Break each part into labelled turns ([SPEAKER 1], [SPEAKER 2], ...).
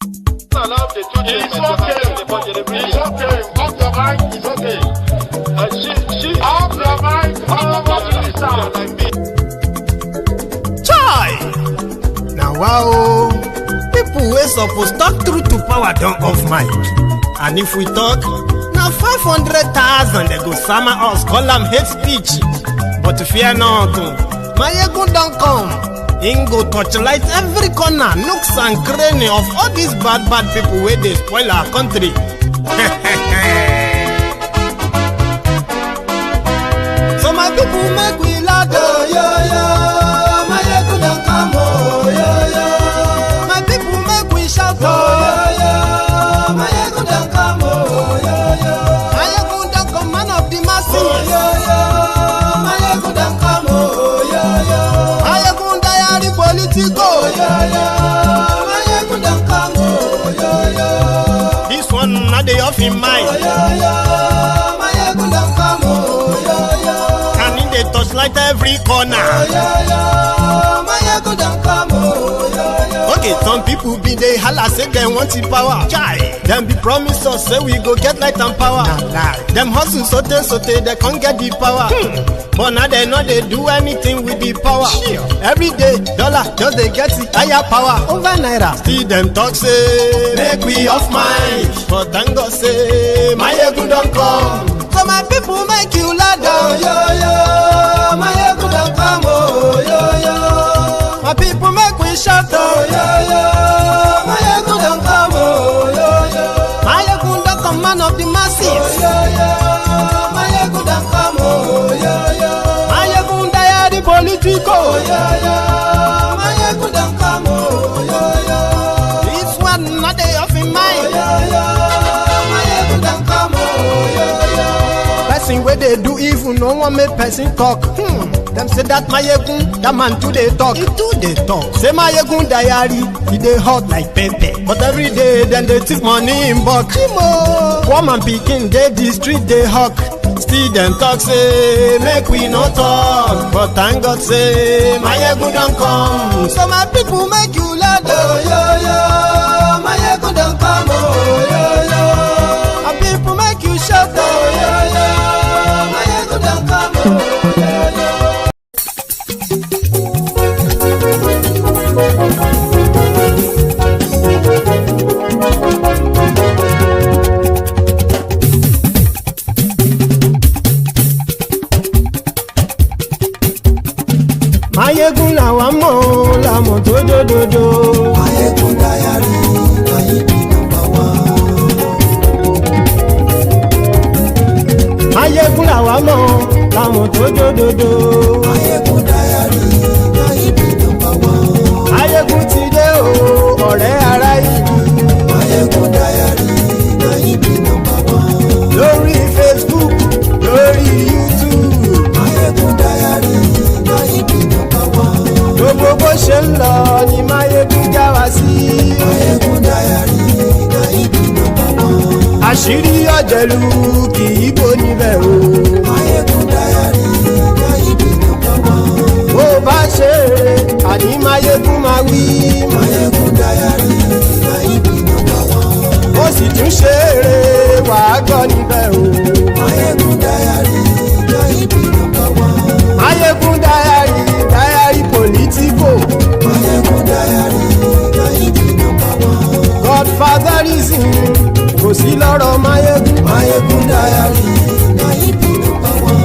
[SPEAKER 1] It's okay. Off your mic, it's okay. Off your mic,
[SPEAKER 2] Chai! Now wow, people wey suppose talk truth to power don't off mic. And if we talk, now 500,000 they go sama us, call them hate speech. But fear not, my ego don't come. Ingo torchlight every corner, nooks and cranny of all these bad people where they spoil our country. So my people make we laugh, oh, yo. My ego don't come, oh, yo. My people make we shout, oh, yo. My ego don't come, oh, yo. My ego don't come, man of the masses, oh, yo. My ego don't come, oh, yo. My ego diary politico, oh, yo. My ego don't come, oh, yo. This one not the off in mind, oh, yo. My ego don't come, oh, yo. Can in the touchlight every corner, oh, yo. My ego don't come, oh, yo. Okay, some people be they holla say they want the power. Chai, them be promise us say we go get light and power. Nah. Them hustle so they can't get the power. But now they know they do anything with the power. Sure. Every day, dollar just they get the higher power over naira. Still them talk say make we off mind. But thank God say my ego don't come. So my people make you laugh, oh, yo. My ego don't come, oh, yo. My people make we shout, oh, yo. My ego don't come, oh, yo. My ego don't come, man of the masses, oh, yo. My ego don't come, oh, yo. My ego diary politico, oh, yo. My ego don't come, oh, yo. This one not they off in mind, oh, yo. My ego don't come, oh, yo. Person where they do evil, no one make person talk. Them say that my yegun, that man too they talk. He too they talk. Say my yegun diary, he they hot like pepper. But every day then they take money in bulk. Woman picking, they the street they hawk. Still them talk say make we no talk. But thank God say my yegun don't come. So my people make you laugh, oh, yo. My yegun don't come, oh, yo. My people make you shout, oh, yo. My yegun don't come, oh, yo. Mayegun làwa mọ̀ làmọ̀ tó dòdòdò. Mayegun diary Mayebi number one. Mayegun làwa mọ̀ làmọ̀ tó dòdòdò. Mayegun diary Mayebi number one. Mayegun ti dé o ọ̀rẹ́ ara ìlú. Mayegun diary Mayebi number one. Lórí Facebook lórí YouTube. Mayegun diary Mayebi number one. Gbogbo bó ṣe ń lọ ni Mayegun já wa sí. Mayegun diary Mayebi number one. Àṣírí ọ̀jẹ̀lú kì í bò níbẹ̀ o. Mayegun diary Mayebi number one. Bó bá ṣe eré àní Mayegun máa wí. Mayegun diary Mayebi number one. Ó sì tún ṣe eré wàá gbọ́ níbẹ̀ o. Mayegun diary Mayebi number one. Mayegun diary politico. Mayegun diary Mayebi number one. Godfatherism kò sí lọ́rọ̀ Mayegun. Mayegun diary Mayebi number one.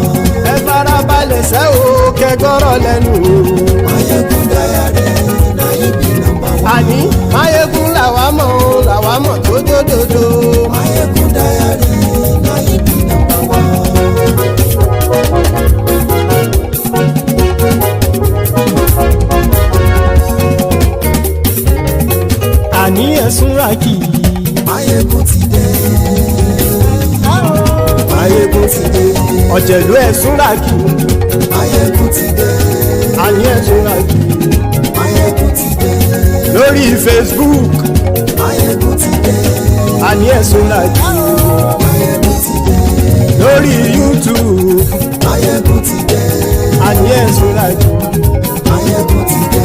[SPEAKER 2] Ẹ farabalẹ̀ sẹ́ o kẹgọ́rọ̀ lẹ́nu o. Mayegun diary Mayebi number one. Àní Mayegun làwa mọ̀ tó dòdòdò. Mayegun diary Mayebi number one. Àní ẹ̀sùn ràkì. Mayegun ti dé. Mayegun ti dé. Ọ̀jẹ̀lú ẹ̀sùn ràkì. Mayegun ti dé. Àní ẹ̀sùn ràkì. Mayegun ti dé. Lórí Facebook. Mayegun ti dé. Àní ẹ̀sùn ràkì. Mayegun ti dé. Lórí YouTube. Mayegun ti dé. Àní ẹ̀sùn ràkì. Mayegun ti dé.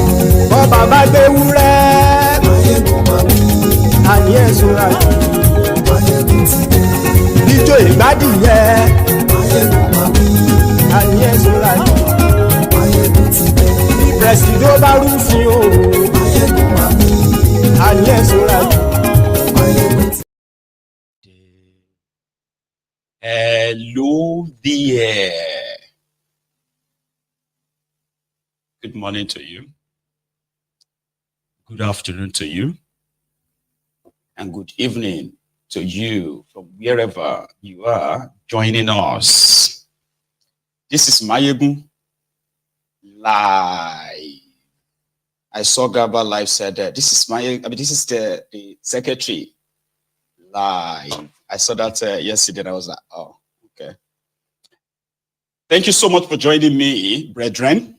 [SPEAKER 2] Bọ́ bàbá gbé wúrẹ́. Mayegun máa wí. àní ẹ̀sùn àjò.
[SPEAKER 3] Máyégún ti dé.
[SPEAKER 2] Ijó ìgbádìyẹ.
[SPEAKER 3] Máyégún máa wí.
[SPEAKER 2] Àní ẹ̀sùn àjò.
[SPEAKER 3] Máyégún ti dé.
[SPEAKER 2] Pẹ̀sìdó bá rúfin o.
[SPEAKER 3] Máyégún máa wí.
[SPEAKER 2] Àní ẹ̀sùn àjò.
[SPEAKER 3] Máyégún ti dé.
[SPEAKER 4] Hello there. Good morning to you. Good afternoon to you. And good evening to you from wherever you are joining us. This is Máyégún Live. I saw Gaba Live said that this is this is the secretary live. I saw that yesterday and I was like, oh, okay. Thank you so much for joining me, brethren.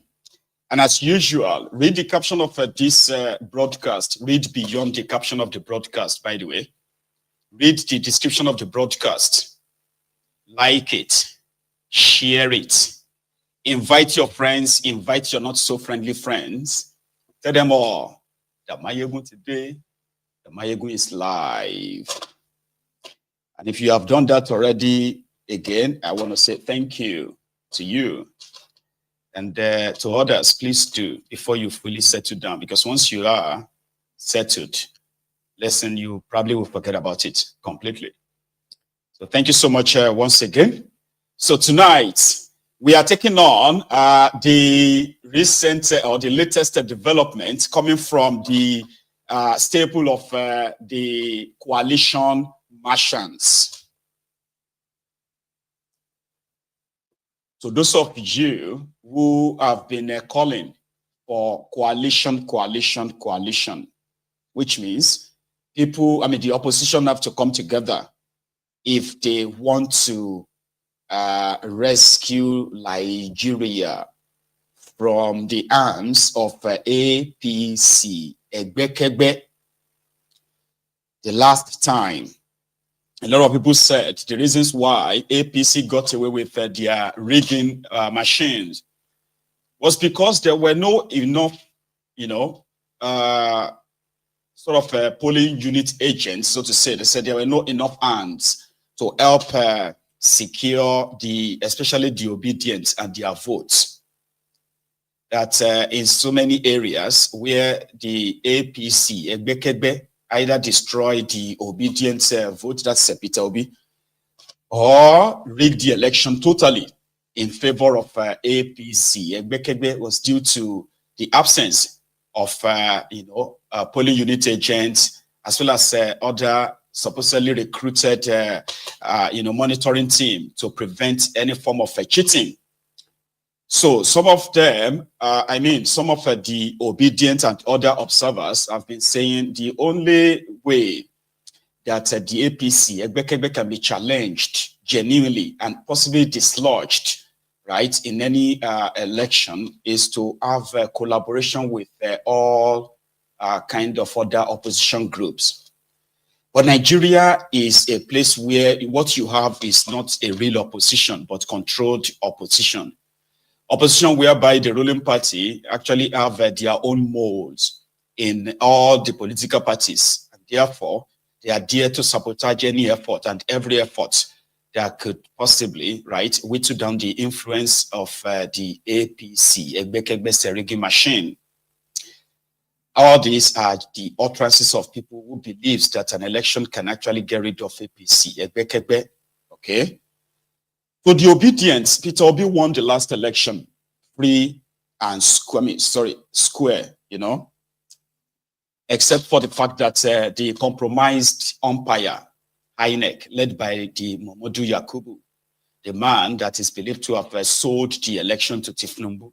[SPEAKER 4] And as usual, read the caption of this broadcast. Read beyond the caption of the broadcast, by the way. Read the description of the broadcast. Like it. Share it. Invite your friends. Invite your not so friendly friends. Tell them all that Máyégún today, the Máyégún is live. And if you have done that already, again, I want to say thank you to you. And to others, please do, before you fully settle down, because once you are settled, listen, you probably will forget about it completely. So thank you so much once again. So tonight, we are taking on the recent or the latest development coming from the staple of the coalition Martians. So those of you who have been calling for coalition, which means people, the opposition have to come together if they want to rescue Nigeria from the arms of APC. The last time, a lot of people said the reasons why APC got away with their rigging machines was because there were no enough, polling unit agents, so to say. They said there were not enough hands to help secure especially the obedience and their votes. That in so many areas where the APC, either destroy the obedience vote, that's Peter Obi, or rig the election totally in favor of APC. Egbekegbe was due to the absence of, polling unit agents, as well as other supposedly recruited, monitoring team to prevent any form of cheating. So some of them, some of the obedient and other observers have been saying the only way that the APC, Egbekegbe, can be challenged genuinely and possibly dislodged, right, in any election is to have collaboration with all kind of other opposition groups. But Nigeria is a place where what you have is not a real opposition, but controlled opposition. Opposition whereby the ruling party actually have their own molds in all the political parties. And therefore, they are there to sabotage any effort and every effort that could possibly, right, whittle down the influence of the APC, Egbekegbe rigging machine. All these are the utterances of people who believes that an election can actually get rid of APC, Egbekegbe, okay? So the obedience, Peter Obi won the last election, free and square, except for the fact that the compromised umpire, INEC, led by the Momodu Yakubu, the man that is believed to have sold the election to thiefnubu.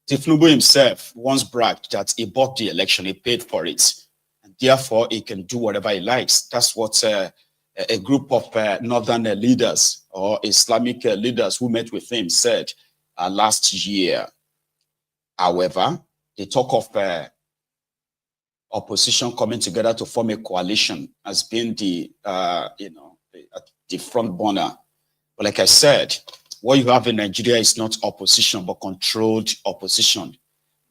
[SPEAKER 4] Thiefnubu himself once bragged that he bought the election, he paid for it, and therefore he can do whatever he likes. That's what a group of northern leaders or Islamic leaders who met with him said last year. However, the talk of opposition coming together to form a coalition has been the front burner. But like I said, what you have in Nigeria is not opposition, but controlled opposition,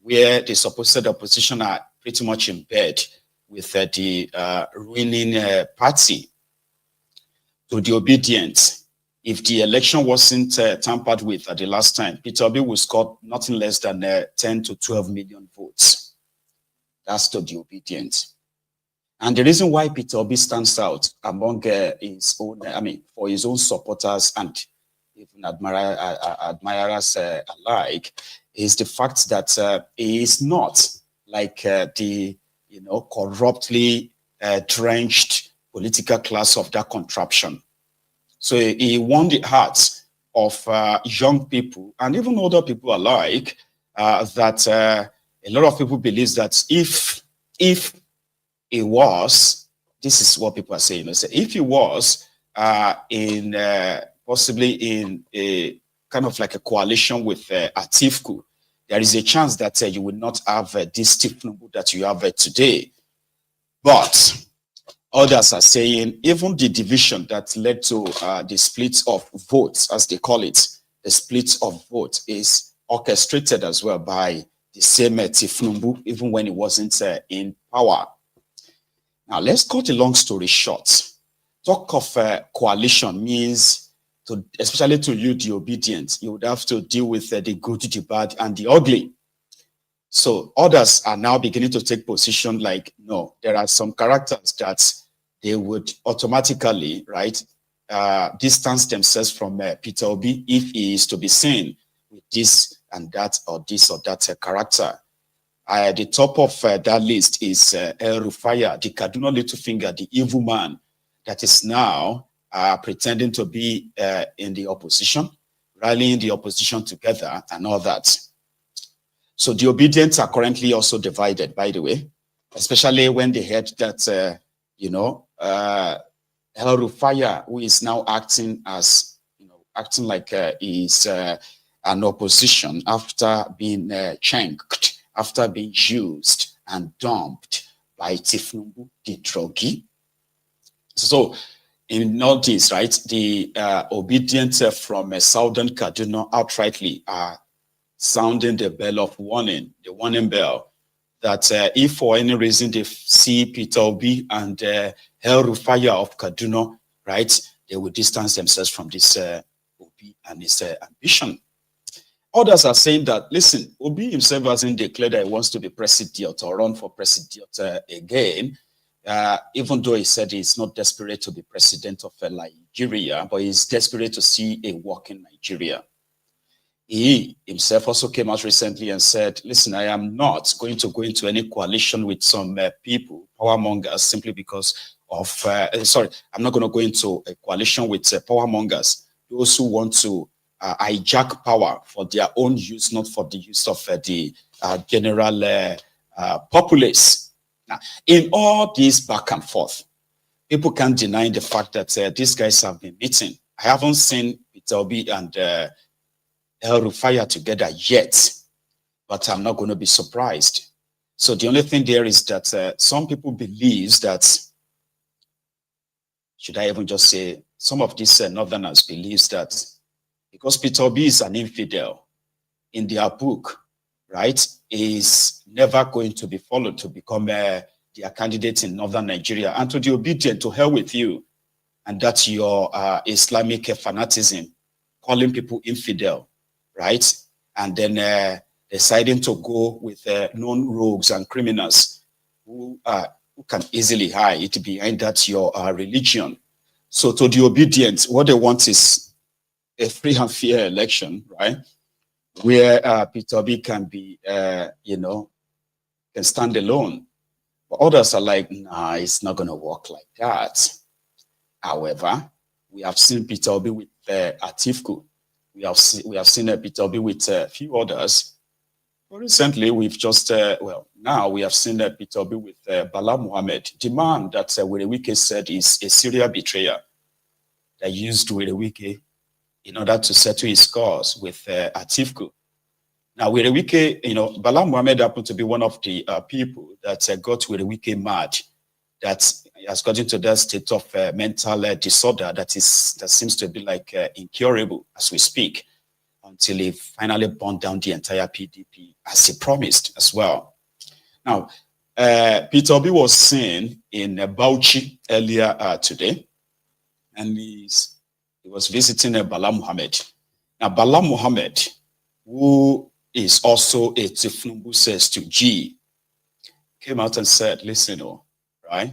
[SPEAKER 4] where the supposed opposition are pretty much in bed with the ruining party. To the obedient, if the election wasn't tampered with at the last time, Peter Obi will score nothing less than 10 to 12 million votes. That's to the obedient. And the reason why Peter Obi stands out among his own, for his own supporters and even admirers alike, is the fact that he is not like the corruptly drenched political class of that contraption. So he won the hearts of young people and even older people alike. That a lot of people believe that if he was, this is what people are saying. If he was possibly in a kind of like a coalition with Atiku, there is a chance that you will not have this thiefnubu that you have today. But others are saying even the division that led to the split of votes, as they call it, the split of votes is orchestrated as well by the same thiefnubu, even when he wasn't in power. Now, let's cut a long story short. Talk of coalition means, especially to you, the obedient, you would have to deal with the good, the bad, and the ugly. So others are now beginning to take position like, no, there are some characters that they would automatically, right, distance themselves from Peter Obi if he is to be seen with this and that or this or that character. At the top of that list is El Rufaya, the Kaduna Little Finger, the evil man that is now pretending to be in the opposition, rallying the opposition together and all that. So the obedients are currently also divided, by the way, especially when they heard that, El Rufaya, who is now acting as, acting like he's an opposition after being chanked, after being used and dumped by thiefnubu, the druggie. So in all this, right, the obedient from southern Kaduna outrightly are sounding the bell of warning, the warning bell, that if for any reason they see Peter Obi and El Rufaya of Kaduna, right, they will distance themselves from this Obi and his ambition. Others are saying that, listen, Obi himself hasn't declared that he wants to be president or run for president again, even though he said he's not desperate to be president of Nigeria, but he's desperate to see a working Nigeria. He himself also came out recently and said, listen, I am not going to go into any coalition with some people, powermongers, simply because of, I'm not going to go into a coalition with powermongers, those who want to hijack power for their own use, not for the use of the general populace. Now, in all this back and forth, people can't deny the fact that these guys have been meeting. I haven't seen Peter Obi and El Rufaya together yet, but I'm not going to be surprised. So the only thing there is that some people believe that, should I even just say, some of these northerners believes that because Peter Obi is an infidel in their book, right, is never going to be followed to become their candidate in northern Nigeria. And to the obedient, to hell with you. And that's your Islamic fanaticism, calling people infidel, right? And then deciding to go with known rogues and criminals who can easily hide behind that your religion. So to the obedient, what they want is a free and fair election, right? Where Peter Obi can be, can stand alone. But others are like, nah, it's not going to work like that. However, we have seen Peter Obi with Atiku. We have seen Peter Obi with a few others. But recently, we've just, now we have seen Peter Obi with Bala Muhammed, the man that Werey Wike said is a serial betrayer that used Werey Wike in order to settle his scores with Atiku. Now, Werey Wike, Bala Muhammed happened to be one of the people that got Werey Wike mad, that has got into that state of mental disorder that seems to be like incurable as we speak, until he finally burned down the entire PDP as he promised as well. Now, Peter Obi was seen in Bauchi earlier today, and he was visiting Bala Muhammed. Now, Bala Muhammed, who is also a thiefnubu, says to G, came out and said, listen, right?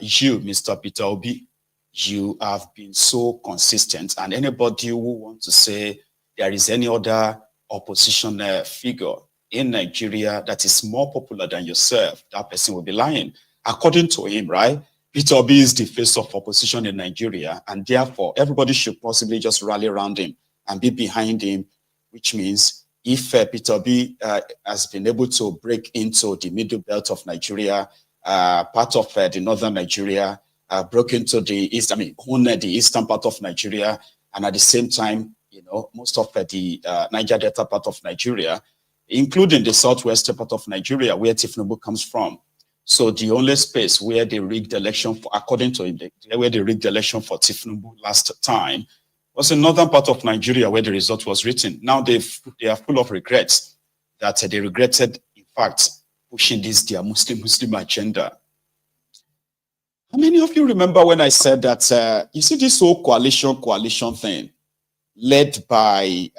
[SPEAKER 4] You, Mr. Peter Obi, you have been so consistent, and anybody who wants to say there is any other opposition figure in Nigeria that is more popular than yourself, that person will be lying. According to him, right, Peter Obi is the face of opposition in Nigeria, and therefore everybody should possibly just rally around him and be behind him, which means if Peter Obi has been able to break into the middle belt of Nigeria, part of the northern Nigeria, broke into the east, own the eastern part of Nigeria, and at the same time, most of the Niger Delta part of Nigeria, including the southwest part of Nigeria, where thiefnubu comes from. So the only space where they rigged the election for, according to him, where they rigged the election for thiefnubu last time was the northern part of Nigeria, where the result was written. Now they are full of regrets that they regretted, in fact, pushing this their Muslim agenda. How many of you remember when I said that, you see this whole coalition thing led by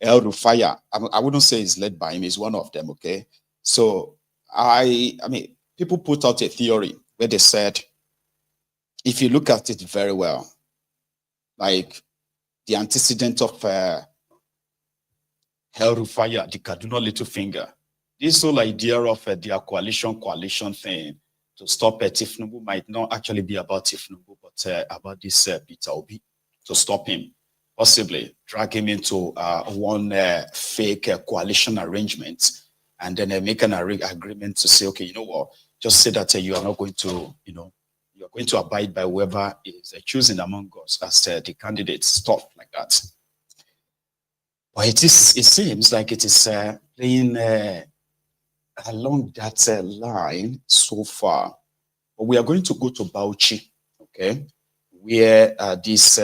[SPEAKER 4] El Rufaya? I wouldn't say it's led by him, he's one of them, okay? So people put out a theory where they said, if you look at it very well, like the antecedent of El Rufaya, the Kaduna Little Finger, this whole idea of their coalition thing to stop thiefnubu might not actually be about thiefnubu, but about this Peter Obi, to stop him, possibly drag him into one fake coalition arrangement, and then make an agreement to say, okay, you know what, just say that you are not going to, you are going to abide by whoever is choosing among us as the candidates, stuff like that. But it seems like it is playing along that line so far. But we are going to go to Bauchi, okay, where this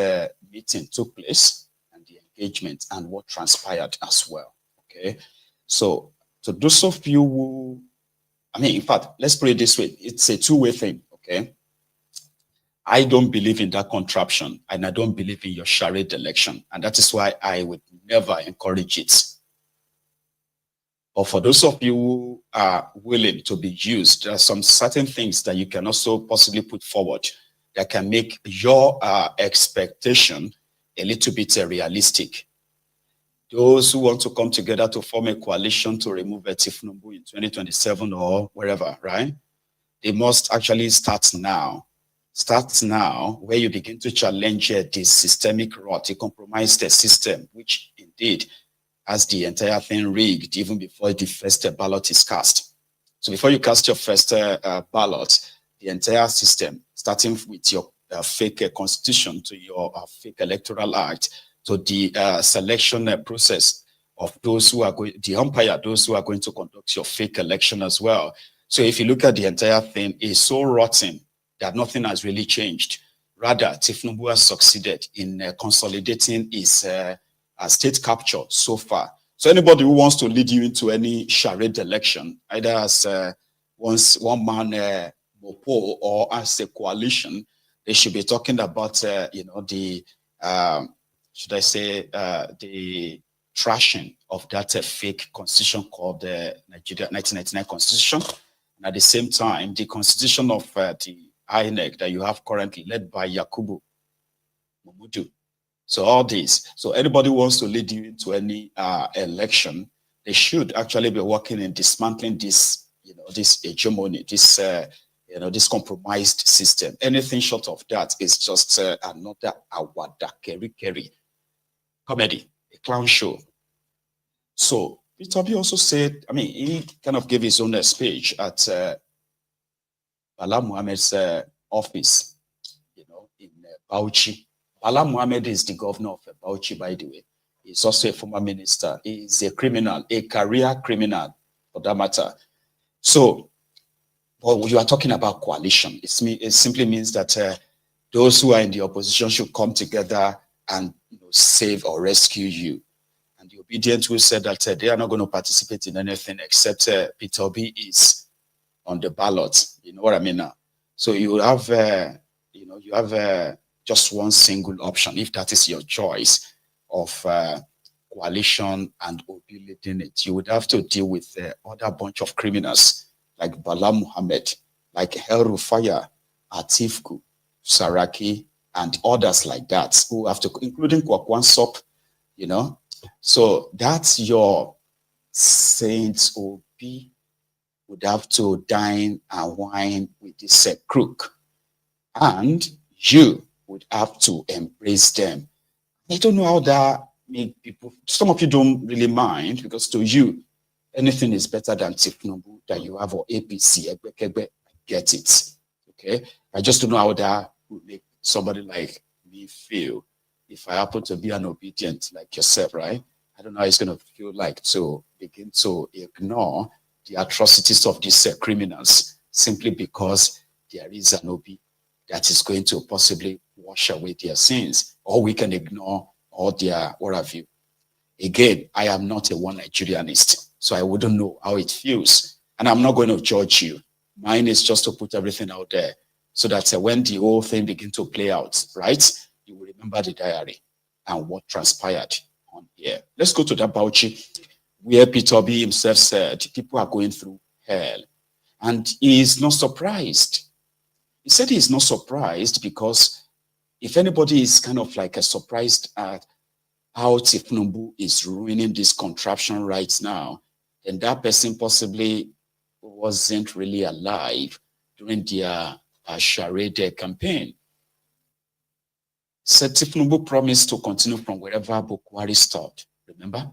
[SPEAKER 4] meeting took place and the engagement and what transpired as well, okay? So to those of you who, in fact, let's put it this way. It's a two-way thing, okay? I don't believe in that contraption, and I don't believe in your charade election, and that is why I would never encourage it. But for those of you who are willing to be used, there are some certain things that you can also possibly put forward that can make your expectation a little bit realistic. Those who want to come together to form a coalition to remove thiefnubu in 2027 or wherever, right? They must actually start now. Start now, where you begin to challenge this systemic rot, a compromised system, which indeed has the entire thing rigged even before the first ballot is cast. So before you cast your first ballot, the entire system, starting with your fake constitution to your fake electoral act, to the selection process of those who are going, the umpire, those who are going to conduct your fake election as well. So if you look at the entire thing, it's so rotten that nothing has really changed. Rather, thiefnubu has succeeded in consolidating his state capture so far. So anybody who wants to lead you into any charade election, either as one man mopo or as a coalition, they should be talking about the should I say the trashing of that fake constitution called the Nigeria 1999 Constitution, and at the same time the constitution of the INEC that you have currently, led by Yakubu Mumudu. So all this. So anybody who wants to lead you into any election, they should actually be working in dismantling this, this hegemony, this, this compromised system. Anything short of that is just another awada keri comedy, a clown show. So Peter Obi also said, he kind of gave his own speech at Bala Muhammed's office, in Bauchi. Bala Muhammed is the governor of Bauchi, by the way. He's also a former minister. He's a criminal, a career criminal, for that matter. So, well, you are talking about coalition. It simply means that those who are in the opposition should come together and save or rescue you. And the obedient who said that they are not going to participate in anything except Peter Obi is on the ballot. You know what I mean now? So you have, just one single option, if that is your choice of coalition and Obi leading it. You would have to deal with other bunch of criminals like Bala Muhammed, like El Rufaya, Atifku, Saraki, and others like that who have to, including Kwakwansop, you know. So that's your Saint Obi would have to dine and wine with this crook, and you would have to embrace them. I don't know how that make people. Some of you don't really mind because to you, anything is better than thiefnubu that you have or APC. I get it. Okay, I just don't know how that would make somebody like me feel if I happen to be an obedient like yourself, right? I don't know how it's going to feel like to begin to ignore the atrocities of these criminals simply because there is an Obi that is going to possibly wash away their sins, or we can ignore all their what have you. Again, I am not a one Nigerianist, so I wouldn't know how it feels, and I'm not going to judge you. Mine is just to put everything out there so that when the whole thing begins to play out, right, you will remember the diary and what transpired on here. Let's go to that Bauchi, where Peter Obi himself said people are going through hell. And he is not surprised. He said he's not surprised because if anybody is kind of like surprised at how thiefnubu is ruining this contraption right now, then that person possibly wasn't really alive during their charade campaign. Said thiefnubu promised to continue from wherever Buhari stopped, remember?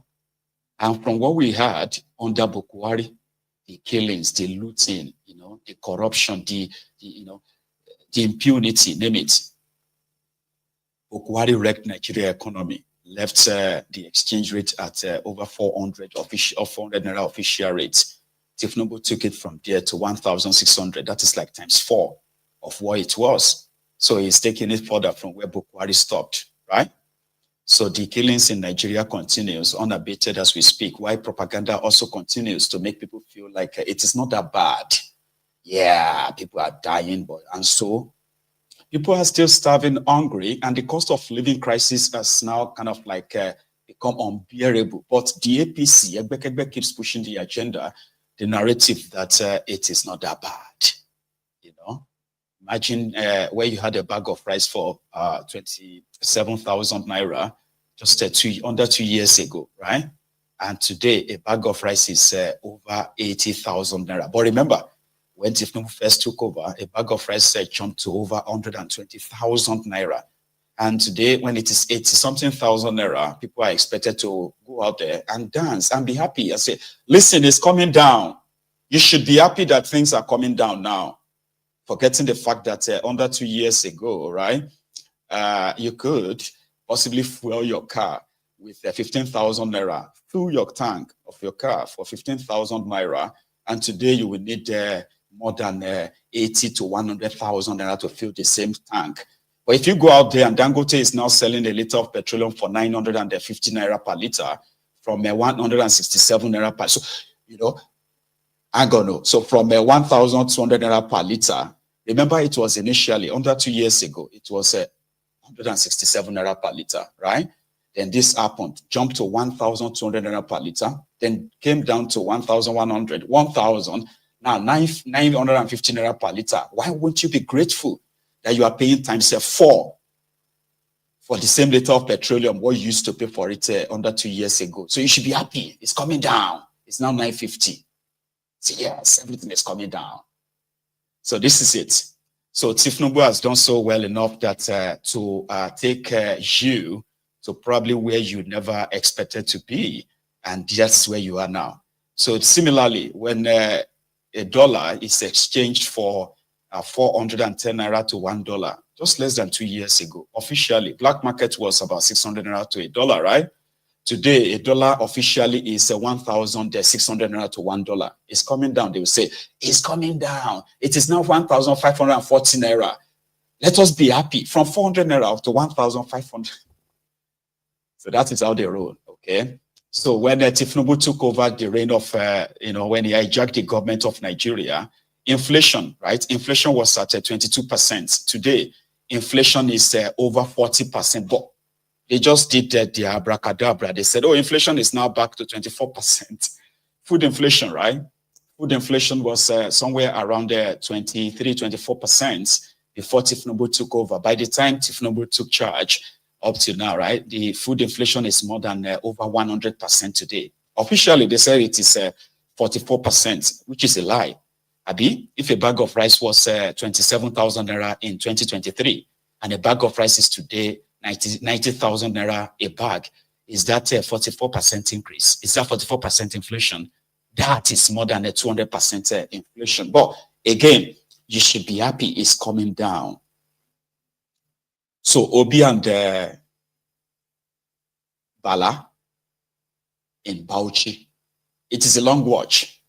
[SPEAKER 4] And from what we had under Buhari, the killings, the looting, you know, the corruption, the impunity, name it. Buhari wrecked Nigeria economy, left the exchange rate at over 400 naira official rates. thiefnubu took it from there to 1,600. That is like times 4 of what it was. So he's taking it further from where Buhari stopped, right? So the killings in Nigeria continues unabated as we speak, while propaganda also continues to make people feel like it is not that bad. Yeah, people are dying, and so people are still starving, hungry, and the cost of living crisis has now kind of like become unbearable. But the APC, Egbekegbe, keeps pushing the agenda, the narrative that it is not that bad. You know, imagine where you had a bag of rice for 27,000 naira just under 2 years ago, right? And today a bag of rice is over 80,000 naira. But remember, when thiefnubu first took over, a bag of rice jumped to over 120,000 naira. And today, when it is 80-something thousand naira, people are expected to go out there and dance and be happy and say, listen, it's coming down. You should be happy that things are coming down now. Forgetting the fact that under 2 years ago, right, you could possibly fuel your car with 15,000 naira, fill your tank of your car for 15,000 naira. And today you will need more than 80 to 100,000 naira to fill the same tank. But if you go out there and Dangote is now selling a liter of petroleum for 950 naira per liter from 167 naira per, so, you know, I don't know. So from 1,200 naira per liter, remember it was initially under 2 years ago, it was 167 naira per liter, right? Then this happened, jumped to 1,200 naira per liter, then came down to 1,100, 1,000, now 950 naira per liter. Why won't you be grateful that you are paying times 4 for the same liter of petroleum what you used to pay for it under 2 years ago? So you should be happy. It's coming down. It's now 950. So yes, everything is coming down. So this is it. So thiefnubu has done so well enough that to take you to probably where you never expected to be, and that's where you are now. So similarly, when a dollar is exchanged for 410 naira to $1, just less than 2 years ago, officially, black market was about 600 naira to $1, right? Today, a dollar officially is 1,600 naira to $1. It's coming down. They will say, it's coming down. It is now 1,540 naira. Let us be happy. From 400 naira to 1,500. So that is how they roll, okay? So when Tinubu took over the reign of, when he hijacked the government of Nigeria, inflation, right? Inflation was at 22%. Today, inflation is over 40%. But they just did the abracadabra. They said, oh, inflation is now back to 24%. Food inflation, right? Food inflation was somewhere around 23, 24% before Tinubu took over. By the time Tinubu took charge, up to now, right, the food inflation is more than over 100% today. Officially, they say it is 44%, which is a lie. Abi, if a bag of rice was 27,000 naira in 2023, and a bag of rice is today 90,000 naira a bag, is that a 44% increase? Is that 44% inflation? That is more than a 200% inflation. But again, you should be happy it's coming down. So Obi and Bala in Bauchi. It is a long watch.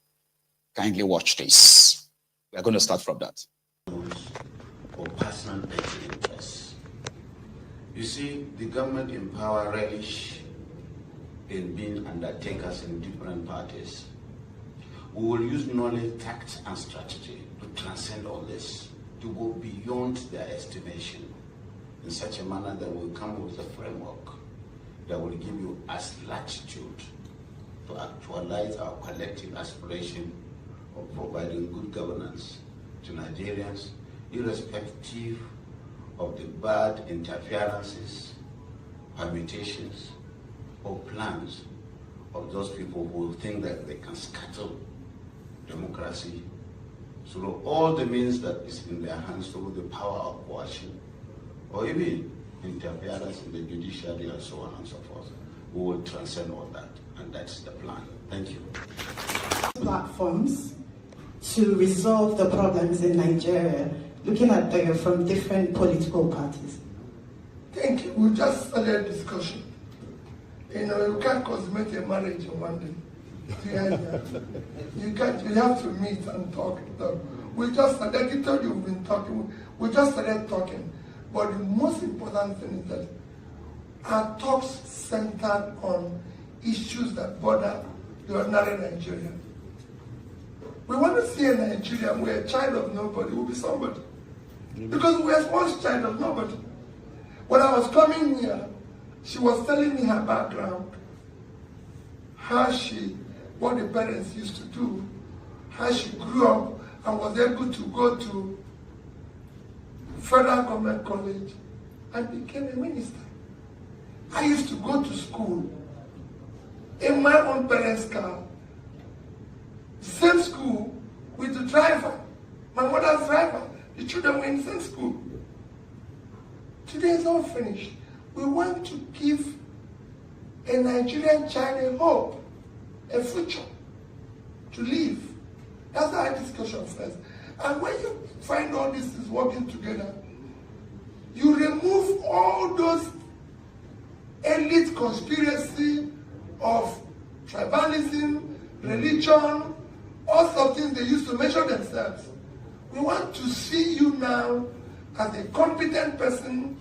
[SPEAKER 4] Kindly watch this. We are going to start from that.
[SPEAKER 5] For personal interests. You see, the government in power relish in being undertakers in different parties. We will use knowledge, tact, and strategy to transcend all this, to go beyond their estimation in such a manner that we'll come with a framework that will give you as latitude to actualize our collective aspiration of providing good governance to Nigerians, irrespective of the bad interferences, permutations, or plans of those people who think that they can scuttle democracy through all the means that is in their hands, through the power of coercion, or even interference in the judiciary and so on and so forth. We will transcend all that, and that's the plan. Thank you.
[SPEAKER 6] Platforms to resolve the problems in Nigeria, looking at them from different political parties.
[SPEAKER 7] Thank you. We just started a discussion. You can't consummate a marriage in one day. You have to meet and talk. We just started, I told you we've been talking. We just started talking. But the most important thing is that our talks centered on issues that bother the ordinary Nigerian. We want to see a Nigerian where a child of nobody will be somebody. Because we are once child of nobody. When I was coming here, she was telling me her background, what the parents used to do, how she grew up and was able to go to Federal Government College and became a minister. I used to go to school in my own parents' car, same school with the driver, my mother's driver. The children were in the same school. Today is all finished. We want to give a Nigerian child a hope, a future to live. That's our discussion first. And when you find all this is working together, you remove all those elite conspiracy of tribalism, religion, all sorts of things they used to measure themselves. We want to see you now as a competent person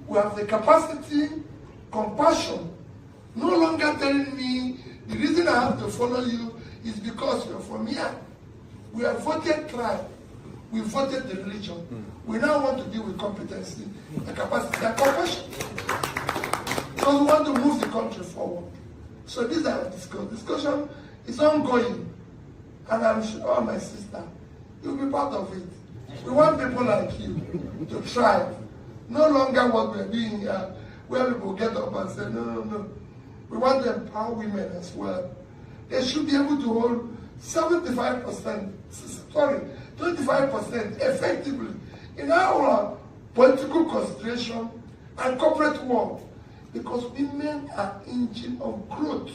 [SPEAKER 7] who have the capacity, compassion, no longer telling me the reason I have to follow you is because you're from here. We have voted tribe. We voted the religion. We now want to deal with competency, the capacity, and compassion. Because we want to move the country forward. So this is our discussion is ongoing. And I'm sure, my sister, you'll be part of it. We want people like you to thrive. No longer what we're doing here, where people get up and say, no. We want to empower women as well. They should be able to hold 25% effectively in our political consideration and corporate world. Because women are engine of growth.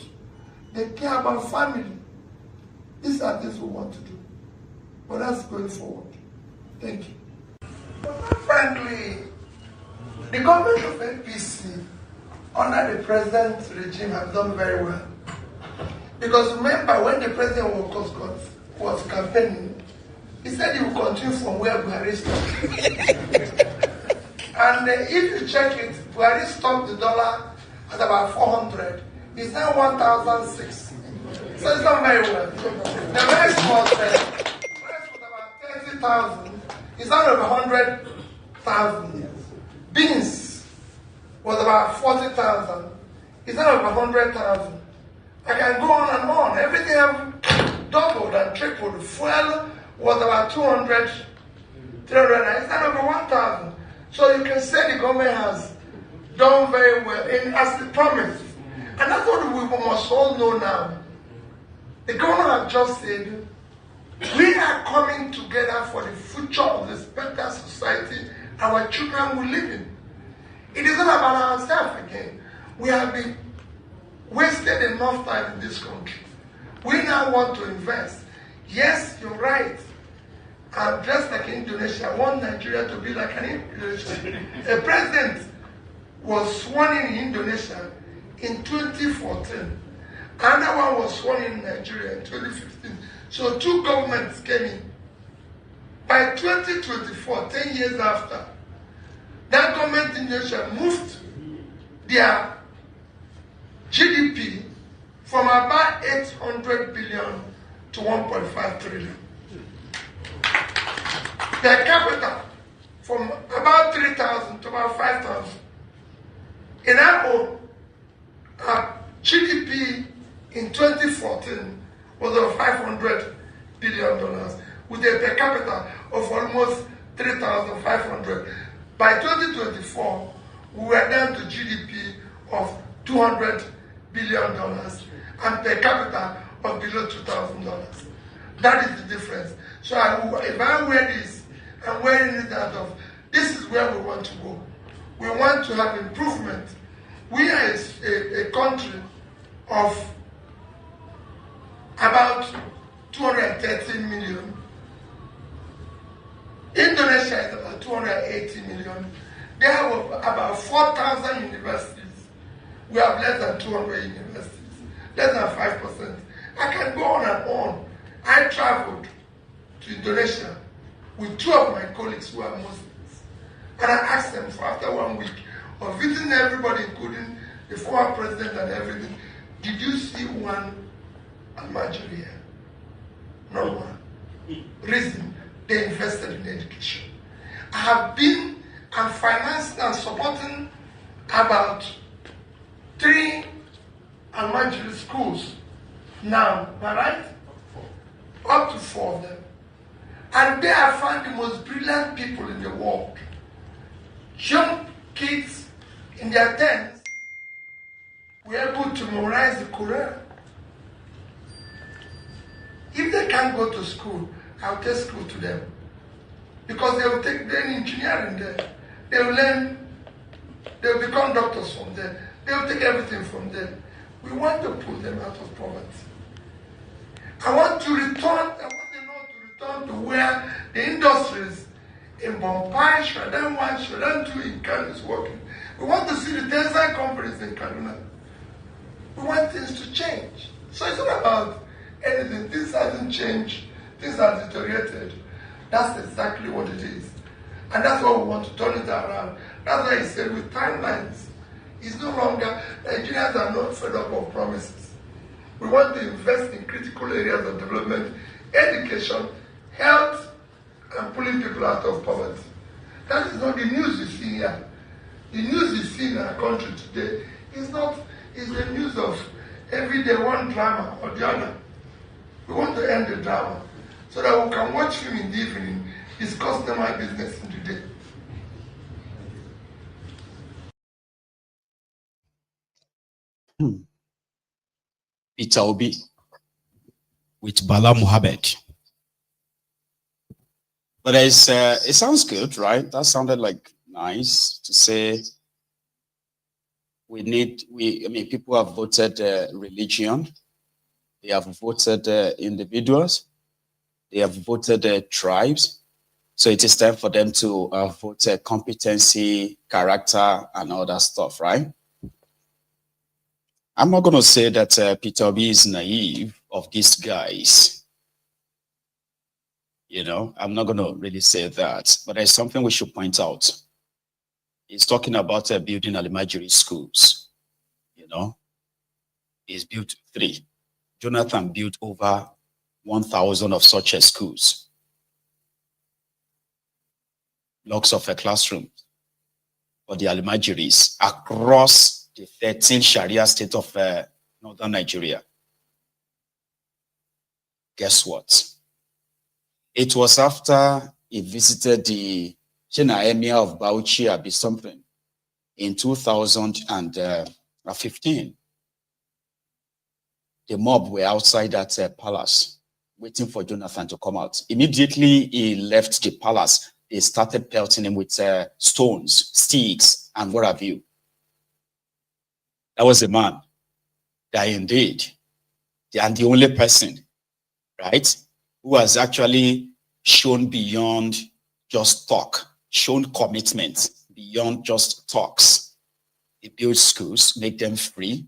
[SPEAKER 7] They care about family. These are things we want to do. But that's going forward. Thank you. Frankly, the government of APC under the president's regime has done very well. Because remember, when the president was campaigning, he said he would continue from where Buhari stopped. And if you check it, Buhari stopped the dollar at about 400. It's now 1,006. So it's not very well. The rice was about 30,000. It's not over 100,000. Beans was about 40,000. It's not over 100,000. I can go on and on. Everything have doubled and tripled. Fuel was about 200, 300. It's not over 1,000. So you can say the government has done very well as they promised. And that's what we must all know now. The government has just said, we are coming together for the future of this better society our children will live in. It is not about ourselves again. We have been wasted enough time in this country. We now want to invest. Yes, you're right. I'm just like Indonesia. I want Nigeria to be like an Indonesia. A president was sworn in Indonesia in 2014. Another one was sworn in Nigeria in 2015. So two governments came in. By 2024, 10 years after, that government in Indonesia moved their GDP from about 800 billion to 1.5 trillion. Per capita from about 3,000 to about 5,000. In our GDP in 2014 was over $500 billion with a per capita of almost 3,500. By 2024, we were down to GDP of $200 billion and per capita of below $2,000. That is the difference. So if I wear this, I'm wearing it out of, this is where we want to go. We want to have improvement. We are a country of about 213 million. Indonesia is about 280 million. They have about 4,000 universities. We have less than 200 universities, less than 5%. I can go on and on. I traveled to Indonesia with two of my colleagues who are Muslims. And I asked them for after 1 week of visiting everybody, including the former president and everything, did you see one Almajiri here? No one. Reason, they invested in education. I have been and financed and supporting about 3 Almajiri schools now, am I right? Up to 4 of them. And there I found the most brilliant people in the world. Young kids in their 10s were able to memorize the Quran. If they can't go to school, I'll take school to them. Because they will take their engineering there. They will learn, they will become doctors from there. They will take everything from there. We want to pull them out of poverty. I want to return to where the industries in Bombay, Shradan 1, Shradan 2 in Kano is working. We want to see the textile companies in Kaduna. We want things to change. So it's not about anything. This hasn't changed. Things have deteriorated. That's exactly what it is. And that's what we want to turn it around. That's why he said with timelines. It's no longer, Nigerians are not fed up of promises. We want to invest in critical areas of development, education, health, and pulling people out of poverty. That is not the news you see here. The news you see in our country today is the news of everyday one drama or the other. We want to end the drama so that we can watch film in the evening, discuss my business in the day.
[SPEAKER 4] Peter Obi with Bala Muhammed. But it sounds good, right? That sounded like nice to say people have voted religion, they have voted individuals, they have voted tribes. So it is time for them to vote competency, character, and all that stuff, right? I'm not going to say that Peter Obi is naive of these guys. You know, I'm not going to really say that, but there's something we should point out. He's talking about building Almajiri schools, you know. He's built 3. Jonathan built over 1,000 of such schools. Blocks of a classroom for the Almajiris across the 13 Sharia states of northern Nigeria. Guess what? It was after he visited the Chena Emir of Bauchi or something in 2015. The mob were outside that palace waiting for Jonathan to come out. Immediately he left the palace, they started pelting him with stones, sticks, and what have you. That was a man that indeed, and the only person, right, who has actually shown beyond just talk, shown commitment beyond just talks. He built schools, make them free.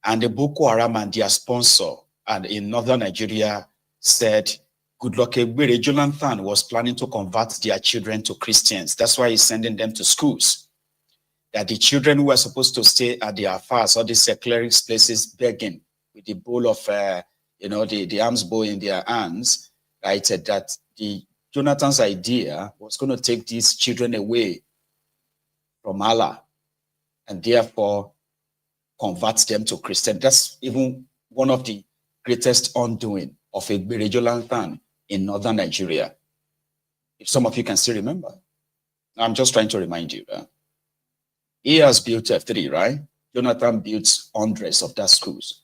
[SPEAKER 4] And the Boko Haram and their sponsor and in northern Nigeria said, good luck, Werey Jonathan was planning to convert their children to Christians. That's why he's sending them to schools. That the children who were supposed to stay at their fast or these clerics places begging with the bowl of, the alms bowl in their hands, right? That the Jonathan's idea was going to take these children away from Allah and therefore convert them to Christian. That's even one of the greatest undoing of a Werey Jonathan in northern Nigeria. If some of you can still remember. I'm just trying to remind you. He has built 3, right? Jonathan built hundreds of that schools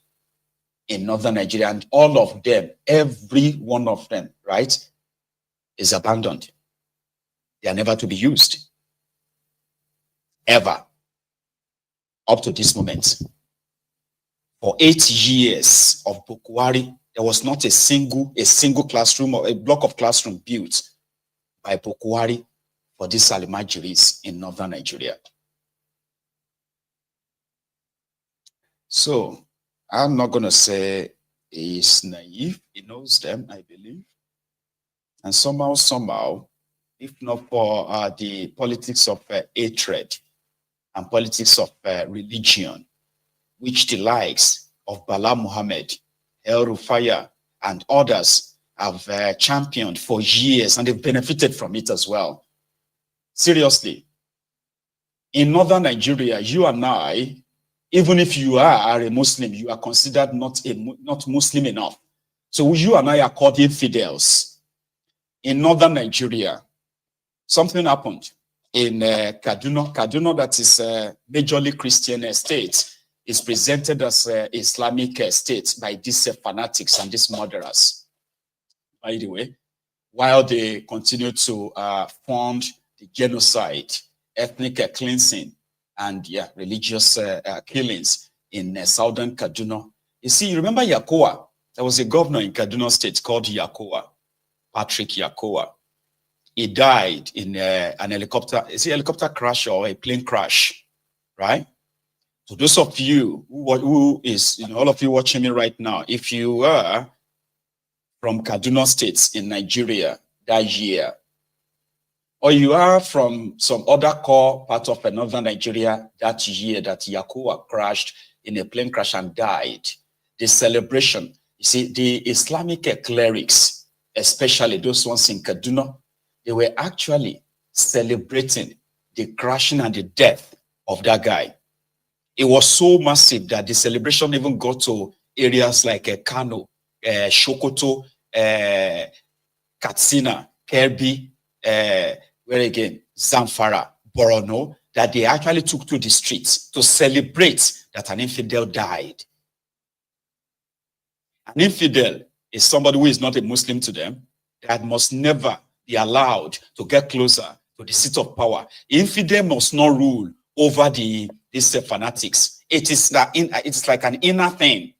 [SPEAKER 4] in northern Nigeria, and all of them, every one of them, right, is abandoned. They are never to be used. Ever. Up to this moment. For 8 years of Buhari, there was not a single classroom or a block of classroom built by Buhari for these Almajiris in northern Nigeria. So, I'm not going to say he's naive. He knows them, I believe. And somehow, if not for the politics of hatred and politics of religion, which the likes of Bala Muhammed, El-Rufaya, and others have championed for years, and they've benefited from it as well. Seriously, in northern Nigeria, you and I, even if you are a Muslim, you are considered not Muslim enough. So you and I are called infidels. In northern Nigeria, something happened in Kaduna. Kaduna, that is a majorly Christian state, is presented as an Islamic state by these fanatics and these murderers. By the way, while they continue to fund the genocide, ethnic cleansing, and religious killings in southern Kaduna. You see, you remember Yakowa? There was a governor in Kaduna State called Yakowa, Patrick Yakowa. He died in an helicopter. Is it a helicopter crash or a plane crash? Right? So those of you who is, all of you watching me right now, if you were from Kaduna State in Nigeria that year, or you are from some other core part of northern Nigeria that year that Yakowa crashed in a plane crash and died, the celebration, you see, the Islamic clerics, especially those ones in Kaduna, they were actually celebrating the crashing and the death of that guy. It was so massive that the celebration even got to areas like Kano, Sokoto, Katsina, Kerbi, where again, Zamfara, Borno, that they actually took to the streets to celebrate that an infidel died. An infidel is somebody who is not a Muslim to them, that must never be allowed to get closer to the seat of power. Infidel must not rule over these fanatics. It's like an inner thing.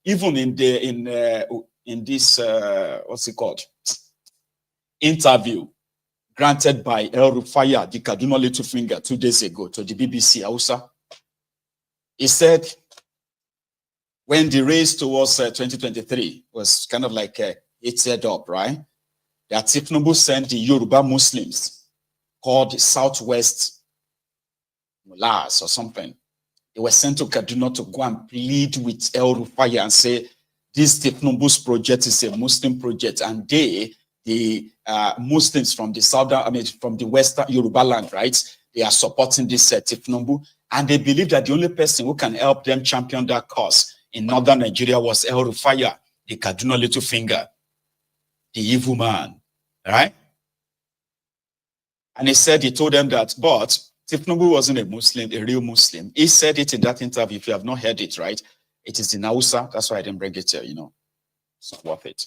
[SPEAKER 4] Even in this what's it called, interview granted by El-Rufaya, the Kaduna Little Finger, 2 days ago to the BBC Hausa, he said when the race towards 2023 was kind of like heated up, right? That thiefnubu sent the Yoruba Muslims called Southwest Mullahs or something. They were sent to Kaduna to go and plead with El Rufai and say, this thiefnubu's project is a Muslim project, and they, the Muslims from the southern, from the western Yoruba land, right? They are supporting this thiefnubu, and they believe that the only person who can help them champion that cause in northern Nigeria was El Rufai, the Kaduna little finger, the evil man, right? And he told them that, but thiefnubu wasn't a Muslim, a real Muslim. He said it in that interview. If you have not heard it, right? It is in Hausa. That's why I didn't bring it here, It's not worth it.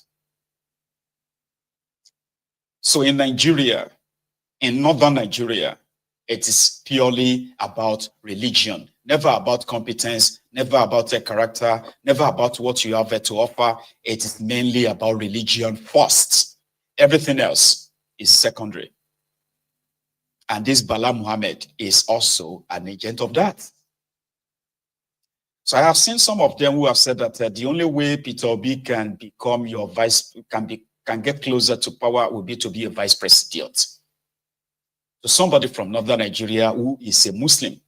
[SPEAKER 4] So in Nigeria, in northern Nigeria, it is purely about religion, never about competence, never about a character, never about what you have to offer. It is mainly about religion first. Everything else is secondary. And this Bala Muhammed is also an agent of that. So I have seen some of them who have said that the only way Peter Obi can become your can get closer to power will be to be a vice president. So somebody from northern Nigeria who is a Muslim.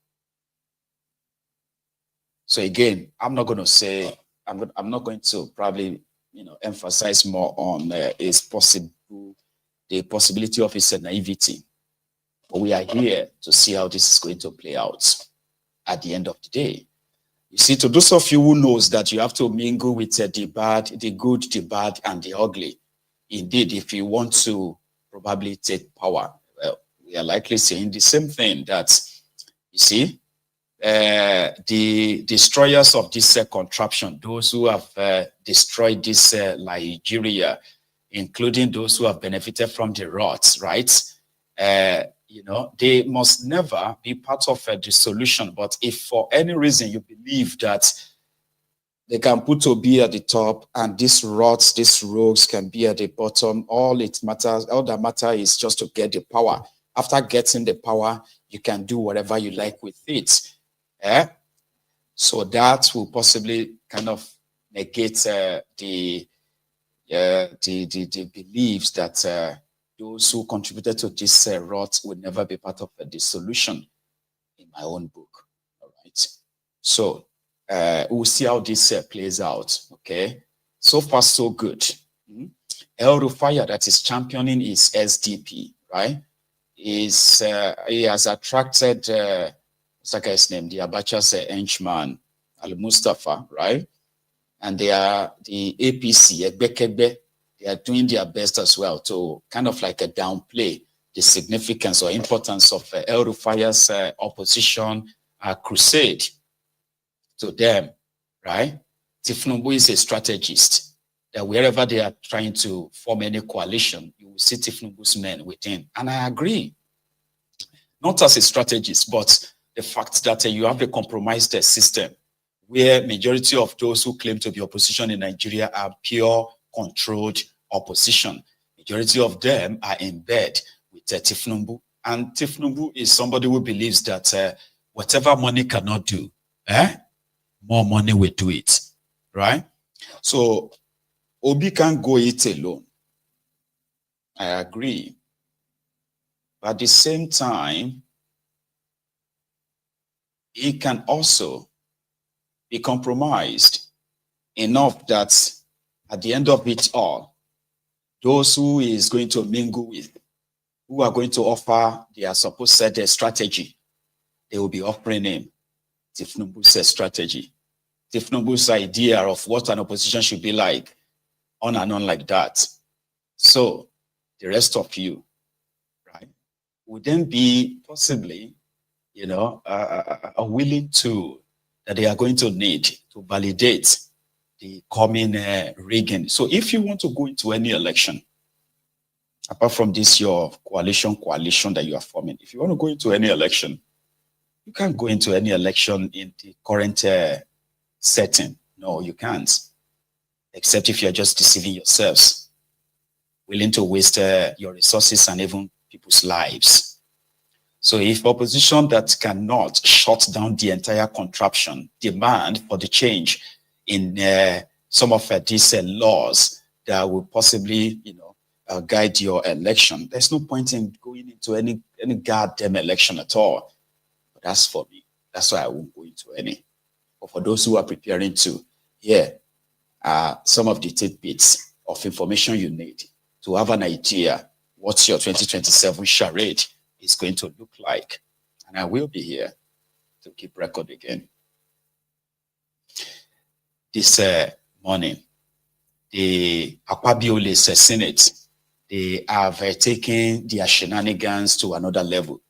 [SPEAKER 4] So again, I'm not going to say, I'm not going to probably, emphasize more on the possibility of his naivety. But we are here to see how this is going to play out at the end of the day. You see, to those of you who knows that you have to mingle with the bad, the good, the bad, and the ugly. Indeed, if you want to probably take power, well, we are likely saying the same thing, that, you see, the destroyers of this contraption, those who have destroyed this Nigeria, including those who have benefited from the rot, right? They must never be part of the solution. But if for any reason you believe that they can put Obi at the top and these rots, these rogues can be at the bottom, all that matters is just to get the power. After getting the power, you can do whatever you like with it. So that will possibly kind of negate the beliefs that those who contributed to this rot would never be part of the solution, in my own book. All right. So we'll see how this plays out. Okay. So far, so good. El Rufai, that is championing his SDP, right? He has attracted, what's that guy's name? The Abacha's henchman, Al Mustafa, right? And they are the APC, Egbekebe. They are doing their best as well to kind of like downplay the significance or importance of El Rufai's opposition crusade to them, right? Thiefnubu is a strategist, that wherever they are trying to form any coalition, you will see Thiefnubu's men within. And I agree, not as a strategist, but the fact that you have a compromised system where majority of those who claim to be opposition in Nigeria are pure controlled opposition. Majority of them are in bed with thiefnubu. And thiefnubu is somebody who believes that whatever money cannot do, more money will do it, right? So Obi can't go it alone. I agree. But at the same time, he can also be compromised enough that at the end of it all, those who is going to mingle with, who are going to offer their supposed strategy, they will be offering him Thiefnubu's strategy, Thiefnubu's idea of what an opposition should be like, on and on like that. So the rest of you, right, would then be possibly, a willing tool that they are going to need to validate the coming rigging. So if you want to go into any election, apart from this, your coalition that you are forming, if you want to go into any election, you can't go into any election in the current setting. No, you can't. Except if you're just deceiving yourselves, willing to waste your resources and even people's lives. So if opposition that cannot shut down the entire contraption demand for the change in some of these laws that will possibly, guide your election, there's no point in going into any goddamn election at all. But that's for me. That's why I won't go into any. But for those who are preparing to hear some of the tidbits of information you need to have an idea what your 2027 charade is going to look like. And I will be here to keep record again. This morning, the Akwabiole Senate, they have taken their shenanigans to another level.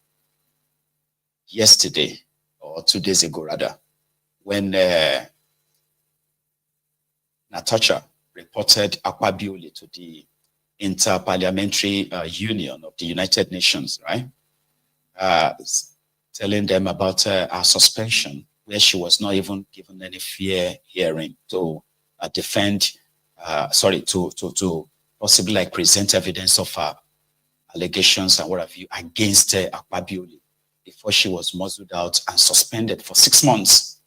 [SPEAKER 4] Yesterday, or 2 days ago rather, when Natasha reported Akwabiole to the Interparliamentary Union of the United Nations, right? Telling them about her suspension, where she was not even given any fair hearing to defend, to possibly like present evidence of her allegations and what have you against Akwabiole before she was muzzled out and suspended for 6 months.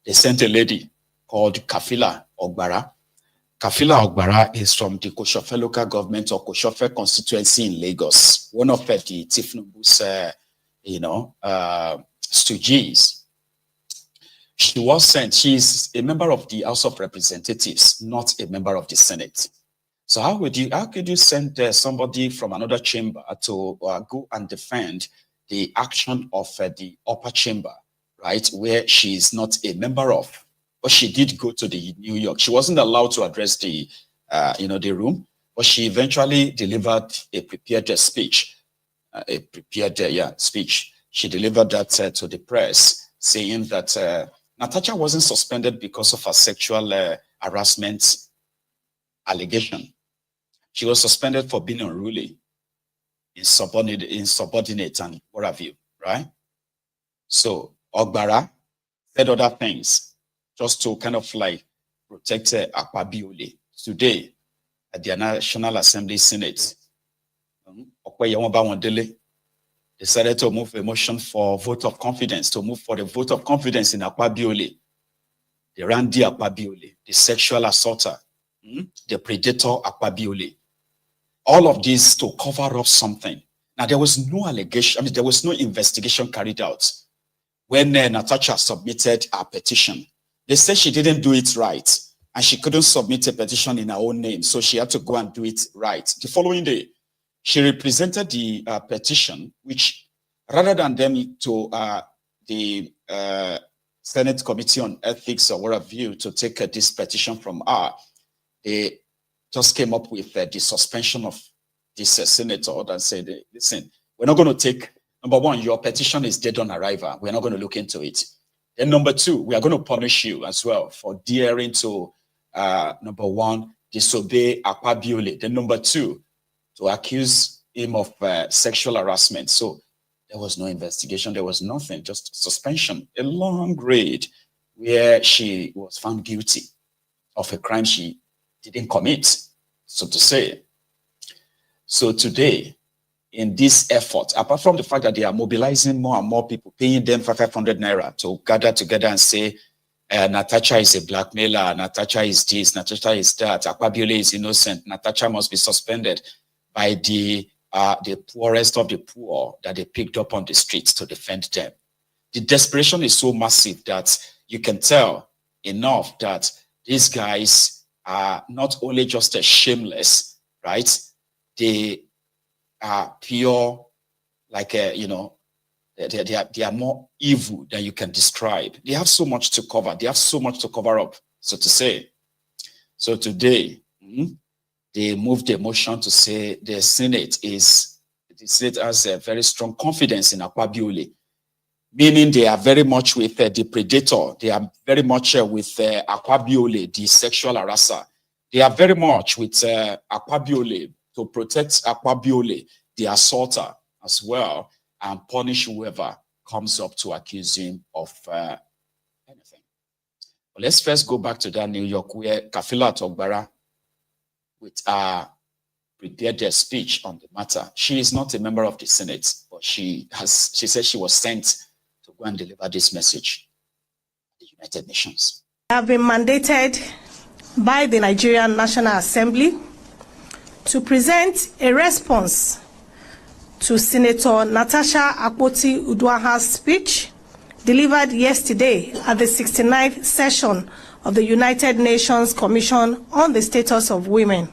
[SPEAKER 4] They sent a lady called Kafila Ogbara. Kafila Ogbara is from the Koshofe local government or Koshofe constituency in Lagos, one of the thiefnubu's, stooges. She was sent. She's a member of the House of Representatives, not a member of the Senate. So how could you send somebody from another chamber to go and defend the action of the upper chamber, right, where she is not a member of? But she did go to the New York. She wasn't allowed to address the, the room, but she eventually delivered a prepared speech, speech. She delivered that to the press, saying that Natasha wasn't suspended because of her sexual harassment allegation. She was suspended for being unruly, insubordinate, and what have you, right? So Ogbara said other things just to kind of like protect Akwabiole. Today, at the National Assembly Senate, decided to move a motion for vote of confidence, to move for the vote of confidence in Akwabiole, the Randy Akwabiole, the sexual assaulter, the predator Akwabiole. All of this to cover up something. Now, there was no allegation, there was no investigation carried out. When Natasha submitted her petition, they said she didn't do it right, and she couldn't submit a petition in her own name, so she had to go and do it right. The following day, she represented the petition, which rather than them to the Senate Committee on Ethics or what have you to take this petition from her, they just came up with the suspension of this senator and said, listen, we're not going to take, number one, your petition is dead on arrival. We're not going to look into it. Then number two, we are going to punish you as well for daring to, number one, disobey Akwabiole. Then number two, to accuse him of sexual harassment. So there was no investigation. There was nothing, just suspension, a long raid where she was found guilty of a crime she didn't commit, so to say. So today, in this effort, apart from the fact that they are mobilizing more and more people, paying them 500 naira to gather together and say, Natasha is a blackmailer, Natasha is this, Natasha is that, Akwabiole is innocent, Natasha must be suspended by the poorest of the poor that they picked up on the streets to defend them. The desperation is so massive that you can tell enough that these guys are not only just shameless, right? They are pure, like, they are more evil than you can describe. They have so much to cover. They have so much to cover up, so to say. So today, they moved the motion to say the Senate has a very strong confidence in Akwabiole, meaning they are very much with the predator. They are very much with Akwabiole, the sexual harasser. They are very much with Akwabiole to protect Akwabiole, the assaulter, as well, and punish whoever comes up to accuse him of anything. But let's first go back to that New York where Kafila Ogbara prepared their speech on the matter. She is not a member of the Senate, but she said she was sent to go and deliver this message at the United Nations.
[SPEAKER 8] I have been mandated by the Nigerian National Assembly to present a response to Senator Natasha Akpoti Uduaha's speech delivered yesterday at the 69th session of the United Nations Commission on the Status of Women.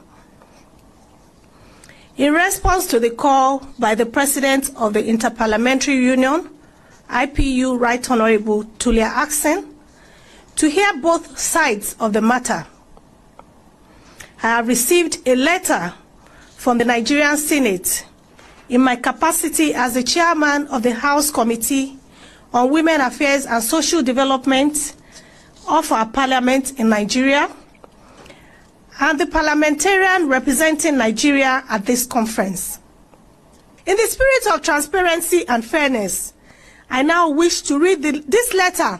[SPEAKER 8] In response to the call by the President of the Interparliamentary Union, IPU Right Honorable Tulia Axen, to hear both sides of the matter, I have received a letter from the Nigerian Senate in my capacity as the chairman of the House Committee on Women Affairs and Social Development of our Parliament in Nigeria, and the parliamentarian representing Nigeria at this conference. In the spirit of transparency and fairness, I now wish to read this letter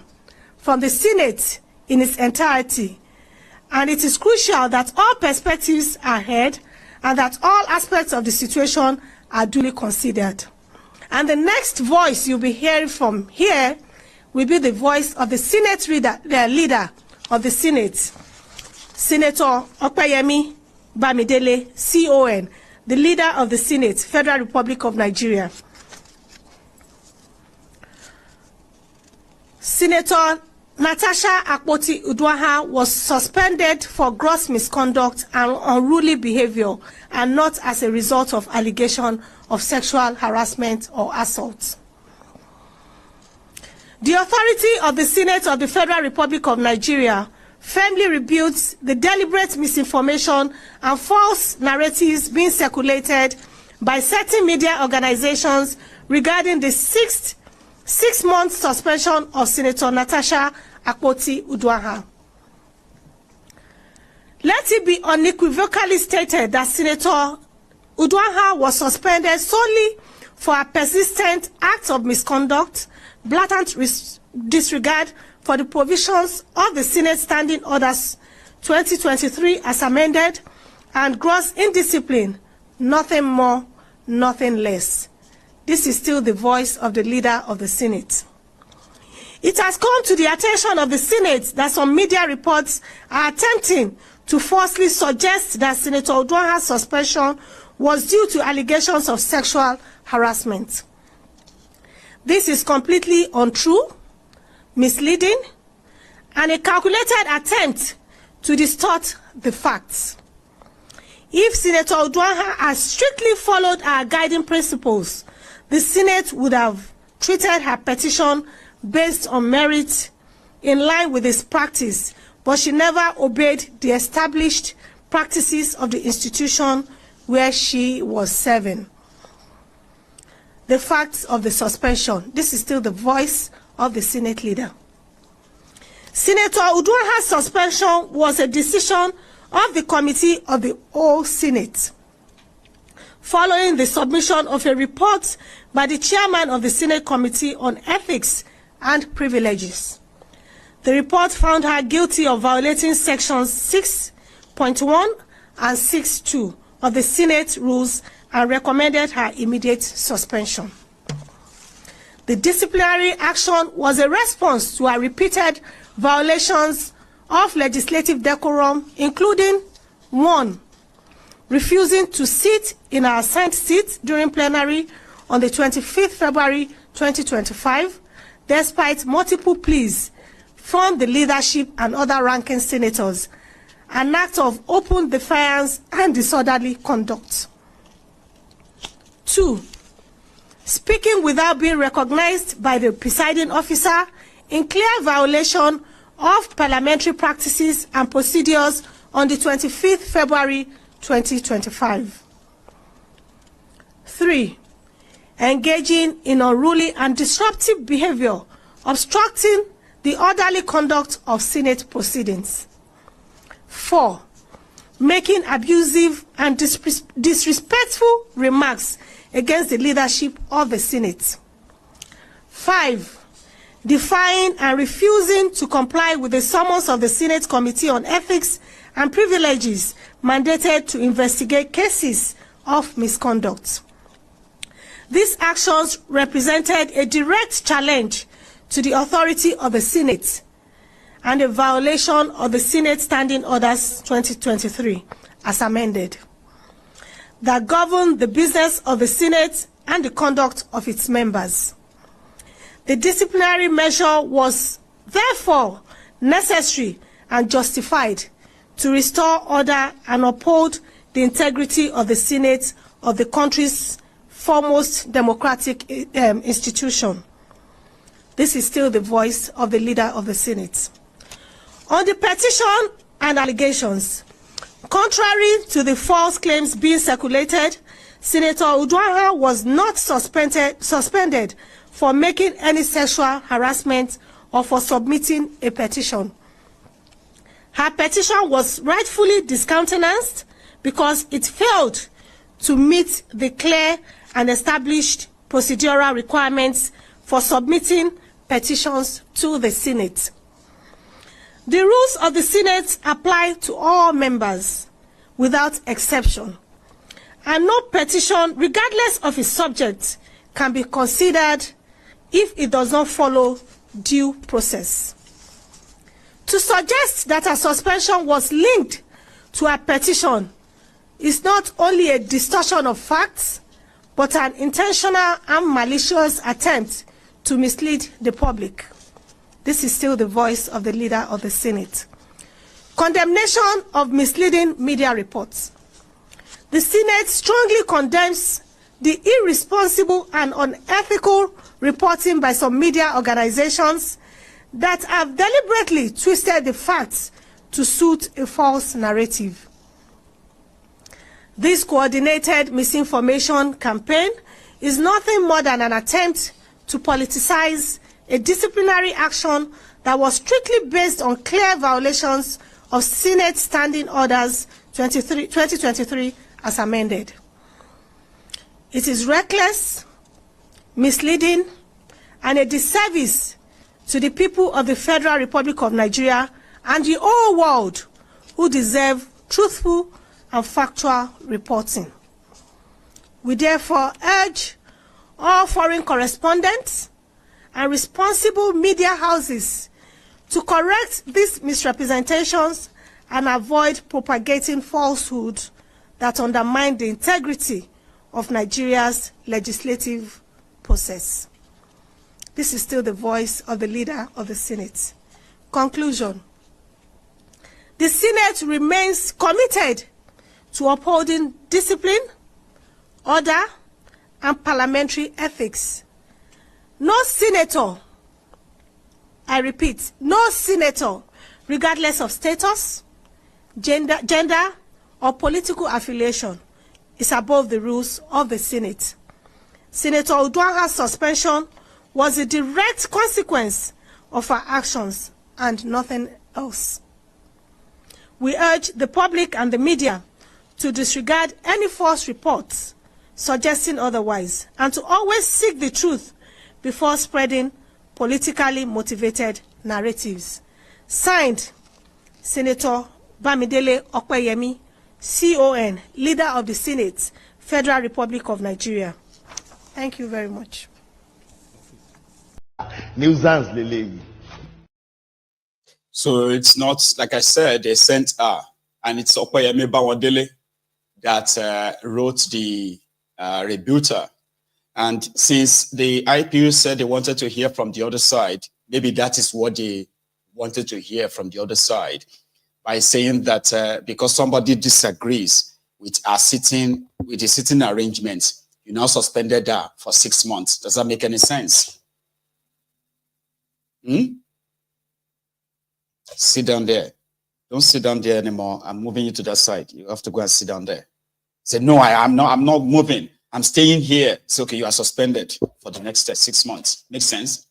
[SPEAKER 8] from the Senate in its entirety, and it is crucial that all perspectives are heard and that all aspects of the situation are duly considered. And the next voice you'll be hearing from here will be the voice of the Senate leader of the Senate, Senator Opeyemi Bamidele, CON, the leader of the Senate, Federal Republic of Nigeria. Senator Natasha Akpoti Udwaha was suspended for gross misconduct and unruly behavior, and not as a result of allegation of sexual harassment or assault. The authority of the Senate of the Federal Republic of Nigeria firmly rebukes the deliberate misinformation and false narratives being circulated by certain media organizations regarding the six-month suspension of Senator Natasha Akpoti Udwaha. Let it be unequivocally stated that Senator Udwaha was suspended solely for a persistent act of misconduct, blatant disregard for the provisions of the Senate Standing Orders 2023 as amended, and gross indiscipline, nothing more, nothing less. This is still the voice of the leader of the Senate. It has come to the attention of the Senate that some media reports are attempting to falsely suggest that Senator Udwaha's suspension was due to allegations of sexual harassment. This is completely untrue, misleading, and a calculated attempt to distort the facts. If Senator Udwaha had strictly followed our guiding principles, the Senate would have treated her petition based on merit in line with its practice, but she never obeyed the established practices of the institution where she was serving. The facts of the suspension. This is still the voice of the Senate leader. Senator Udwaha's suspension was a decision of the Committee of the Whole Senate, following the submission of a report by the chairman of the Senate Committee on Ethics and Privileges. The report found her guilty of violating sections 6.1 and 6.2 of the Senate rules and recommended her immediate suspension. The disciplinary action was a response to her repeated violations of legislative decorum, including 1. Refusing to sit in her assigned seat during plenary on the 25th February 2025, despite multiple pleas from the leadership and other ranking senators, an act of open defiance and disorderly conduct. 2. Speaking without being recognized by the presiding officer in clear violation of parliamentary practices and procedures on the 25th February 2025. 3. Engaging in unruly and disruptive behavior, obstructing the orderly conduct of Senate proceedings. 4. Making abusive and disrespectful remarks against the leadership of the Senate. 5. Defying and refusing to comply with the summons of the Senate Committee on Ethics and Privileges mandated to investigate cases of misconduct. These actions represented a direct challenge to the authority of the Senate and a violation of the Senate Standing Orders 2023 as amended, that govern the business of the Senate and the conduct of its members. The disciplinary measure was therefore necessary and justified to restore order and uphold the integrity of the Senate of the country's foremost democratic institution. This is still the voice of the leader of the Senate. On the petition and allegations, contrary to the false claims being circulated, Senator Uduaghan was not suspended for making any sexual harassment or for submitting a petition. Her petition was rightfully discountenanced because it failed to meet the clear and established procedural requirements for submitting petitions to the Senate. The rules of the Senate apply to all members without exception, and no petition, regardless of its subject, can be considered if it does not follow due process. To suggest that a suspension was linked to a petition is not only a distortion of facts, but an intentional and malicious attempt to mislead the public. This is still the voice of the leader of the Senate. Condemnation of misleading media reports. The Senate strongly condemns the irresponsible and unethical reporting by some media organizations that have deliberately twisted the facts to suit a false narrative. This coordinated misinformation campaign is nothing more than an attempt to politicize a disciplinary action that was strictly based on clear violations of Senate Standing Orders 2023 as amended. It is reckless, misleading, and a disservice to the people of the Federal Republic of Nigeria and the whole world who deserve truthful and factual reporting. We therefore urge all foreign correspondents and responsible media houses to correct these misrepresentations and avoid propagating falsehood that undermine the integrity of Nigeria's legislative process. This is still the voice of the leader of the Senate. Conclusion. The Senate remains committed to upholding discipline, order, and parliamentary ethics. No senator, I repeat, no senator, regardless of status, gender, or political affiliation, is above the rules of the Senate. Senator Uduaghan's suspension was a direct consequence of her actions and nothing else. We urge the public and the media to disregard any false reports suggesting otherwise and to always seek the truth before spreading politically motivated narratives. Signed, Senator Bamidele Okweyemi, CON, Leader of the Senate, Federal Republic of Nigeria. Thank you very much.
[SPEAKER 4] So it's not, like I said, they sent her, and it's Okweyemi Bawodele that wrote the rebuttal. And since the IPU said they wanted to hear from the other side, maybe that is what they wanted to hear from the other side, by saying that because somebody disagrees with the sitting arrangement, you now suspended her for 6 months. Does that make any sense? Sit down there. Don't sit down there anymore. I'm moving you to that side. You have to go and sit down there. Say, no, I'm not moving. I'm staying here. It's okay, you are suspended for the next 6 months. Makes sense?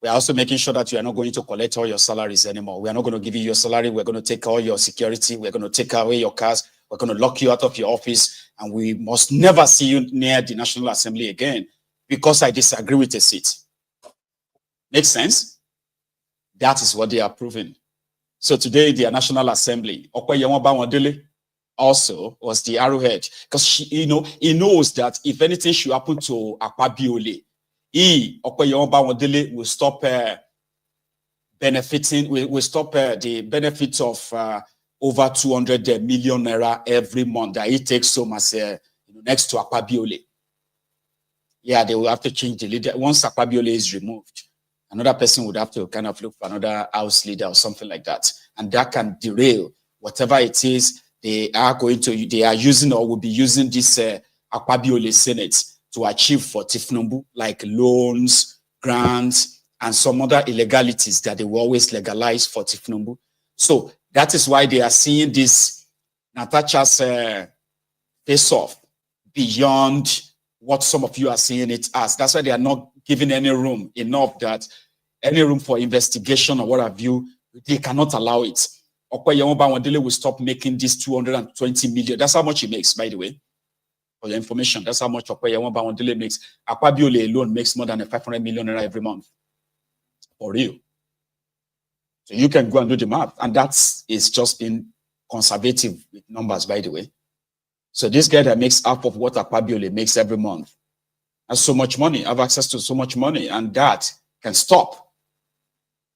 [SPEAKER 4] We are also making sure that you are not going to collect all your salaries anymore. We are not going to give you your salary. We're going to take all your security. We're going to take away your cars. We're going to lock you out of your office. And we must never see you near the National Assembly again because I disagree with a seat. Makes sense? That is what they are proving. So today, the National Assembly, Okweyemi Bawodele also was the arrowhead, because he knows that if anything should happen to Akpoti, Okweyemi Bawodele will stop benefiting. Will stop the benefits of over 200 million naira every month that he takes home as next to Akpoti. yeah, they will have to change the leader. Once Akpabiole is removed, another person would have to kind of look for another house leader or something like that. And that can derail whatever it is they are using or will be using this Akpabiole Senate to achieve for thiefnubu, like loans, grants, and some other illegalities that they will always legalize for thiefnubu. So that is why they are seeing this Natasha's face-off beyond what some of you are seeing it as. That's why they are not giving any room for investigation or what have you. They cannot allow it. Okoye Wandele will stop making this 220 million. That's how much he makes, by the way. For your information, that's how much Okoye Wandele makes. Akpabiole alone makes more than 500 million every month. For real. So you can go and do the math. And that is just being conservative with numbers, by the way. So this guy that makes half of what Akpabiole makes every month has so much money, have access to so much money, and that can stop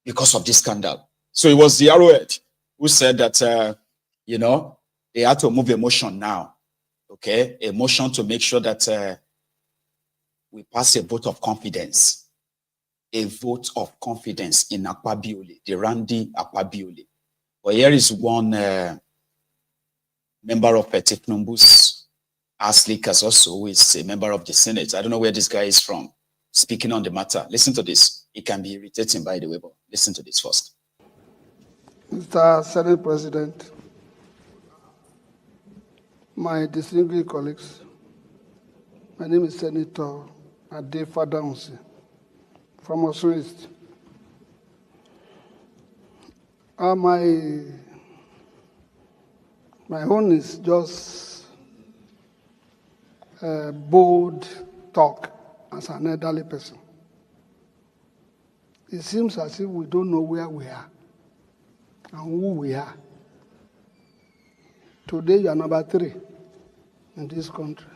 [SPEAKER 4] because of this scandal. So it was the arrowhead who said that, you know, they had to move a motion now, okay? A motion to make sure that we pass a vote of confidence. A vote of confidence in Akpabiole, the Randy Akpabiole. But here is one member of thiefnubu's Aslikas also, who is a member of the Senate. I don't know where this guy is from, speaking on the matter. Listen to this. It can be irritating, by the way, but listen to this first.
[SPEAKER 9] Mr. Senate President, my distinguished colleagues, my name is Senator Ade Fadaunsi from Osun East. My own is just bold talk as an elderly person. It seems as if we don't know where we are and who we are. Today you are number 3 in this country,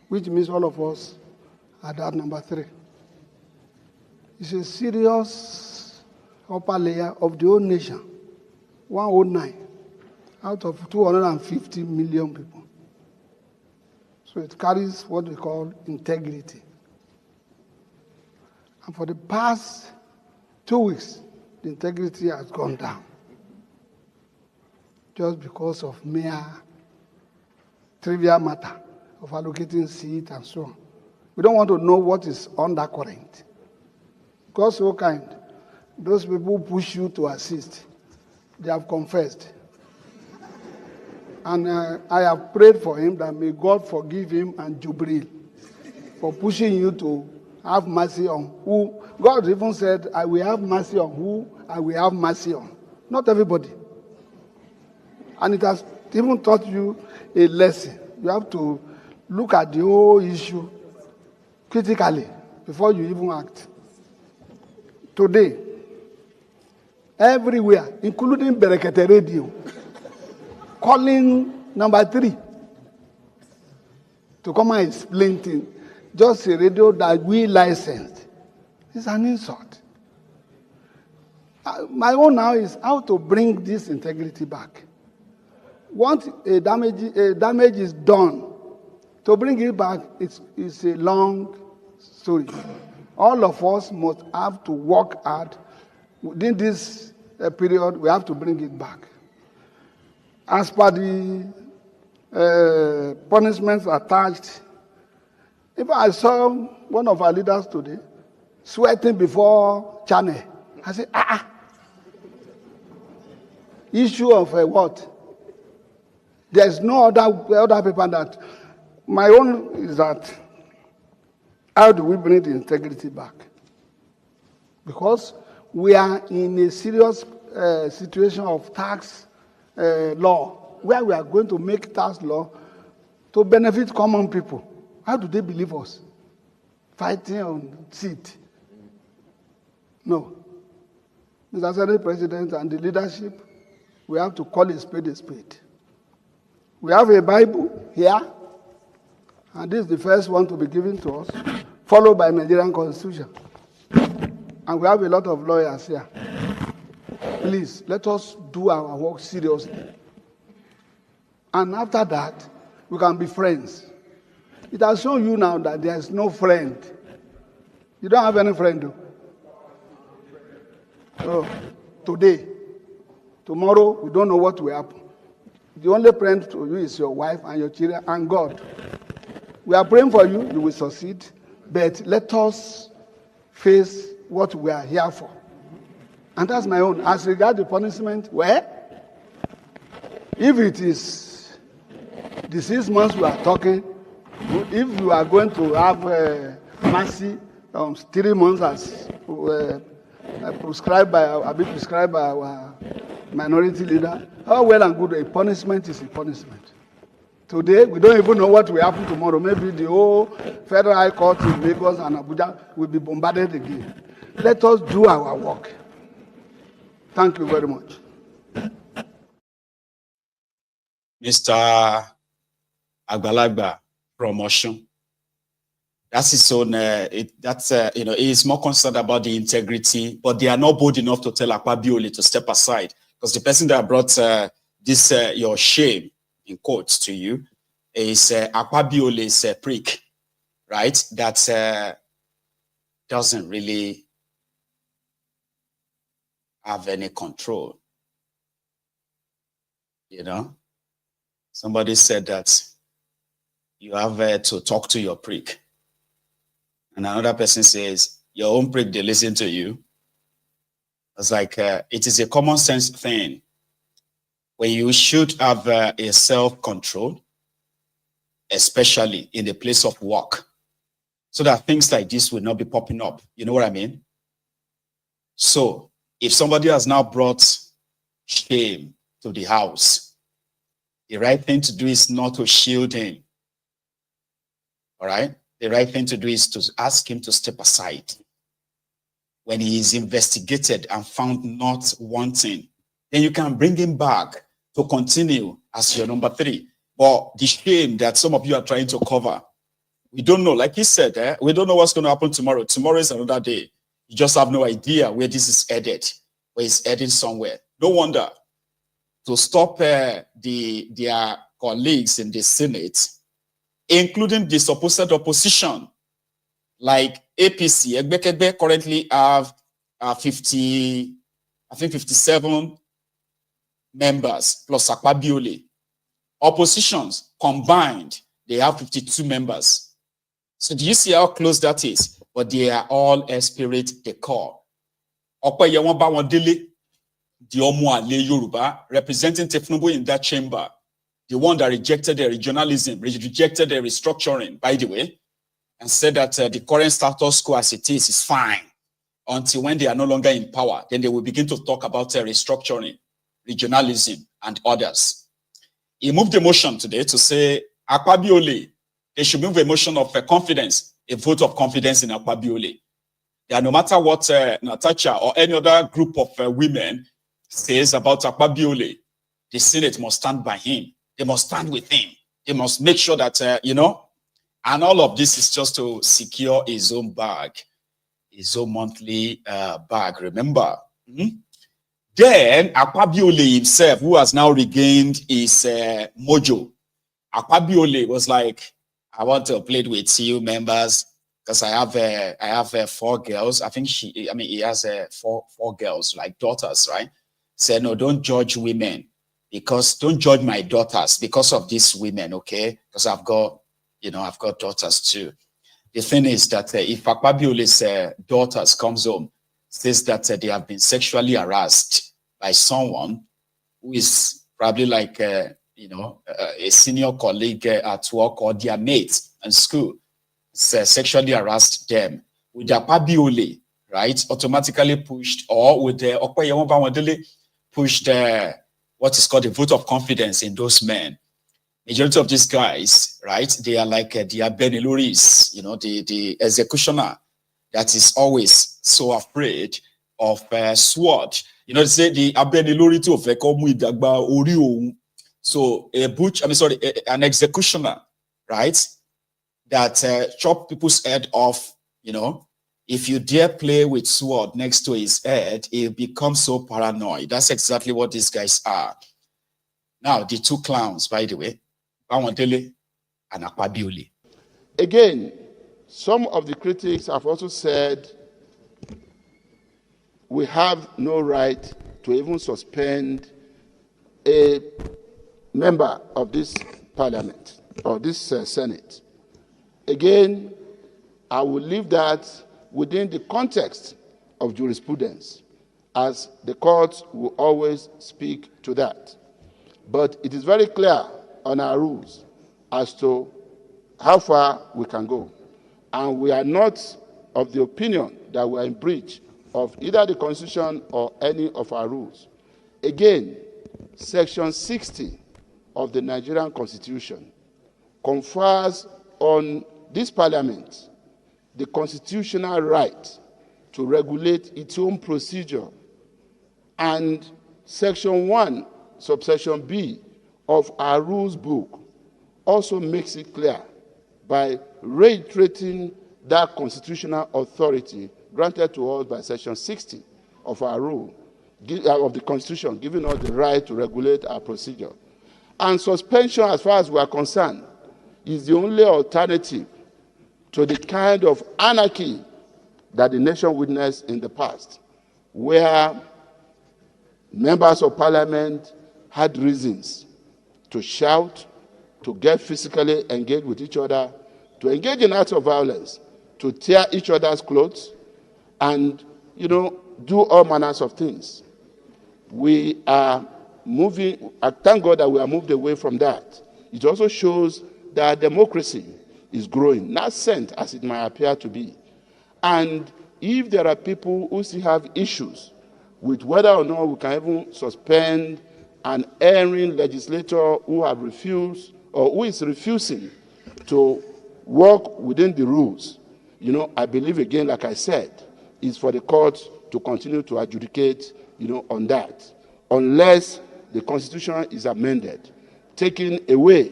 [SPEAKER 9] which means all of us are that number 3. It's a serious upper layer of the whole nation, 109 out of 250 million people. So it carries what we call integrity. And for the past 2 weeks, the integrity has gone down just because of mere trivial matter of allocating seats and so on. We don't want to know what is undercurrent. God so kind, those people who push you to assist, they have confessed. And I have prayed for him that may God forgive him and Jubril for pushing you to have mercy on who. God even said, I will have mercy on who I will have mercy on. Not everybody. And it has even taught you a lesson. You have to look at the whole issue critically before you even act. Today, everywhere, including Berekete Radio, calling number 3 to come and explain things. Just a radio that we licensed. It's an insult. My own now is how to bring this integrity back. Once a damage is done, to bring it back, it's a long story. All of us must have to work hard. Within this period, we have to bring it back. As per the punishments attached, if I saw one of our leaders today sweating before channel, I said, issue of what? There's no other paper that. My own is that, how do we bring the integrity back? Because we are in a serious situation of tax law, where we are going to make tax law to benefit common people. How do they believe us? Fighting on seat. No. Mr. Senate President and the leadership, we have to call a spade a spade. We have a Bible here, and this is the first one to be given to us, followed by Nigerian Constitution. And we have a lot of lawyers here. Please, let us do our work seriously. And after that, we can be friends. It has shown you now that there is no friend. You don't have any friend, though. So, today, tomorrow, we don't know what will happen. The only friend to you is your wife and your children and God. We are praying for you, you will succeed, but let us face what we are here for. And that's my own. As regards the punishment, well, if it is the 6 months we are talking, if you are going to have mercy 3 months as prescribed by our minority leader, how well and good a punishment is a punishment. Today, we don't even know what will happen tomorrow. Maybe the whole Federal High Court in Lagos and Abuja will be bombarded again. Let us do our work. Thank you very much.
[SPEAKER 4] Mr. Agbalagba promotion. That's his own. He's more concerned about the integrity, but they are not bold enough to tell Akpoti to step aside, because the person that brought this your shame in quotes to you is Akpot's prick, right? That doesn't really have any control. You know, somebody said that you have to talk to your prick. And another person says, your own prick, they listen to you. It's like, it is a common sense thing when you should have a self-control, especially in the place of work, so that things like this will not be popping up. You know what I mean? So if somebody has now brought shame to the house, the right thing to do is not to shield him. All right? The right thing to do is to ask him to step aside. When he is investigated and found not wanting, then you can bring him back to continue as your number 3. But the shame that some of you are trying to cover, we don't know. Like he said, we don't know what's going to happen tomorrow. Tomorrow is another day. You just have no idea where this is headed, where it's heading somewhere. No wonder. To stop their colleagues in the Senate, including the supposed opposition, like APC, Egbekebe currently have 57 members plus Akpoti. Oppositions combined, they have 52 members. So do you see how close that is? But they are all esprit de corps. Okweyewon Bawandele, the Omuale Yoruba, representing thiefnubu in that chamber, the one that rejected the regionalism, rejected the restructuring, by the way, and said that the current status quo as it is fine until when they are no longer in power. Then they will begin to talk about restructuring, regionalism, and others. He moved the motion today to say Akpoti, they should move a motion of confidence, a vote of confidence in Akpoti. That no matter what Natasha or any other group of women says about Akpoti, the Senate must stand by him. They must stand with him. They must make sure that, and all of this is just to secure his own bag, his own monthly bag, remember? Then Akpoti himself, who has now regained his mojo, Akpoti was like, I want to play with you members because I have 4 girls. I think he has 4 girls, like daughters, right? Said, no, don't judge women. Because don't judge my daughters because of these women, okay? Because I've got daughters too. The thing is that if Akpot's daughters comes home, says that they have been sexually harassed by someone who is probably like, a senior colleague at work or their mate in school, sexually harassed them, with Akpoti, right, automatically pushed, or with the Okweyewon Bawandele pushed what is called a vote of confidence in those men. Majority of these guys, right, they are like the Abeniluris, the executioner that is always so afraid of sword. They say the Abeniluri to Ori. So an executioner, right, that chop people's head off, if you dare play with sword next to his head, he'll become so paranoid. That's exactly what these guys are. Now, the 2 clowns, by the way, Bawandele and Akpoti.
[SPEAKER 10] Again, some of the critics have also said we have no right to even suspend a member of this parliament or this Senate. Again, I will leave that within the context of jurisprudence, as the courts will always speak to that. But it is very clear on our rules as to how far we can go. And we are not of the opinion that we are in breach of either the Constitution or any of our rules. Again, Section 60 of the Nigerian Constitution confers on this Parliament the constitutional right to regulate its own procedure. And Section 1, subsection B of our rules book also makes it clear by reiterating that constitutional authority granted to us by Section 60 of our rule, of the Constitution, giving us the right to regulate our procedure. And suspension, as far as we are concerned, is the only alternative to the kind of anarchy that the nation witnessed in the past, where members of parliament had reasons to shout, to get physically engaged with each other, to engage in acts of violence, to tear each other's clothes, and, do all manners of things. We are moving, thank God that we are moved away from that. It also shows that democracy is growing, nascent as it might appear to be. And if there are people who still have issues with whether or not we can even suspend an erring legislator who have refused or who is refusing to work within the rules, I believe, again, like I said, is for the court to continue to adjudicate, on that, unless the Constitution is amended, taking away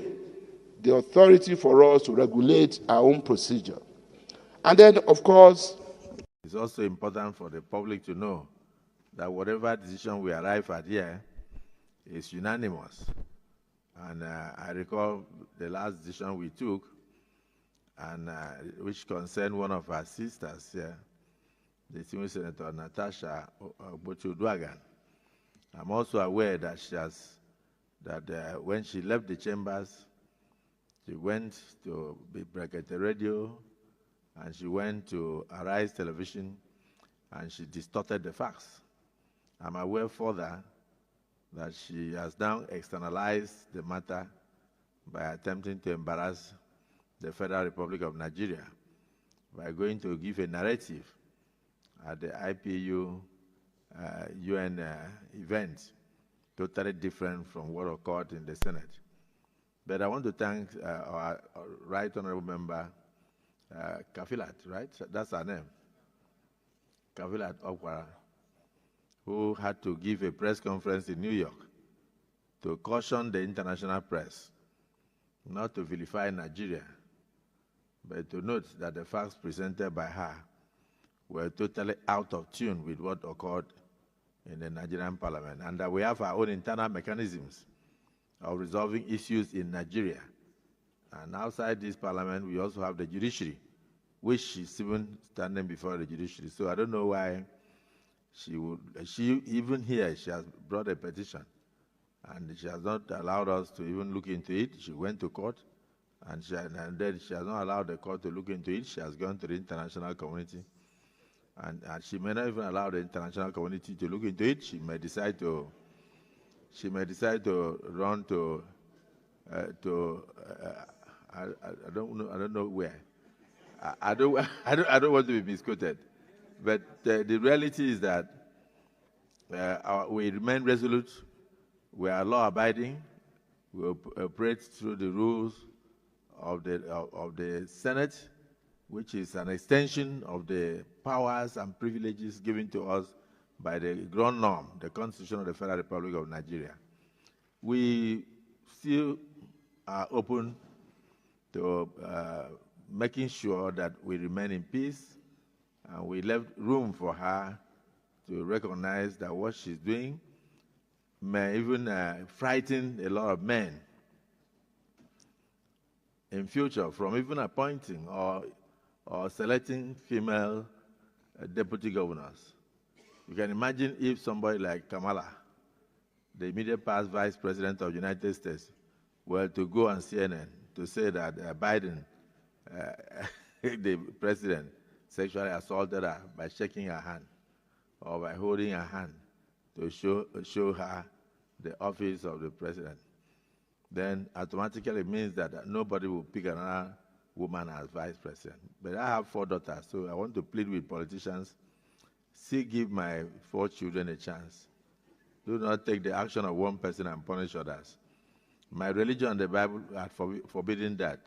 [SPEAKER 10] the authority for us to regulate our own procedure. And then, of course,
[SPEAKER 11] it's also important for the public to know that whatever decision we arrive at here is unanimous. And I recall the last decision we took, and which concerned one of our sisters here, the senior Senator Natasha Akpoti. I'm also aware that when she left the chambers, she went to Brakete Radio, and she went to Arise Television, and she distorted the facts. I'm aware further that she has now externalized the matter by attempting to embarrass the Federal Republic of Nigeria by going to give a narrative at the IPU UN event, totally different from what occurred in the Senate. But I want to thank our Right Honorable Member, Kafilat, right? That's her name. Kafilat Okwara, who had to give a press conference in New York to caution the international press not to vilify Nigeria, but to note that the facts presented by her were totally out of tune with what occurred in the Nigerian parliament, and that we have our own internal mechanisms of resolving issues in Nigeria. And outside this parliament, we also have the judiciary, which is even standing before the judiciary. So I don't know why even here, she has brought a petition, and she has not allowed us to even look into it. She went to court, and then she has not allowed the court to look into it. She has gone to the international community, and she may not even allow the international community to look into it. She may decide to run to I don't know where. I don't want to be misquoted, but the reality is that we remain resolute. We are law-abiding. We operate through the rules of the Senate, which is an extension of the powers and privileges given to us by the ground norm, the Constitution of the Federal Republic of Nigeria. We still are open to making sure that we remain in peace, and we left room for her to recognize that what she's doing may even frighten a lot of men in future from even appointing or selecting female deputy governors. You can imagine if somebody like Kamala, the immediate past vice president of the United States, were to go on CNN to say that Biden, the president, sexually assaulted her by shaking her hand or by holding her hand to show her the office of the president, then automatically it means that nobody will pick another woman as vice president. But I have 4 daughters, so I want to plead with politicians, still give my 4 children a chance. Do not take the action of one person and punish others. My religion and the Bible are forbidden that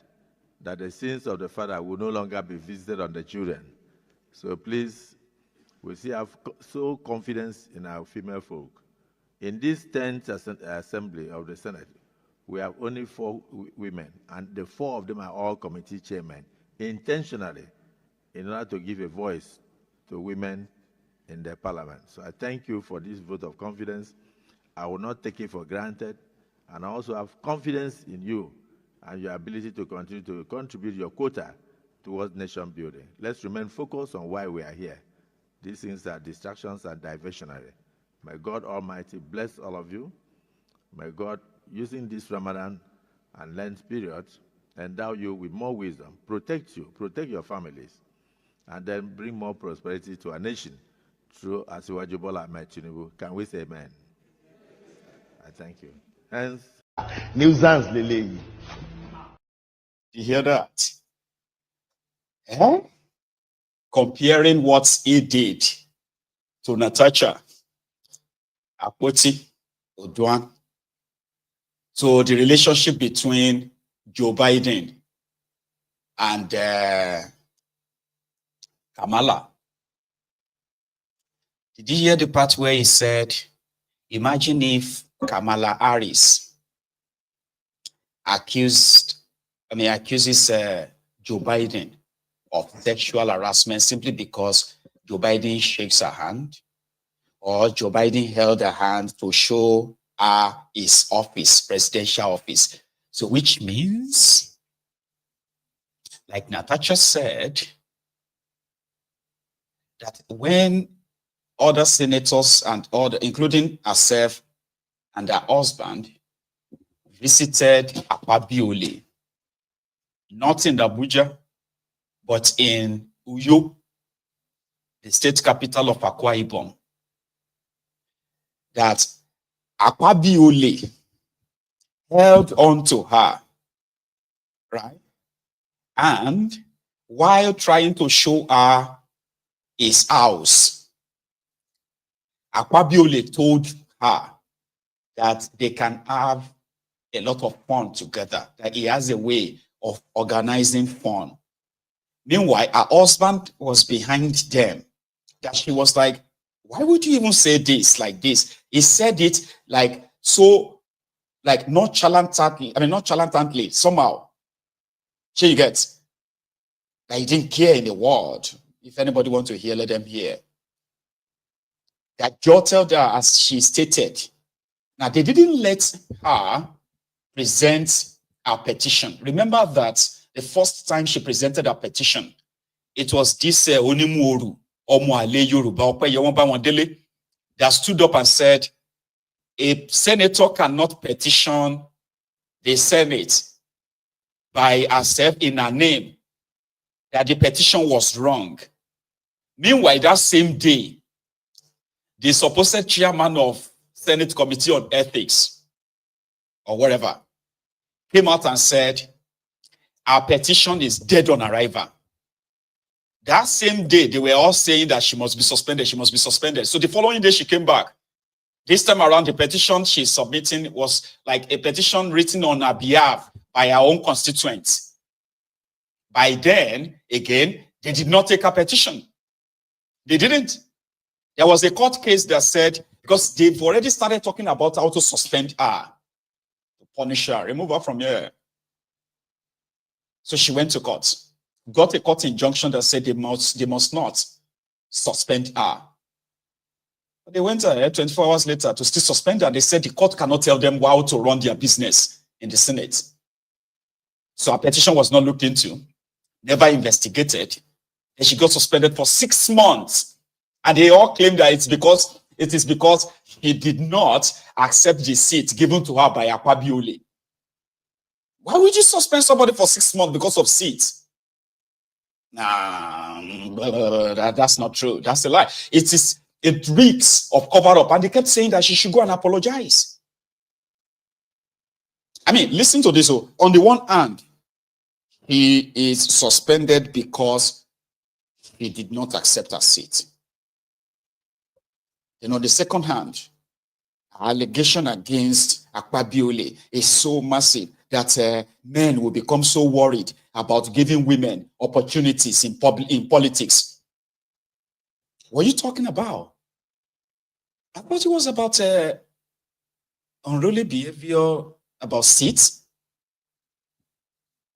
[SPEAKER 11] the sins of the father will no longer be visited on the children. So please, we still have so confidence in our female folk. In this 10th assembly of the Senate, we have only 4 women, and the 4 of them are all committee chairmen, intentionally, in order to give a voice to women in the parliament. So I thank you for this vote of confidence. I will not take it for granted, and I also have confidence in you and your ability to continue to contribute your quota towards nation building. Let's remain focused on why we are here. These things are distractions and diversionary. May God Almighty bless all of you. May God, using this Ramadan and Lent period, endow you with more wisdom, protect you, protect your families, and then bring more prosperity to our nation through Asiwaju Bala Muhammed Tinubu. Can we say amen? I thank you. Hence,
[SPEAKER 4] nuisance, Lele. You hear that? Eh? Comparing what he did to Natasha, Akpoti, Oduan, to the relationship between Joe Biden and Kamala. Did you hear the part where he said, imagine if Kamala Harris accuses Joe Biden of sexual harassment simply because Joe Biden shakes her hand, or Joe Biden held her hand to show her his office, presidential office. So which means, like Natasha said, that when other senators and other, including herself and her husband, visited Akpoti, not in Abuja, but in Uyo, the state capital of Akwa Ibom, that Akpoti held on to her, right? And while trying to show her his house, Akpoti told her that they can have a lot of fun together, that he has a way of organizing fun. Meanwhile, her husband was behind them, that she was like, why would you even say this like this? He said it like so, like nonchalantly, somehow. She gets, that he didn't care in the world. If anybody wants to hear, let them hear. That jotted her, as she stated. Now, they didn't let her present her petition. Remember that the first time she presented her petition, it was this Onimuoru, Omoale Yoruba, that stood up and said, a senator cannot petition the Senate by herself in her name, that the petition was wrong. Meanwhile, that same day, the supposed chairman of Senate Committee on Ethics, or whatever, came out and said, our petition is dead on arrival. That same day, they were all saying that she must be suspended, she must be suspended. So the following day, she came back. This time around, the petition she's submitting was like a petition written on her behalf by her own constituents. By then, again, they did not take her petition. They didn't. There was a court case that said, because they've already started talking about how to suspend her, to punish her, remove her from here. So she went to court, got a court injunction that said they must not suspend her. But they went ahead 24 hours later to still suspend her. They said the court cannot tell them how to run their business in the Senate. So her petition was not looked into, never investigated, and she got suspended for 6 months. And they all claim that it is because he did not accept the seat given to her by Akpoti. Why would you suspend somebody for 6 months because of seats? Nah, that's not true. That's a lie. It reeks of cover-up, and they kept saying that she should go and apologize. I mean, listen to this. On the one hand, he is suspended because he did not accept her seat. On the second hand, allegation against Akpoti is so massive that men will become so worried about giving women opportunities in politics. What are you talking about? I thought it was about unruly behavior, about seats.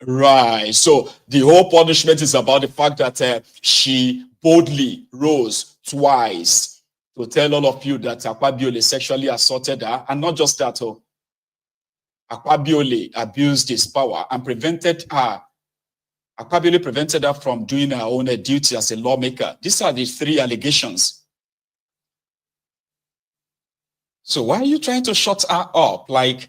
[SPEAKER 4] Right. So the whole punishment is about the fact that she boldly rose twice to tell all of you that Akpoti sexually assaulted her. And not just that, Akpoti abused his power and prevented her. Akpoti prevented her from doing her own duty as a lawmaker. These are the 3 allegations. So why are you trying to shut her up? Like,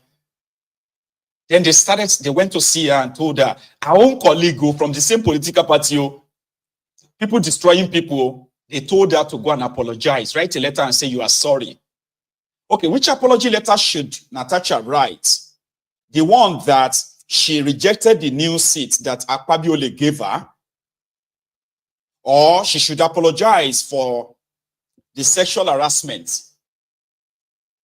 [SPEAKER 4] then they went to see her and told her, our own colleague from the same political party, people destroying people, they told her to go and apologize, write a letter and say you are sorry. Okay, which apology letter should Natasha write? The one that she rejected the new seat that Akpoti gave her, or she should apologize for the sexual harassment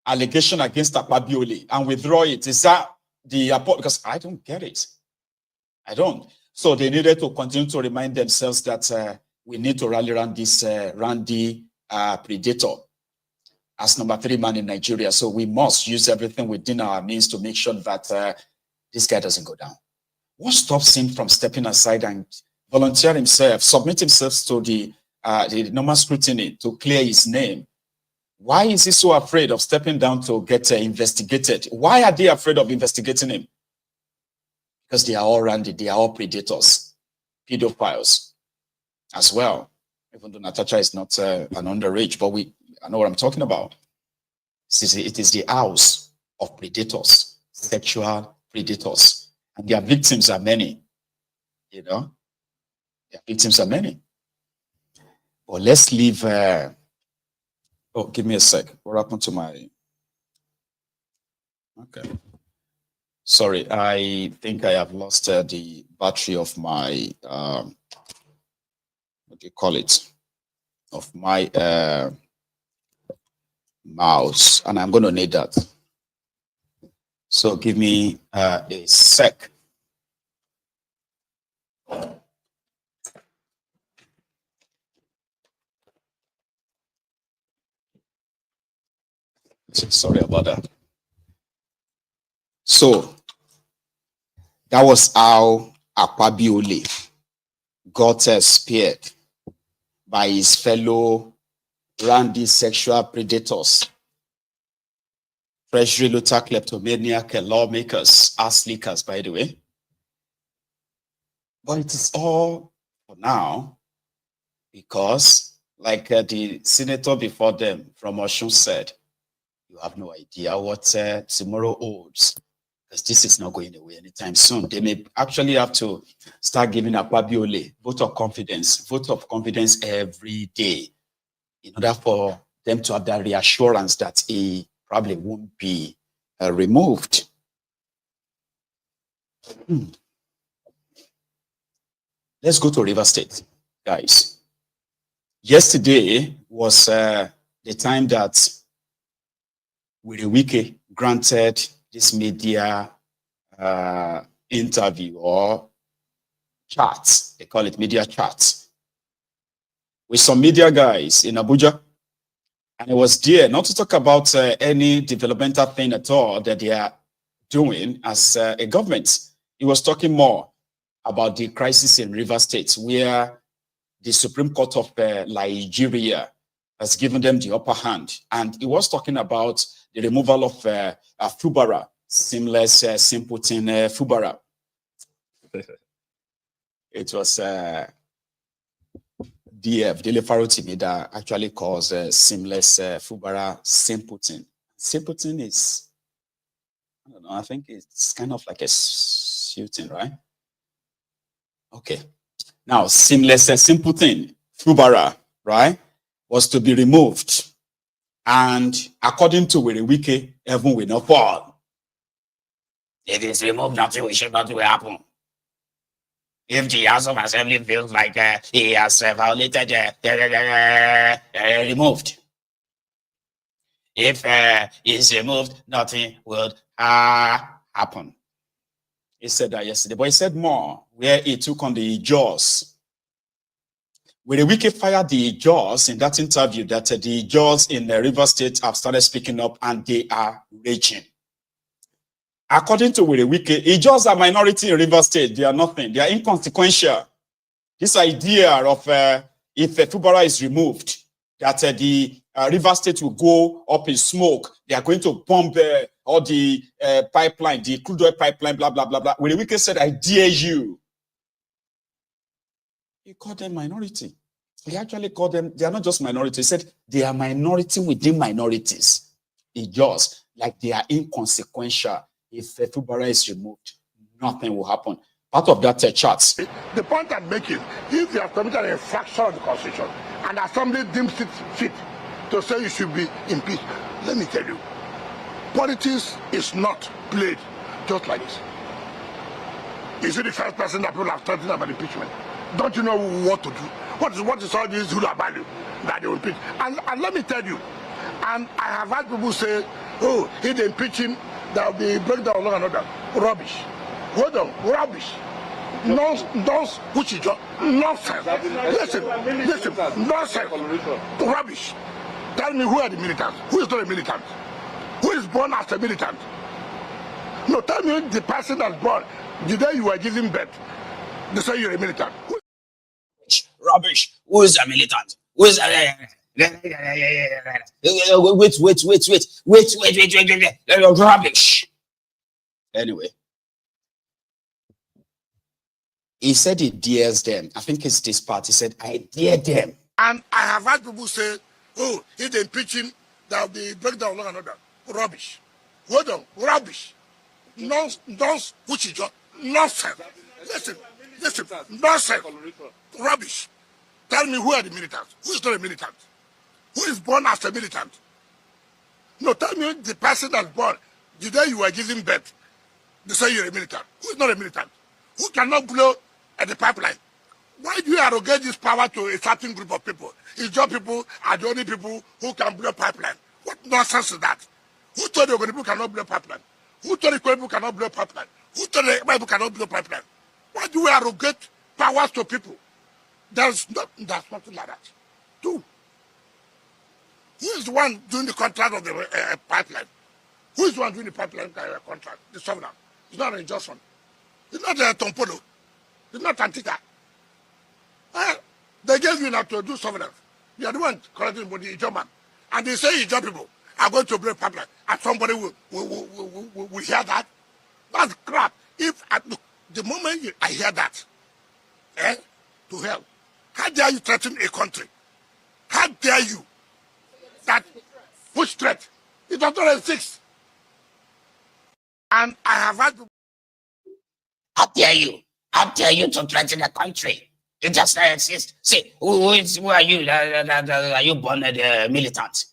[SPEAKER 4] allegation against Akpoti and withdraw it? Is that the apology? Because I don't get it. I don't. So they needed to continue to remind themselves that we need to rally around this Randy predator as number 3 man in Nigeria. So we must use everything within our means to make sure that this guy doesn't go down. What stops him from stepping aside and volunteer himself, submit himself to the normal scrutiny to clear his name? Why is he so afraid of stepping down to get investigated? Why are they afraid of investigating him? Because they are all Randy, they are all predators, pedophiles as well. Even though Natasha is not an underage, but I know what I'm talking about. It is the house of predators, sexual predators, and their victims are many. You know, their victims are many. But let's leave. Oh, give me a sec. What happened to my? Okay. Sorry, I think I have lost the battery of my. What do you call it? Of my mouse, and I'm going to need that. So give me a sec. Sorry about that. So that was how Akpoti got speared by his fellow Randy sexual predators, treasury looter, kleptomaniac, lawmakers, ass leakers, by the way. But it is all for now, because like the senator before them from Osun said, you have no idea what tomorrow holds, because this is not going away anytime soon. They may actually have to start giving Akpoti vote of confidence every day, in order for them to have that reassurance that he probably won't be removed. Let's go to River State, guys. Yesterday was the time that Werey Wike granted this media interview or chat. They call it media chat with some media guys in Abuja. And it was there not to talk about any developmental thing at all that they are doing as a government. He was talking more about the crisis in River State, where the Supreme Court of Nigeria has given them the upper hand. And he was talking about the removal of Fubara, seamless, simpleton Fubara. It was DF, Dele Farotimi, that actually calls seamless Fubara simpleton. Simpleton is, I don't know, I think it's kind of like a suiting, right? Okay. Now, seamless simpleton, Fubara, right, was to be removed. And according to Werey Wike, heaven will not fall. If it's removed, nothing will happen. If the House of Assembly feels like he has violated, removed. If he's removed, nothing will happen. He said that yesterday, but he said more, where he took on the Ijaws. Werey Wike fired the Ijaws in that interview that the Ijaws in River State have started speaking up and they are raging. According to Werey Wike, Ijaws are minority in River State. They are nothing. They are inconsequential. This idea of if Fubara is removed, that the River State will go up in smoke. They are going to bomb all the pipeline, the crude oil pipeline, blah, blah, blah, blah. Werey Wike said, I dare you. He called them minority. He actually called them, they are not just minority. He said, they are minority within minorities. Ijaws, like they are inconsequential. If Fubara is removed, nothing will happen. Part of that charts.
[SPEAKER 7] The point I'm making, if you have committed an infraction of the Constitution and the Assembly deems it fit to say you should be impeached, let me tell you, politics is not played just like this. Is it the first person that people have threatened about impeachment? Don't you know what to do? What is all this hula value that they will impeach? And let me tell you, and I have heard people say, oh, if they impeach him, there will be breakdown of law and order. Rubbish. Hold on, rubbish. Nonsense. Which is just nonsense. Listen, nonsense. Rubbish. Tell me who are the militants? Who is not a militant? Who is born as a militant? No, tell me the person that's born the day you were giving birth. They say you're a militant.
[SPEAKER 4] Rubbish. Who is a militant? Who is a... Wait. Rubbish. Anyway. He said he dares them. I think it's this part. He said, I dare them.
[SPEAKER 7] And I have heard people say, oh, if they impeach him, there will be breakdown of law and order. Rubbish. Hold on, rubbish. Nonsense, which is just nonsense. Listen, nonsense. Rubbish. Tell me who are the militants? Who is not a militant? Who is born as a militant? No, tell me the person that's born the day you were giving birth. They say you're a militant. Who is not a militant? Who cannot blow at the pipeline? Why do you arrogate this power to a certain group of people? Ijaw people are the only people who can blow pipeline. What nonsense is that? Who told the Ogun people cannot blow pipeline? Who told the Koolu people cannot blow pipeline? Who told the people cannot blow pipeline? Why do we arrogate powers to people? There's nothing like that. Two. Who is the one doing the contract of the pipeline? Who is the one doing the pipeline contract? The sovereign. It's not an Johnson. It's not Tompolo. It's not Antica. They gave you now to do sovereign. You are the one correcting the Ijaw man. And they say Ijaw people are going to break pipeline. And somebody will hear that. That's crap. If look, the moment I hear that, to hell. How dare you threaten a country? How dare you? That push threat. It does not exist. And I have had.
[SPEAKER 4] How dare you? How dare you to threaten a country? It just exists. See, who are you? Are you born a militant?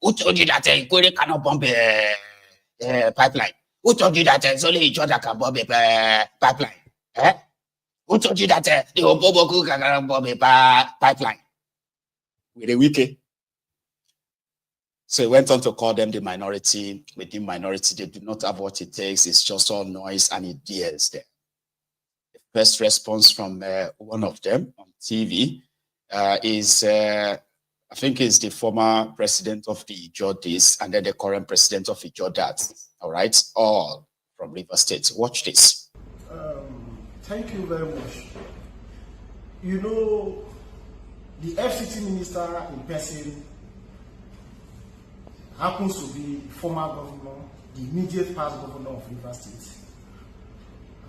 [SPEAKER 4] Who told you that Koolu cannot bomb a pipeline? Who told you that it's only Ijaw that can bomb a pipeline? Who told you that the Oboboku can bomb a pipeline? Werey Wike. So he went on to call them the minority. Within minority, they do not have what it takes. It's just all noise, and he dares them. The first response from one of them on TV is, I think is the former president of the Ijaws, and then the current president of Ijaw that. All right, all from River State. Watch this.
[SPEAKER 12] Thank you very much. You know, the FCT minister in person happens to be the former governor, the immediate past governor of River State.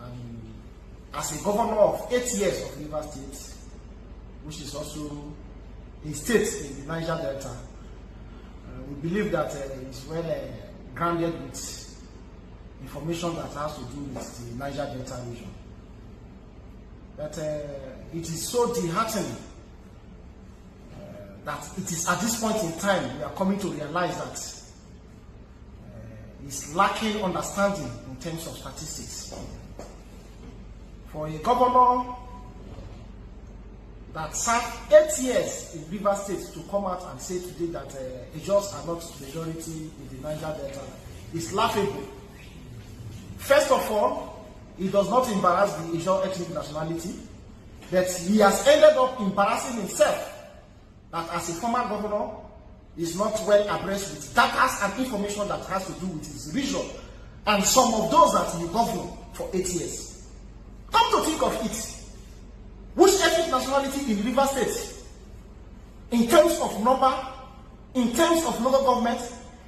[SPEAKER 12] And as a governor of 8 years of Rivers State, which is also a state in the Niger Delta, we believe that it's well grounded with information that has to do with the Niger Delta region. That it is so disheartening that it is at this point in time we are coming to realize that it's lacking understanding in terms of statistics. For a governor that served 8 years in Rivers State to come out and say today that Ijaws are not majority in the Niger Delta is laughable. First of all, he does not embarrass the Ijaw ethnic nationality, but he has ended up embarrassing himself that as a former governor is not well abreast with data and information that has to do with his region and some of those that he governed for 8 years. Come to think of it, which ethnic nationality in Rivers State, in terms of number, in terms of local government,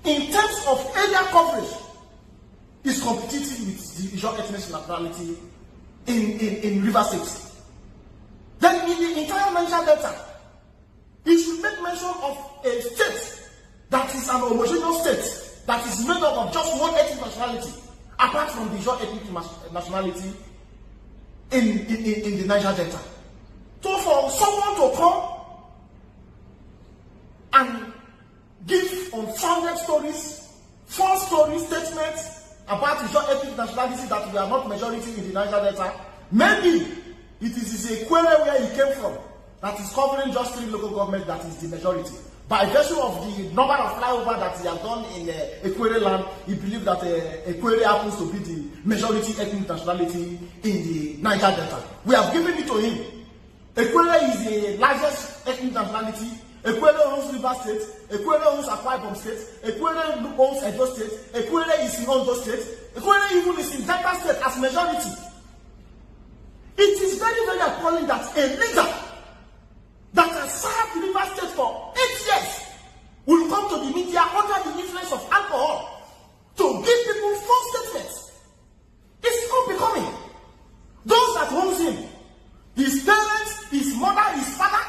[SPEAKER 12] in terms of area coverage, is competitive with the Ijaw ethnic nationality in Rivers State? Then in the entire Niger Delta, he should make mention of a state that is an homogeneous state, that is made up of just one ethnic nationality, apart from the Ijaw ethnic nationality in the Niger Delta. So for someone to come and give unfounded stories, false story statements about Ijaw ethnic nationality that we are not majority in the Niger Delta, maybe it is a query where he came from that is covering just 3 local governments that is the majority. By virtue of the number of flyover that he has done in Equere land, he believes that Equere happens to be the majority ethnic nationality in the Niger Delta. We have given it to him. Equere is the largest ethnic nationality. Equere owns Rivers State. Equere owns Akwa Ibom State. Equere owns Edo State. Equere is in Ondo State. Equere even is in Delta State as majority. It is very, very appalling that a leader that has served Rivers State for 8 years will come to the media under the influence of alcohol to give people false statements. It's unbecoming. Those that owns him, his parents, his mother, his father,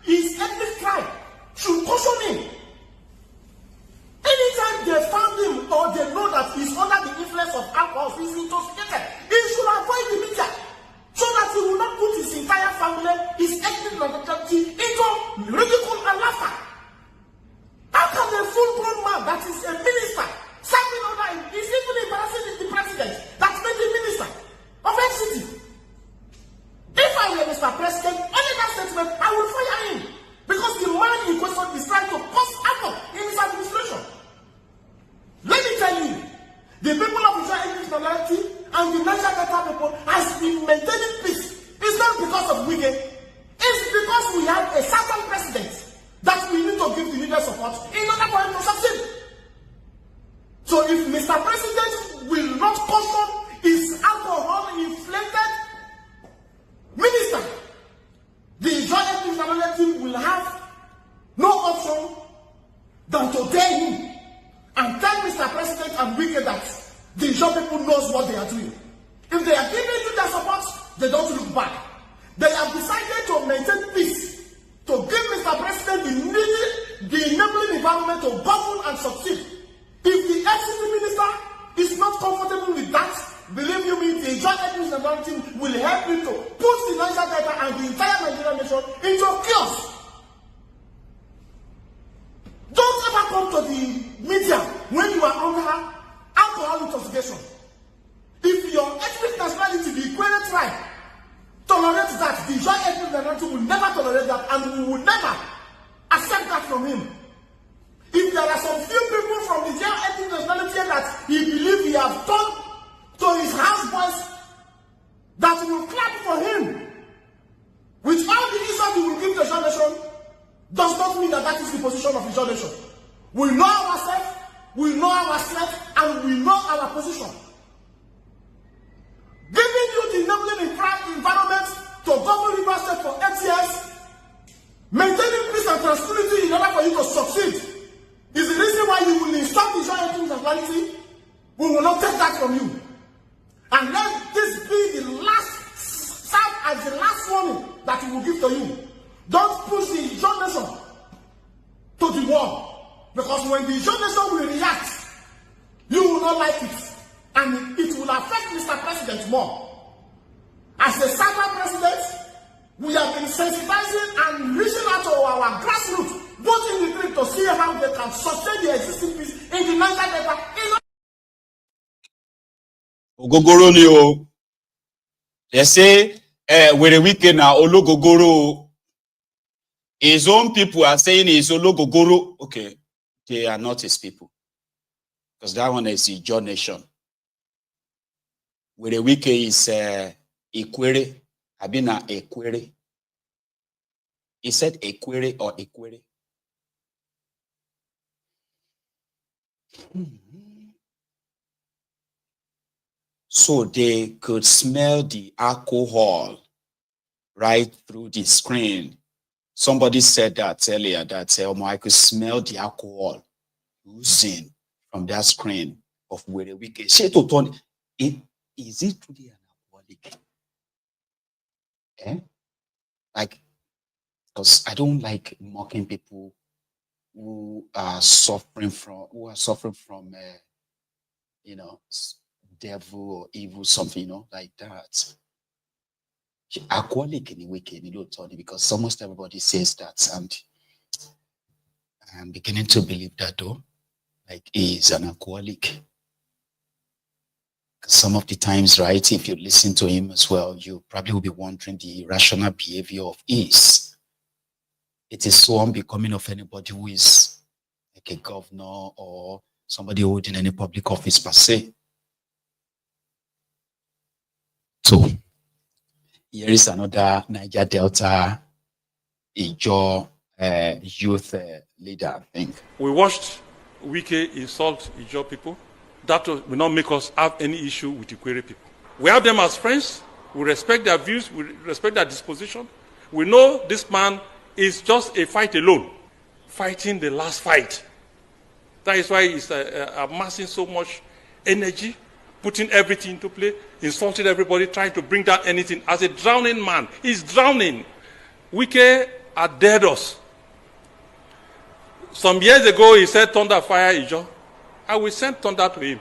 [SPEAKER 12] his ethnic tribe, should caution him. Anytime they found him or they know that he's under the influence of alcohol, he's intoxicated, he should avoid the media, so that he will not put his entire family, his ethnic nationality, into ridicule and laughter. How can a full-grown man that is a minister serving under him is even embarrassing the president that made the minister of FCT? If I were Mr. President, only that statement, I will fire him, because the man in question is trying to cause havoc in his administration. Let me tell you, the people of Ijaw ethnic nationality and the Niger Delta people has been maintaining peace. It's not because of Wike. It's because we have a certain president that we need to give the leader support in order for him to succeed. So if Mr. President will not caution his alcohol-inflated minister, the Ijaw ethnic nationality will have no option than to dare him and tell Mr. President and Wike that the Ijaw people knows what they are doing. If they are giving you their support, they don't look back. They have decided to maintain peace, to give Mr. President the enabling environment to govern and succeed. If the FCC minister is not comfortable with that, believe you me, the Ijaw ethnic nationality will help him to put the Niger Delta and the entire Nigerian nation into chaos. Don't ever come to the media when you are under alcohol intoxication. If your ethnic nationality, the Equatorial tribe, tolerates that, the Ijaw ethnic nationality will never tolerate that, and we will never accept that from him. If there are some few people from the Ijaw ethnic nationality that he believes he has done to his houseboys that will clap for him, with all the insult he will give the Ijaw nation, does not mean that that is the position of the Ijaw nation. We know ourselves, we know our strength, and we know our position. Giving you the enabling environment to govern Rivers State for 8 years, maintaining peace and tranquility in order for you to succeed, is the reason why you will install the Ijaw ethnic nationality. We will not take that from you. And let this be the last that he will give to you. Don't push the Ijaw nation to the wall. Because when the Ijaw nation will react, you will not like it. And it will affect Mr. President more. As the Southern President, we have been sensitizing and reaching out to our grassroots, both in the street, to see how they can sustain the existing peace in the Niger Delta.
[SPEAKER 4] Ogogoro ni o. They say, Werey Wike na ologogoro. His own people are saying he's ologogoro. Okay, they are not his people. Because that one is the Ijaw nation. Werey Wike is Ekwere. Abina Ekwere. He said Ekwere or Ekwere. So they could smell the alcohol right through the screen. Somebody said that earlier, that I could smell the alcohol oozing from that screen of Werey Wike. Is it truly an alcoholic? Like, because I don't like mocking people who are suffering from devil or evil, something, like that. Alcoholic in a way, because almost everybody says that, and I'm beginning to believe that though, like he is an alcoholic. Some of the times, right, if you listen to him as well, you probably will be wondering the irrational behavior of his. It is so unbecoming of anybody who is like a governor or somebody holding any public office per se. So, here is another Niger Delta Ijaw youth leader, I think.
[SPEAKER 13] We watched Wike insult Ijaw people. That will not make us have any issue with Ekwere people. We have them as friends. We respect their views. We respect their disposition. We know this man is just a fight alone, fighting the last fight. That is why he's amassing so much energy, putting everything into play, insulting everybody, trying to bring down anything. As a drowning man, he's drowning. Wike had dared us. Some years ago, he said, thunder, fire, Ijaw. I will send thunder to him.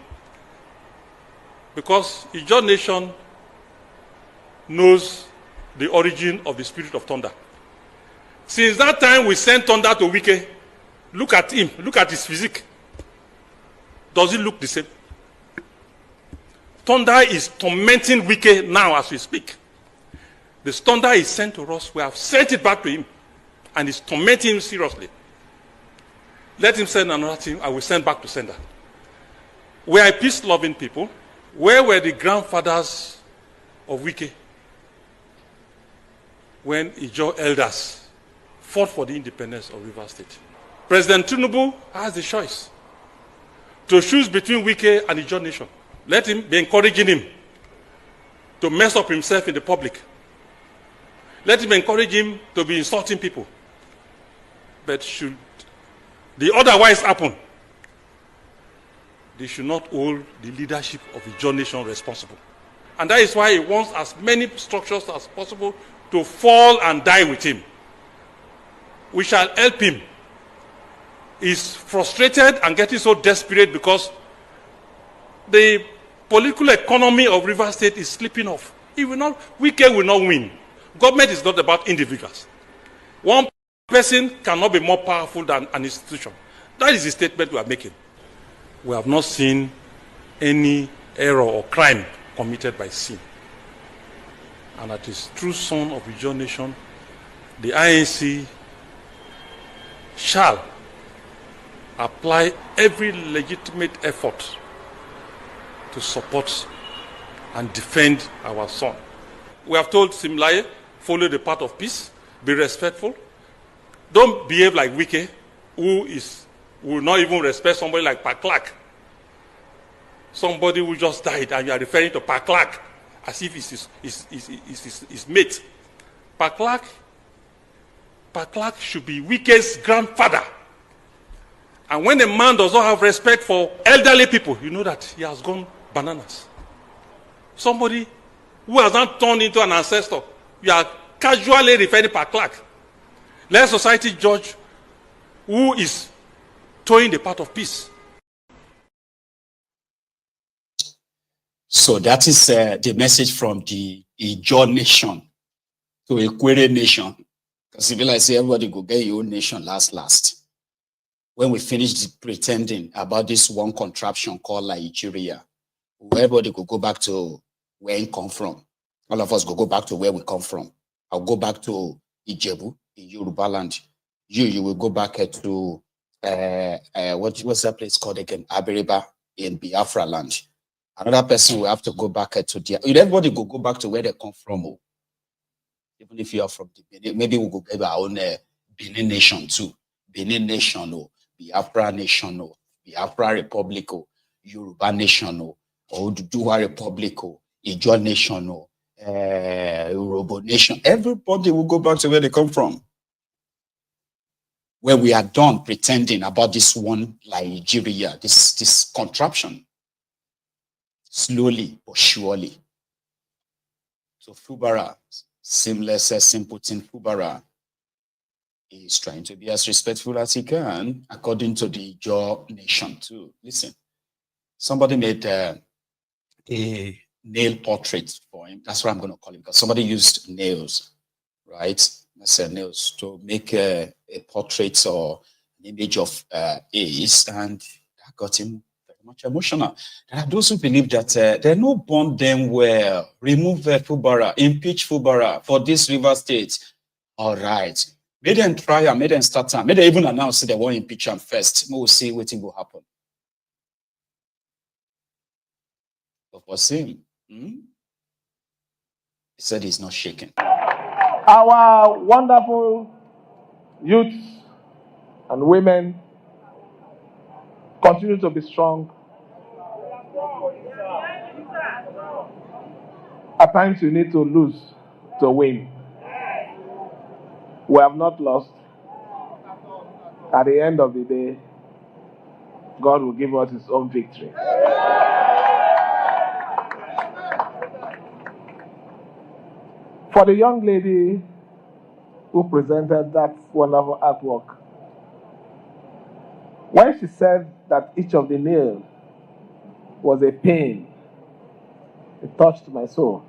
[SPEAKER 13] Because Ijaw nation knows the origin of the spirit of thunder. Since that time, we sent thunder to Wike. Look at him. Look at his physique. Does he look the same? Thunder is tormenting Wike now as we speak. The thunder is sent to us. We have sent it back to him. And it's tormenting him seriously. Let him send another team. I will send back to sender. We are peace-loving people. Where were the grandfathers of Wike when Ijaw elders fought for the independence of Rivers State? President Tinubu has the choice to choose between Wike and Ijaw nation. Let him be encouraging him to mess up himself in the public. Let him encourage him to be insulting people. But should the otherwise happen, they should not hold the leadership of the Ijaw nation responsible. And that is why he wants as many structures as possible to fall and die with him. We shall help him. He's frustrated and getting so desperate because the political economy of Rivers State is slipping off. Wike will not win. Government is not about individuals. One person cannot be more powerful than an institution. That is the statement we are making. We have not seen any error or crime committed by sin. And that is true son of the Ijaw nation, the INC shall apply every legitimate effort to support and defend our son. We have told Simlaye, follow the path of peace, be respectful. Don't behave like Wike, who will not even respect somebody like Paklak. Somebody who just died, and you are referring to Paklak as if it's his mate. Paklak should be Wike's grandfather. And when a man does not have respect for elderly people, you know that he has gone bananas. Somebody who has not turned into an ancestor, you are casually referring per clerk. Let society judge who is towing the path of peace.
[SPEAKER 4] So that is the message from the Ijaws nation to a Werey nation. Because if I say everybody go get your own nation last. When we finish pretending about this one contraption called Nigeria, everybody could go back to where it come from. All of us go back to where we come from. I'll go back to Ijaws in Yoruba land. You will go back to what's that place called again? Abiriba in Biafra land. Another person will have to go back to their. Everybody go back to where they come from. Oh. Even if you are from the Benin, maybe we'll go get our own Benin nation too. Benin nation, or Biafra nation, or Biafra Republic, or Yoruba nation, or Oduduwa Republic, or Ijaws nation, or Yoruba nation. Everybody will go back to where they come from. When we are done pretending about this one Nigeria, this contraption, slowly but surely. So Fubara, seamless, simpleton Fubara, is trying to be as respectful as he can, according to the Ijaws nation too. Listen, somebody made a nail portrait for him. That's what I'm going to call it, because somebody used nails, right? I said nails to make a portrait or an image of Ace, and that got him very much emotional. There are those who believe that they no bond them well. Remove Fubara, impeach Fubara for this river state. All right. May them try and may them start time. May they even announce they want to impeach him first. We'll see what will happen. But for him, he said he's not shaking.
[SPEAKER 14] Our wonderful youths and women continue to be strong. At times you need to lose to win. We have not lost. At the end of the day, God will give us his own victory. For the young lady who presented that wonderful artwork, when she said that each of the nails was a pain, it touched my soul.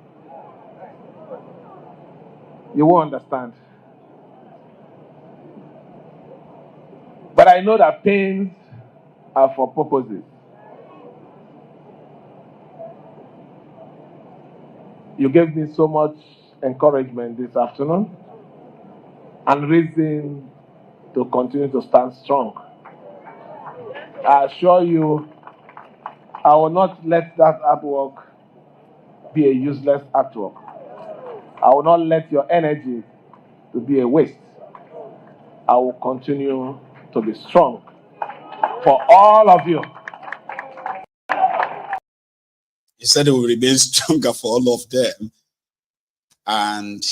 [SPEAKER 14] You won't understand. But I know that pains are for purposes. You gave me so much encouragement this afternoon and reason to continue to stand strong. I assure you, I will not let that artwork be a useless artwork. I will not let your energy to be a waste. I will continue to be strong for all of you.
[SPEAKER 4] He said it will remain stronger for all of them. And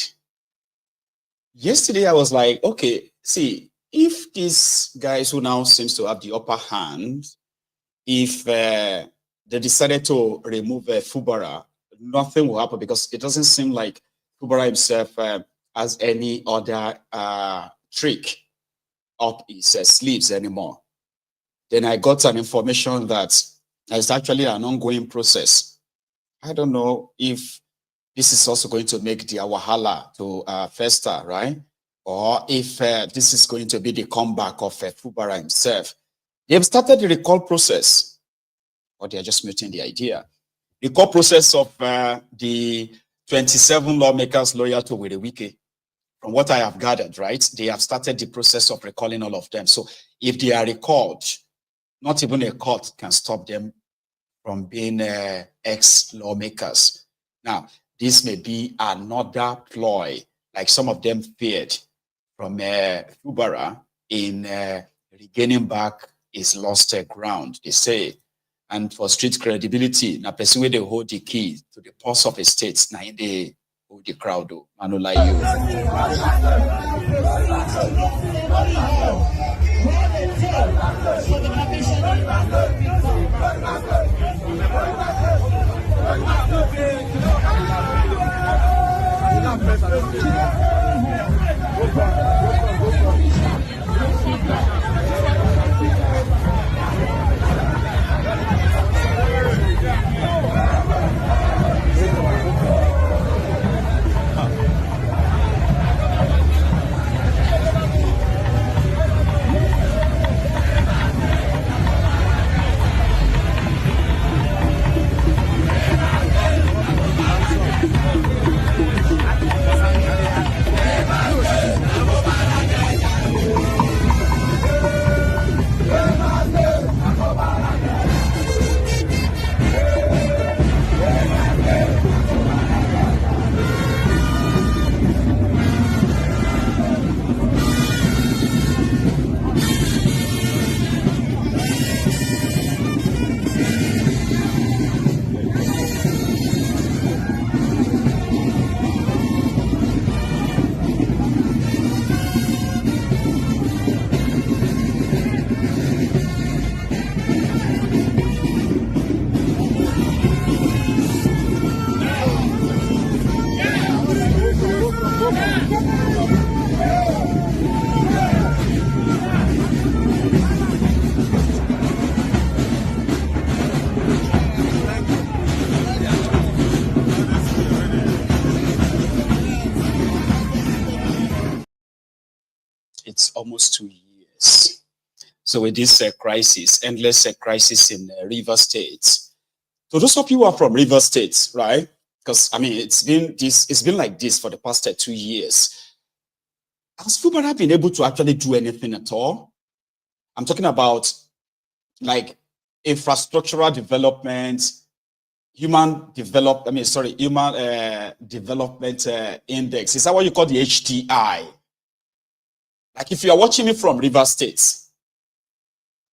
[SPEAKER 4] yesterday I was like, okay, see, if these guys who now seems to have the upper hand, if they decided to remove Fubara, nothing will happen, because it doesn't seem like Fubara himself has any other trick up his sleeves anymore. Then I got an information that it's actually an ongoing process. I don't know if this is also going to make the wahala to fester, right? Or if this is going to be the comeback of Fubara himself. They have started the recall process, or they are just muting the idea. Recall process of the 27 lawmakers loyal to Werey Wike. From what I have gathered, right, they have started the process of recalling all of them. So if they are recalled, not even a court can stop them from being ex-lawmakers. Now, this may be another ploy, like some of them feared, from Fubara in regaining back his lost ground, they say. And for street credibility, now person where they hold the key to the pulse of a state, now they hold the crowd, Manula you. almost 2 years. So with this crisis, endless crisis in River State. So those of you who are from River State, right? Because I mean, it's been like this for the past 2 years. Has Fubara been able to actually do anything at all? I'm talking about like infrastructural development, human development index. Is that what you call the HDI? Like if you are watching me from River State,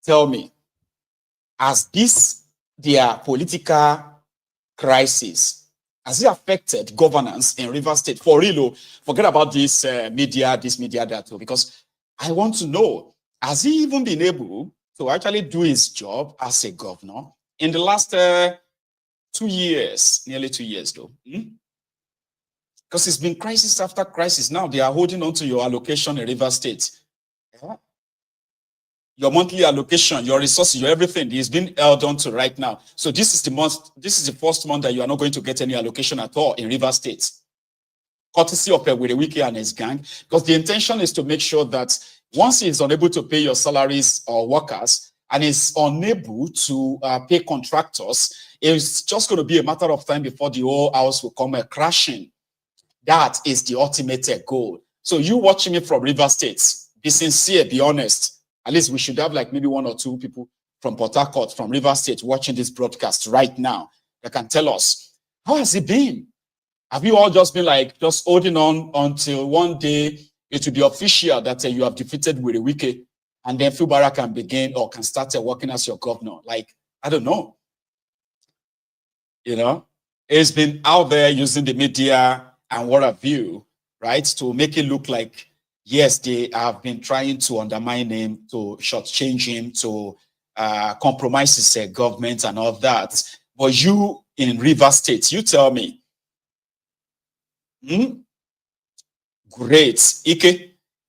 [SPEAKER 4] tell me, has this their political crisis, has it affected governance in River State? For real, forget about this media, that too, because I want to know, has he even been able to actually do his job as a governor in the last 2 years, nearly 2 years though? Because it's been crisis after crisis. Now they are holding on to your allocation in River State. Yeah. Your monthly allocation, your resources, your everything is being held on to right now. So this is the first month that you are not going to get any allocation at all in River State. Courtesy of Werey Wike and his gang, because the intention is to make sure that once he is unable to pay your salaries or workers and is unable to pay contractors, it's just going to be a matter of time before the whole house will come crashing. That is the ultimate goal. So you watching me from River State, be sincere, be honest. At least we should have like maybe 1 or 2 people from Port Harcourt, from River State watching this broadcast right now that can tell us, how has it been? Have you all just been like, just holding on until one day it will be official that you have defeated Werey Wike and then Fubara can begin or can start working as your governor? Like, I don't know. You know, it's been out there using the media and what have you, right, to make it look like, yes, they have been trying to undermine him, to shortchange him, to compromise his government and all that. But you in River State, you tell me, great.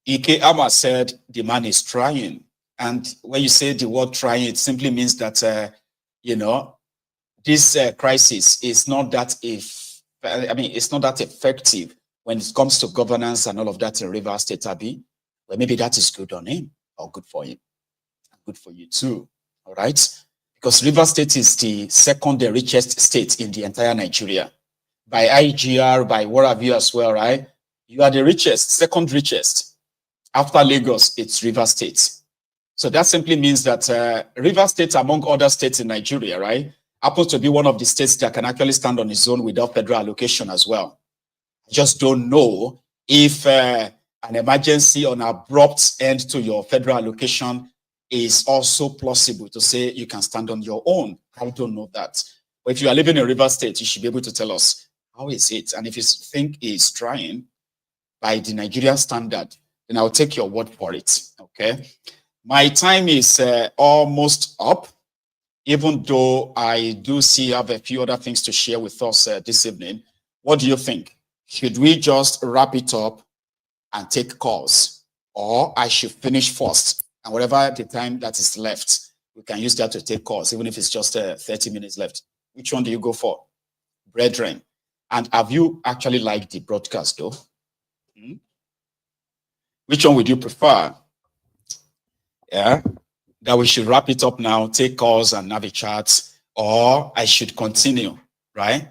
[SPEAKER 4] Ike Ama said the man is trying. And when you say the word trying, it simply means that, you know, this crisis is not that it's not that effective when it comes to governance and all of that in River State, Abi. Well, maybe that is good on him or good for him. Good for you too, all right? Because River State is the second richest state in the entire Nigeria. By IGR, by what have you as well, right? You are the richest, second richest. After Lagos, it's River State. So that simply means that River State, among other states in Nigeria, right, happens to be one of the states that can actually stand on its own without federal allocation as well. I just don't know if an emergency or an abrupt end to your federal allocation is also plausible to say you can stand on your own. I don't know that. But if you are living in River State, you should be able to tell us, how is it? And if you think he's trying by the Nigerian standard, then I'll take your word for it, okay? My time is almost up, even though I do have a few other things to share with us this evening. What do you think? Should we just wrap it up and take calls? Or I should finish first, and whatever the time that is left, we can use that to take calls, even if it's just 30 minutes left. Which one do you go for, brethren? And have you actually liked the broadcast, though? Which one would you prefer? Yeah, that we should wrap it up now, take calls and have a chat, or I should continue, right?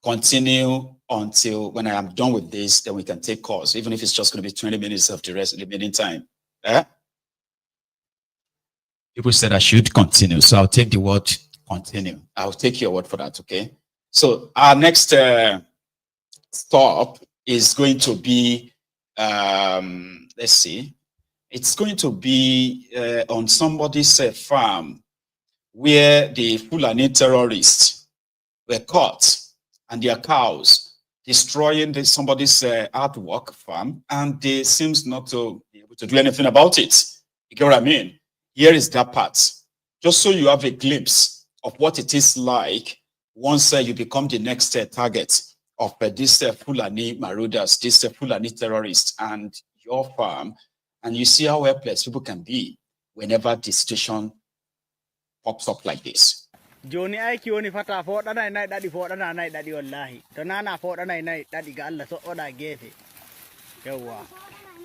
[SPEAKER 4] Continue until when I am done with this, then we can take calls, even if it's just going to be 20 minutes of the rest of the remaining time. Yeah? People said I should continue, so I'll take the word continue. I'll take your word for that, okay? So our next stop is going to be, let's see, it's going to be on somebody's farm where the Fulani terrorists were caught and their cows destroying somebody's artwork farm, and they seems not to be able to do anything about it. You get what I mean? Here is that part, just so you have a glimpse of what it is like once you become the next target of this Fulani marauders, this Fulani terrorists, and your farm, and you see how helpless people can be whenever the situation pops up like this.
[SPEAKER 15] Joni aiki woni fata foda na dadi foda na dadi wallahi to nana foda na dadi ga Allah so oda gefe yawa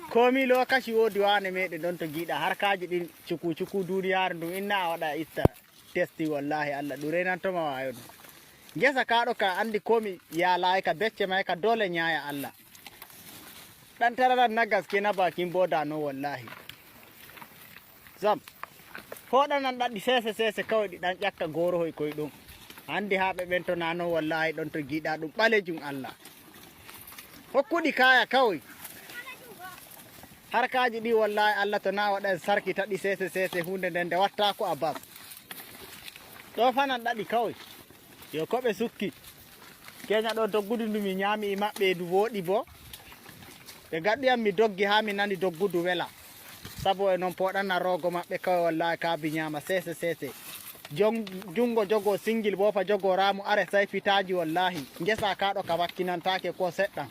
[SPEAKER 15] komi lokaci wodi wane meɗe don to giɗa harkaji ɗin cuku duniyar ɗum inna a waɗa itta testi wallahi Allah ɗum renantoma wayo ɗum gesa kaɗo ka andi komi yalayi ka becce may ka dole ñaya Allah ɗan tararan na gaske na bakin boda no wallahi zam hoɗanan ɗaɗi sese kawai ɗi ɗan ƴakka gorohoy koye ɗum andi ha ɓe ɓen to nano wallahi ɗon to giɗa ɗum ɓalejum Allah hokkuɗi kaya kawai harkaji ɗi wallahi Allah to na waɗa sarki taɗi sese hunde nden nde watta ko a bas ɗo fanan ɗaɗi kawai yo koɓe sukki keña ɗo doggudu ndu mi ñaami e maɓɓe ndu woɗi bo ɓe gaɗɗiyam mi doggi ha mi nani doggudu wela sabo e noon poɗana rogo maɓɓe kawai wallahi kaabi ñaama sese jungo jogo singil bofa jogo ramu are sayfitaji wallahi ngesa kaɗo ka wakkinantake ko seɗɗan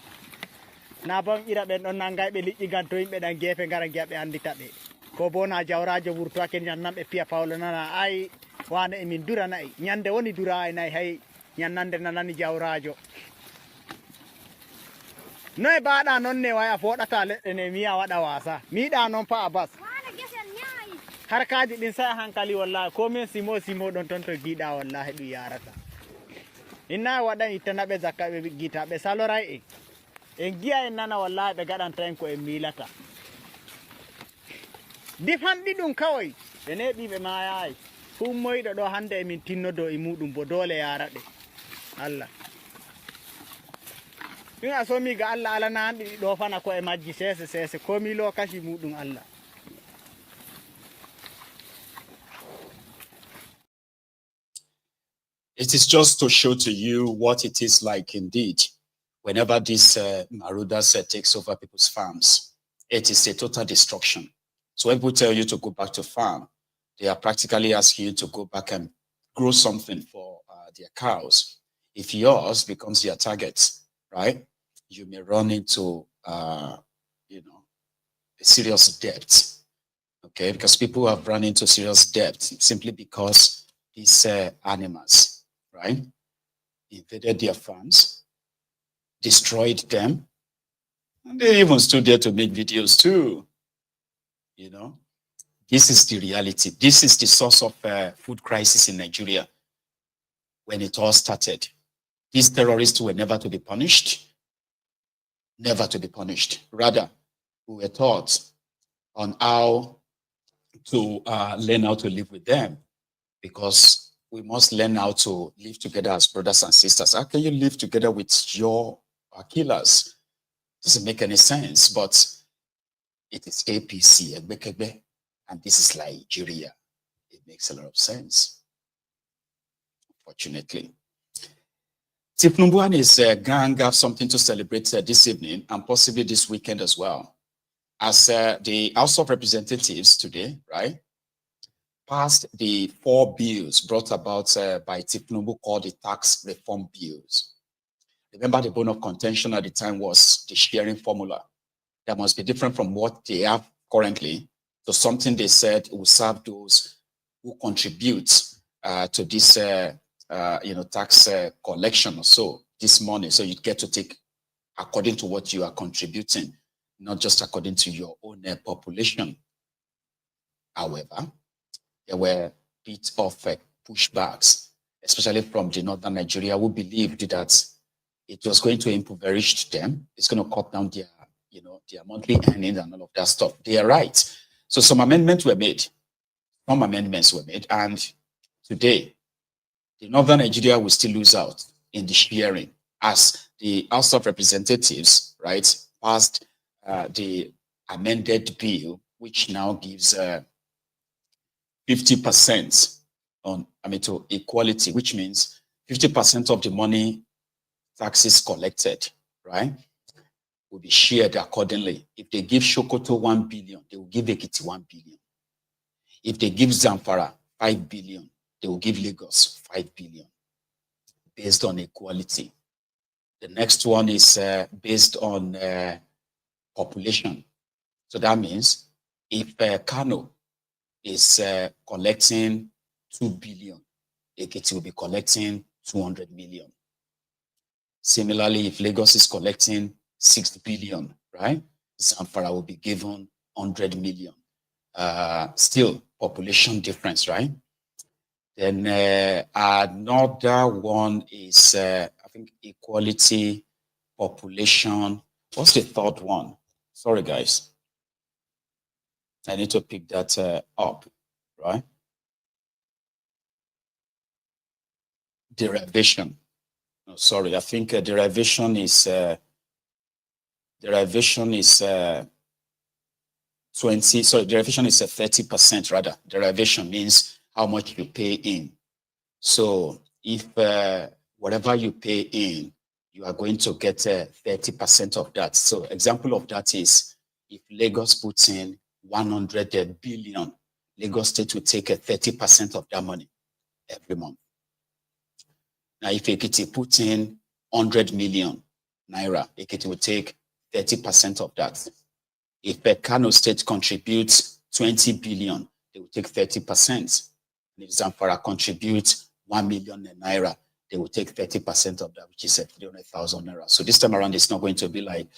[SPEAKER 15] na bam ira ɓen ɗon nangayɓe liƴƴi gan to yimɓe ɗan gefe ngara giya ɓe andita ɓe ko bo na jawrajo wurtoake ñannan ɓe piya pawlo nana ay wane emin duranayi ñande woni dura e nayi hay ñannande nanani jawrajo noye baɗa noon ne waya foɗata leɗɗe ne miya waɗa wasa miɗa noon fa a bas harkaji ɗin sai hankali wallahi komin simo ɗon ton to giɗa wallahi ɗum yarata inna waɗan ittanaɓe zakka ɓe gita ɓe saloray en giya en nana wallahi ɓe gaɗanta en ko en milata difanɗi ɗum kawai ɓe neɓi ɓe mayayi hummoyɗo ɗo hande emin tinnodo e muɗum bo dole yaraɗe Allah ɗum a somi ga Allah alana hanɗi ɗi ɗo fana ko e majji sese komi lokaci muɗum Allah
[SPEAKER 4] It is just to show to you what it is like indeed. Whenever this marauders takes over people's farms, it is a total destruction. So when people tell you to go back to farm, they are practically asking you to go back and grow something for their cows. If yours becomes your target, right, you may run into, a serious debt. Okay, because people have run into serious debt simply because these animals, right, invaded their farms, destroyed them, and they even stood there to make videos too. This is the reality. This is the source of food crisis in Nigeria. When it all started, these terrorists were never to be punished. Never to be punished. Rather, we were taught on how to learn how to live with them, because we must learn how to live together as brothers and sisters. How can you live together with your killers? Doesn't make any sense, but it is APC, and this is Nigeria. It makes a lot of sense, unfortunately. thiefnubu and his gang have something to celebrate this evening and possibly this weekend as well. As the House of Representatives today, right, passed the 4 bills brought about by thiefnubu called the tax reform bills. Remember, the bone of contention at the time was the sharing formula. That must be different from what they have currently to something they said will serve those who contribute to this tax collection or so, this money. So you get to take according to what you are contributing, not just according to your own population. However, there were a bit of pushbacks, especially from the northern Nigeria, who believed that it was going to impoverish them. It's going to cut down their, their monthly earnings and all of that stuff. They are right. So some amendments were made. Some amendments were made, and today, the northern Nigeria will still lose out in the sharing, as the House of Representatives, right, passed the amended bill, which now gives 50% to equality, which means 50% of the money taxes collected, right, will be shared accordingly. If they give Sokoto 1 billion, they will give Ekiti 1 billion. If they give Zamfara 5 billion, they will give Lagos 5 billion, based on equality. The next one is based on population. So that means if Kano is collecting 2 billion, Ekiti will be collecting 200 million. Similarly, if Lagos is collecting 6 billion, right, Zamfara will be given 100 million. Still, population difference, right? Then another one is, I think, equality, population. What's the third one? Sorry, guys. I need to pick that up, right? Derivation. No, sorry, I think derivation is 20, sorry, derivation is a 30% rather. Derivation means how much you pay in. So if whatever you pay in, you are going to get 30% of that. So example of that is if Lagos puts in 100 billion, Lagos State will take 30% of that money every month. Now, if Ekiti puts in 100 million naira, Ekiti will take 30% of that. If Kano State contributes 20 billion, they will take 30%. And if Zamfara contributes 1 million naira, they will take 30% of that, which is 300,000 naira. So this time around, it's not going to be like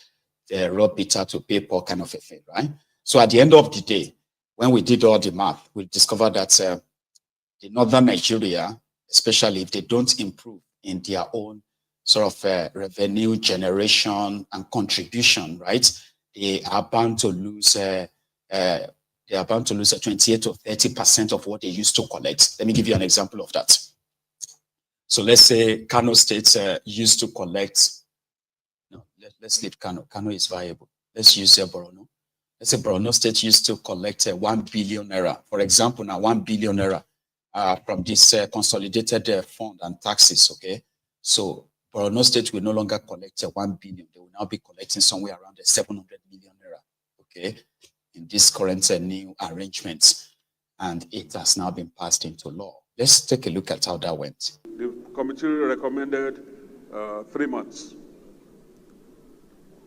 [SPEAKER 4] the raw bitter to pay poor kind of a thing, right? So at the end of the day, when we did all the math, we discovered that the northern Nigeria, especially if they don't improve in their own sort of revenue generation and contribution, right? They are bound to lose. They are bound to lose 28 to 30% of what they used to collect. Let me give you an example of that. So let's say Kano State used to collect. No, let's leave Kano. Kano is viable. Let's use Borno. Let's say Borno State used to collect 1 billion naira. For example, now 1 billion naira from this consolidated fund and taxes. Okay, so Borno State will no longer collect 1 billion. They will now be collecting somewhere around 700 million naira. Okay, in this current new arrangements, and it has now been passed into law. Let's take a look at how that went.
[SPEAKER 16] The committee recommended 3 months.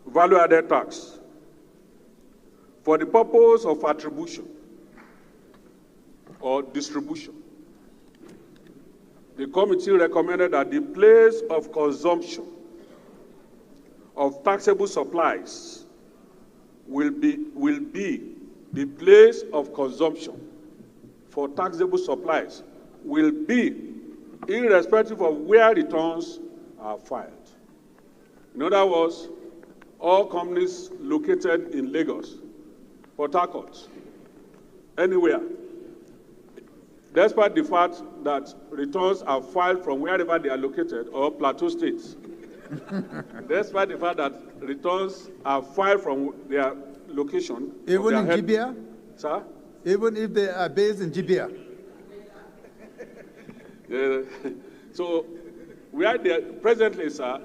[SPEAKER 16] Value-added tax. For the purpose of attribution or distribution, the committee recommended that the place of consumption of taxable supplies will be the place of consumption for taxable supplies will be irrespective of where returns are filed. In other words, all companies located in Lagos, Port Harcourt, anywhere, despite the fact that returns are filed from wherever they are located, or Plateau states, despite the fact that returns are filed from their location.
[SPEAKER 17] Even in Jibia?
[SPEAKER 16] Sir?
[SPEAKER 17] Even if they are based in Jibia?
[SPEAKER 16] So, we are there presently, sir.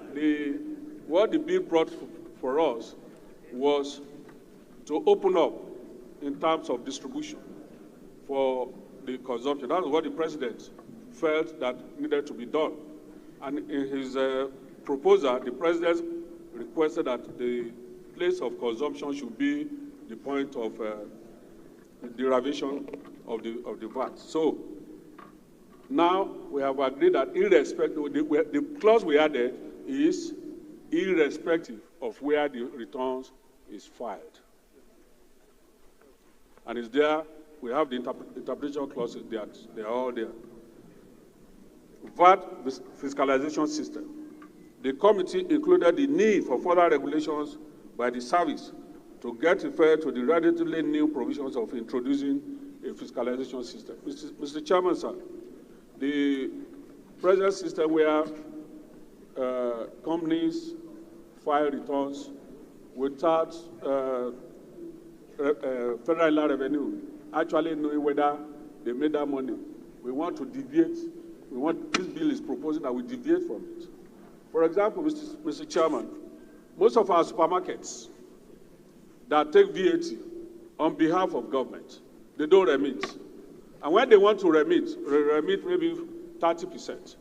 [SPEAKER 16] What the bill brought for us was to open up in terms of distribution for the consumption. That's what the president felt that needed to be done. And in his proposal, the president requested that the place of consumption should be the point of derivation of the VAT. So now we have agreed that irrespective, the clause we added is irrespective of where the returns is filed. And it's there, we have the interpretation clauses, they are all there. VAT fiscalization system. The committee included the need for further regulations by the service to get referred to the relatively new provisions of introducing a fiscalization system. Mr. Chairman, sir, the present system where companies file returns without federal revenue actually knowing whether they made that money. We want to deviate. This bill is proposing that we deviate from it. For example, Mr. Chairman, most of our supermarkets that take VAT on behalf of government, they don't remit. And when they want to remit maybe 30%.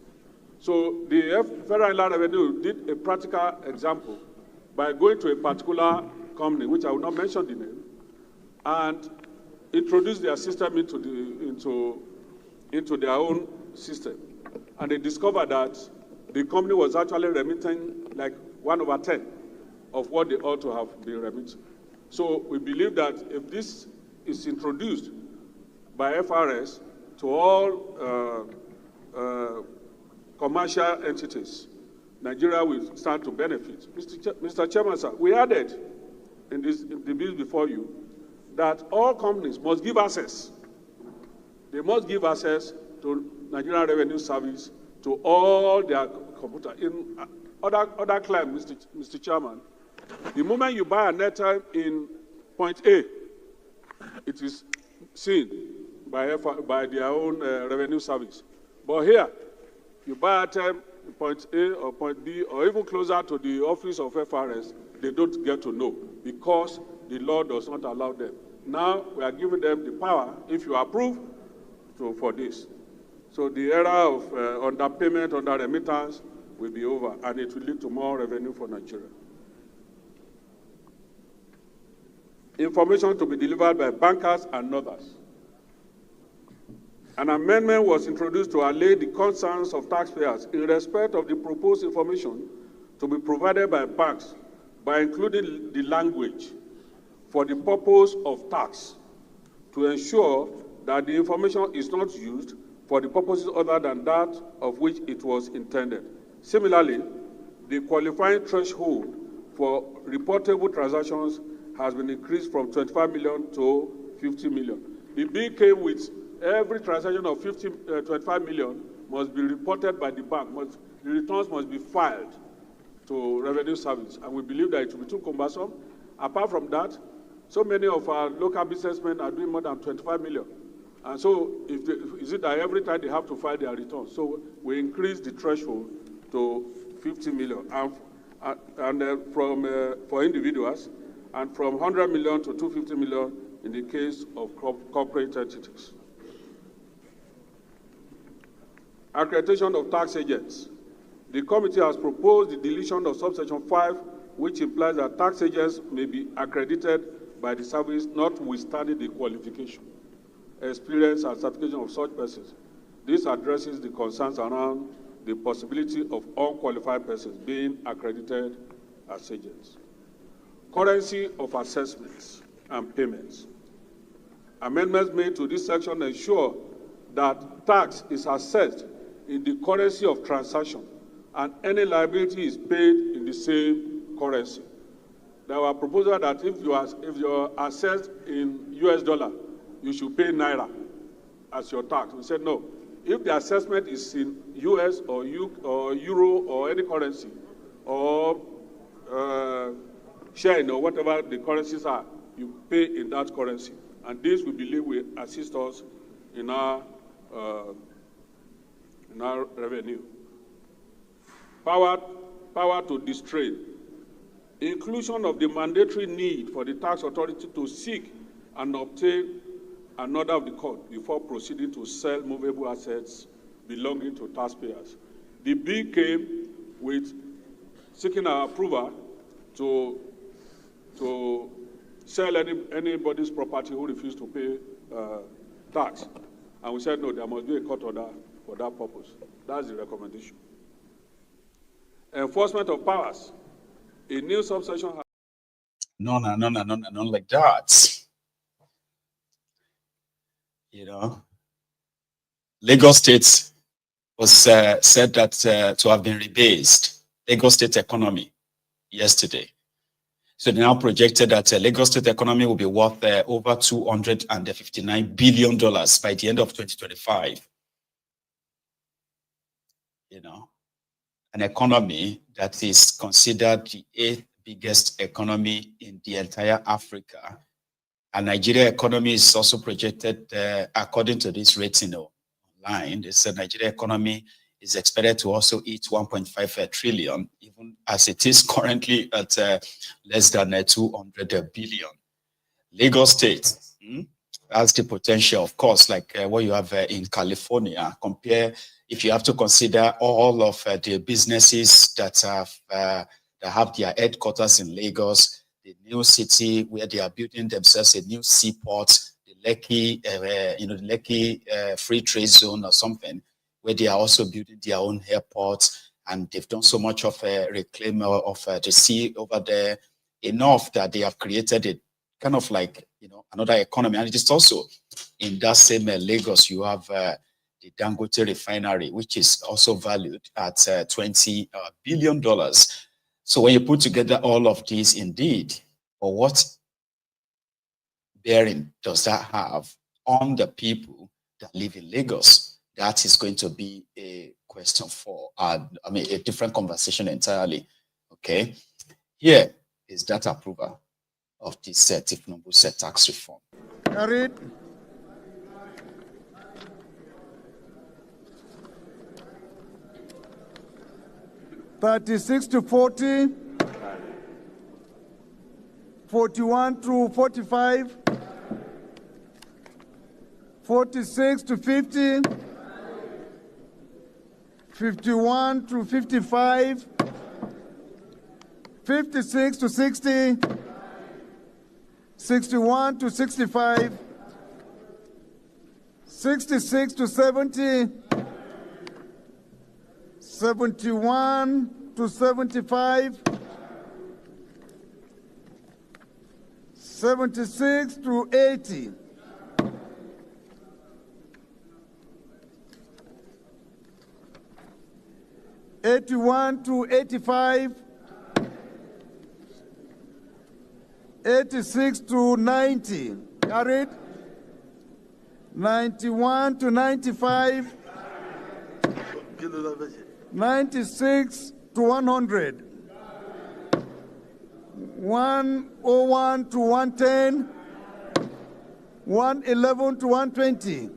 [SPEAKER 16] So the federal revenue did a practical example by going to a particular company, which I will not mention the name, and introduce their system into their own system. And they discovered that the company was actually remitting like 1/10 of what they ought to have been remitting. So we believe that if this is introduced by FRS to all commercial entities, Nigeria will start to benefit. Mr. Chairman, sir, we added in the bill before you that all companies must give access. They must give access to Nigerian Revenue Service to all their computer. In other claims, Mr. Chairman, the moment you buy an airtime in point A, it is seen by their own revenue service. But here, you buy a time in point A or point B, or even closer to the office of FRS, they don't get to know because the law does not allow them. Now, we are giving them the power, if you approve, for this. So the era of underpayment, under remittance will be over, and it will lead to more revenue for Nigeria. Information to be delivered by bankers and others. An amendment was introduced to allay the concerns of taxpayers in respect of the proposed information to be provided by banks by including the language for the purpose of tax to ensure that the information is not used for the purposes other than that of which it was intended. Similarly, the qualifying threshold for reportable transactions has been increased from 25 million to 50 million. The bill came with every transaction of 25 million must be reported by the bank. The returns must be filed to Revenue Service, and we believe that it will be too cumbersome. Apart from that, so many of our local businessmen are doing more than 25 million. And so, is it that every time they have to file their returns? So we increase the threshold to 50 million, for individuals, and from 100 million to 250 million in the case of corporate entities. Accreditation of tax agents. The committee has proposed the deletion of subsection 5, which implies that tax agents may be accredited by the service notwithstanding the qualification, experience, and certification of such persons. This addresses the concerns around the possibility of unqualified persons being accredited as agents. Currency of assessments and payments. Amendments made to this section ensure that tax is assessed in the currency of transaction and any liability is paid in the same currency. There were proposals that if you are assessed in US dollar, you should pay Naira as your tax. We said no. If the assessment is in US or Euro or any currency, or Shine or whatever the currencies are, you pay in that currency. And this, we believe, will assist us in our revenue. Power to distrain. Inclusion of the mandatory need for the tax authority to seek and obtain an order of the court before proceeding to sell movable assets belonging to taxpayers. The bill came with seeking our approval to sell anybody's property who refused to pay tax. And we said, no, there must be a court order for that purpose. That's the recommendation. Enforcement of powers. A new subsection has...
[SPEAKER 4] No, like that. You know, Lagos State was said that to have been rebased. Lagos State economy yesterday. So they now projected that Lagos State economy will be worth over $259 billion by the end of 2025. You know, an economy that is considered the 8th biggest economy in the entire Africa. And Nigeria economy is also projected, according to this rating online, they said Nigeria economy is expected to also hit 1.5 trillion, even as it is currently at less than 200 billion. Lagos State has the potential, of course, like what you have in California. Compare, if you have to consider all of the businesses that have their headquarters in Lagos, the new city where they are building themselves a new seaport, the Lekki, the Lekki Free Trade Zone or something, where they are also building their own airport, and they've done so much of a reclaim of the sea over there, enough that they have created kind of like, another economy. And it is also in that same Lagos, you have the Dangote refinery, which is also valued at $20 billion. So when you put together all of these, indeed, or what bearing does that have on the people that live in Lagos? That is going to be a question for, a different conversation entirely. Okay. Here is that approval of this thiefnubu tax reform.
[SPEAKER 17] Carried. $36 to $40, 41 to $45, 46 to $50, 51 to $55, 56 to $60, 61 to $65, 66 to $70, 71 to $75, 76 to $80, 81 to $85, 86 to $90. Carried. 91 to $95. 96 to $100. 101 to $110. 111 to $120.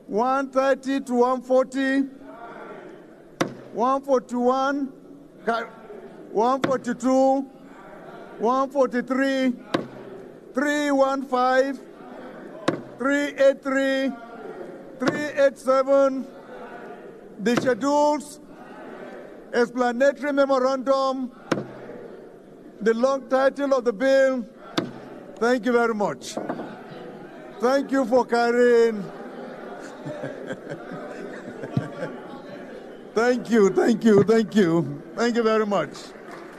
[SPEAKER 17] 130 to $140. 141. 142. 143. 315. 383. 387. The schedules, explanatory memorandum, the long title of the bill. Thank you very much. Thank you for carrying. Thank you, thank you, thank you. Thank you very much.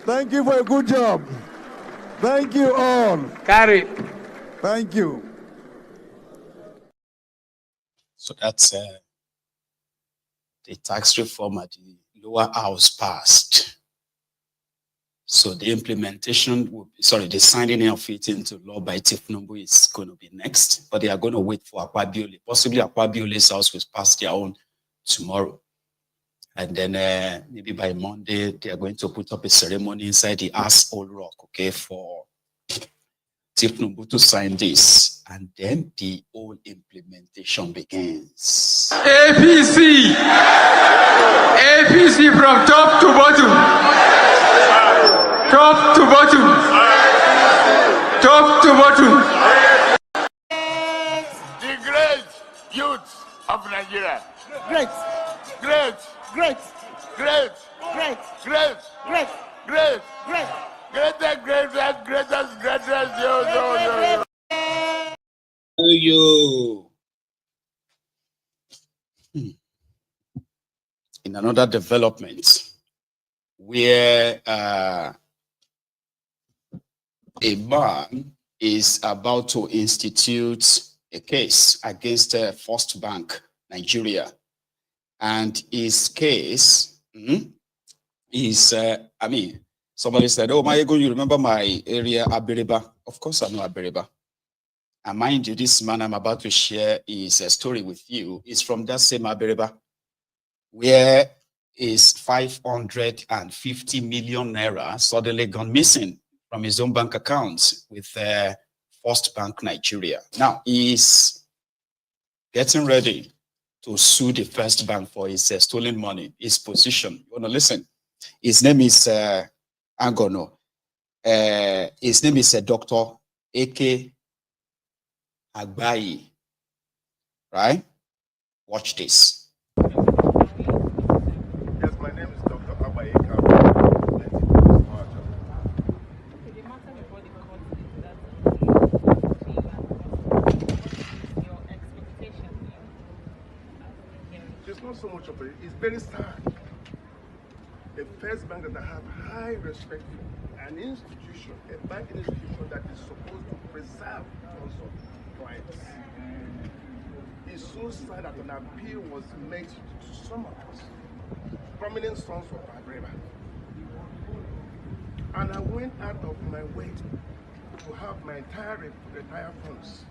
[SPEAKER 17] Thank you for a good job. Thank you all.
[SPEAKER 1] Carry.
[SPEAKER 17] Thank you.
[SPEAKER 4] So that's the tax reform at the lower house passed. So the implementation, the signing of it into law by thiefnubu is going to be next, but they are going to wait for Akpoti. Possibly Akpoti's house will pass their own tomorrow. And then maybe by Monday, they are going to put up a ceremony inside the Old Rock, okay, for thiefnubu to sign this. And then the whole implementation begins.
[SPEAKER 1] APC! APC from top to bottom. Top to bottom. Top to bottom. The great youth of Nigeria.
[SPEAKER 12] Great.
[SPEAKER 1] Great.
[SPEAKER 12] Great.
[SPEAKER 1] Great.
[SPEAKER 12] Great.
[SPEAKER 1] Great.
[SPEAKER 12] Great.
[SPEAKER 1] Great.
[SPEAKER 12] Great.
[SPEAKER 1] Greatest, yo.
[SPEAKER 4] You. In another development, where a man is about to institute a case against First Bank Nigeria, and his case is, somebody said, "Oh, Mayego, you remember my area, Abiriba?" Of course, I know Abiriba. And mind you, this man I'm about to share his story with you is from that same Abiriba, where is 550 million naira suddenly gone missing from his own bank accounts with First Bank Nigeria. Now he's getting ready to sue the First Bank for his stolen money, his position. You want to listen? His name is Angono. His name is Dr. A.K. Agbayi. Right? Watch this.
[SPEAKER 18] Yes, my name is Dr. Agbayi. It's not so much of it. It's very sad. The First Bank that I have high respect for, an institution, a banking institution that is supposed to preserve funds of clients. It's so sad that an appeal was made to some of us, prominent sons of Fubara. And I went out of my way to have my entire retire funds,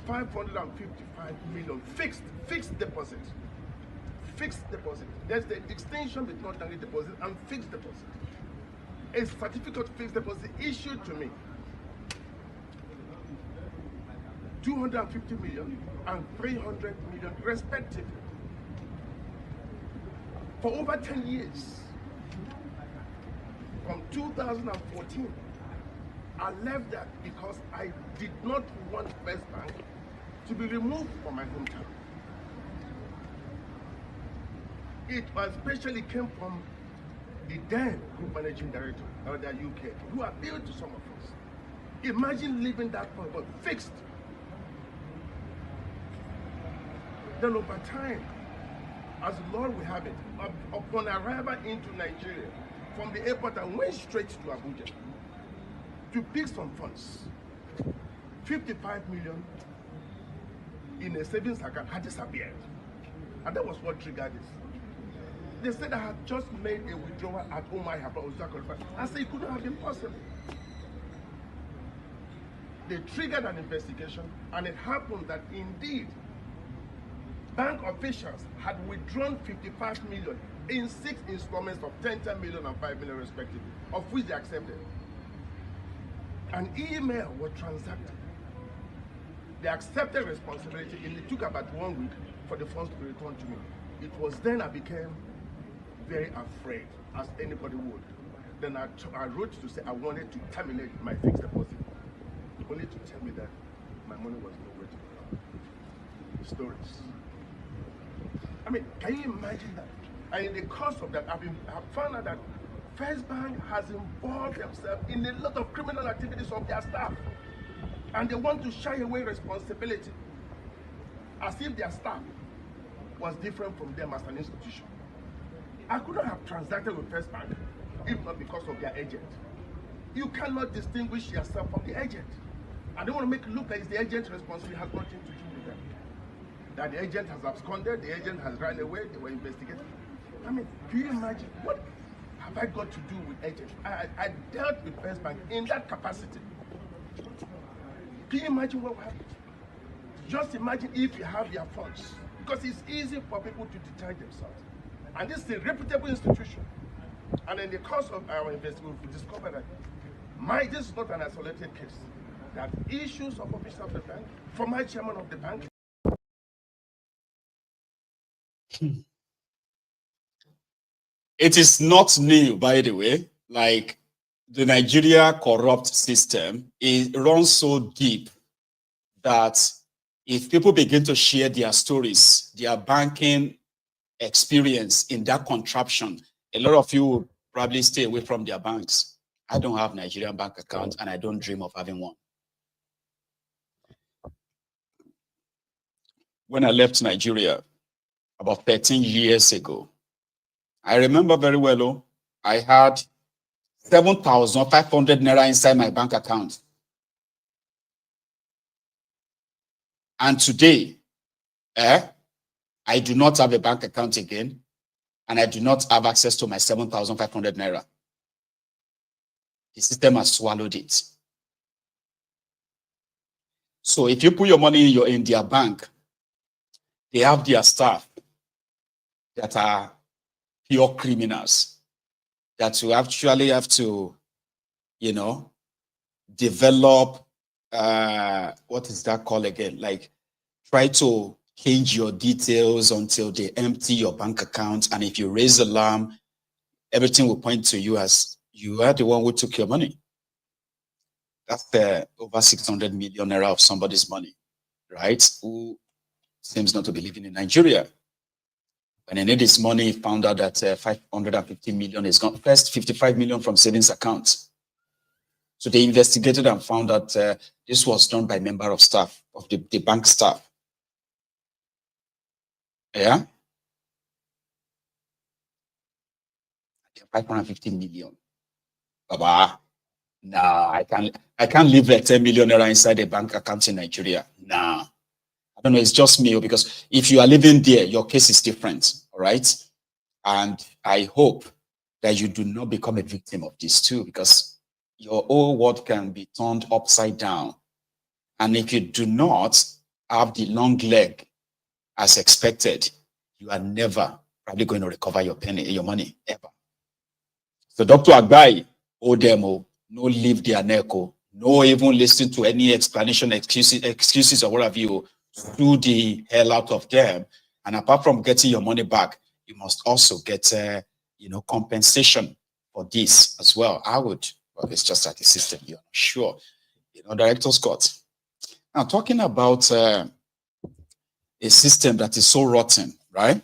[SPEAKER 18] 555 million fixed deposit. Fixed deposit. There's the distinction between ordinary deposit and fixed deposit. A certificate of fixed deposit issued to me, 250 million and 300 million respectively, for over 10 years. From 2014, I left that because I did not want First Bank to be removed from my hometown. It especially came from the then group managing director of the UK, who appealed to some of us. Imagine leaving that point, but fixed. Then over time, as the Lord will have it, upon arrival into Nigeria, from the airport, I went straight to Abuja to pick some funds. 55 million in a savings account had disappeared. And that was what triggered this. They said I had just made a withdrawal at Omar Hapa. I said it couldn't have been possible. They triggered an investigation, and it happened that indeed bank officials had withdrawn 55 million in 6 installments of 10 million and 5 million respectively, of which they accepted. An email was transacted. They accepted responsibility, and it took about 1 week for the funds to be returned to me. It was then I became very afraid, as anybody would. Then I wrote to say I wanted to terminate my fixed deposit, only to tell me that my money was nowhere to be found. Stories. I mean, can you imagine that? And in the course of that, I've found out that First Bank has involved themselves in a lot of criminal activities of their staff. And they want to shy away responsibility, as if their staff was different from them as an institution. I couldn't have transacted with First Bank if not because of their agent. You cannot distinguish yourself from the agent. I don't want to make it look like it's the agent's responsibility, has nothing to do with them. That the agent has absconded, the agent has run away, they were investigating. I mean, can you imagine what have I got to do with agents? I dealt with First Bank in that capacity. Can you imagine what happened? Just imagine if you have your funds, because it's easy for people to detach themselves. And this is a reputable institution. And in the course of our investigation, we discovered that this is not an isolated case. That issues of officers of the bank, former chairman of the bank.
[SPEAKER 4] It is not new, by the way. Like, the Nigeria corrupt system, it runs so deep that if people begin to share their stories, their banking experience in that contraption, a lot of you will probably stay away from their banks. I don't have Nigerian bank account, and I don't dream of having one. When I left Nigeria about 13 years ago, I remember very well, I had 7,500 naira inside my bank account. And today, I do not have a bank account again, and I do not have access to my 7,500 naira. The system has swallowed it. So if you put your money in their bank, they have their staff that are pure criminals that you actually have to, develop, what is that called again? Like, try to change your details until they empty your bank account. And if you raise alarm, everything will point to you as you are the one who took your money. That's over 600 million naira of somebody's money, right? Who seems not to be living in Nigeria. When he needed his money, he found out that 550 million is gone. First, 55 million from savings accounts. So they investigated and found that this was done by a member of staff, of the bank staff. Yeah? 550 million. Baba, nah, I can't leave like 10 million naira inside a bank account in Nigeria. Nah. I don't know, it's just me, because if you are living there, your case is different. All right. And I hope that you do not become a victim of this too, because your whole world can be turned upside down. And if you do not have the long leg as expected, you are never probably going to recover your money, ever. So Dr. Agbai, Odemo, no leave their neck, no even listen to any explanation, excuses or whatever you do the hell out of them. And apart from getting your money back, you must also get, compensation for this as well. Well, it's just like the system, you're not sure. Director Scott. Now, talking about a system that is so rotten, right?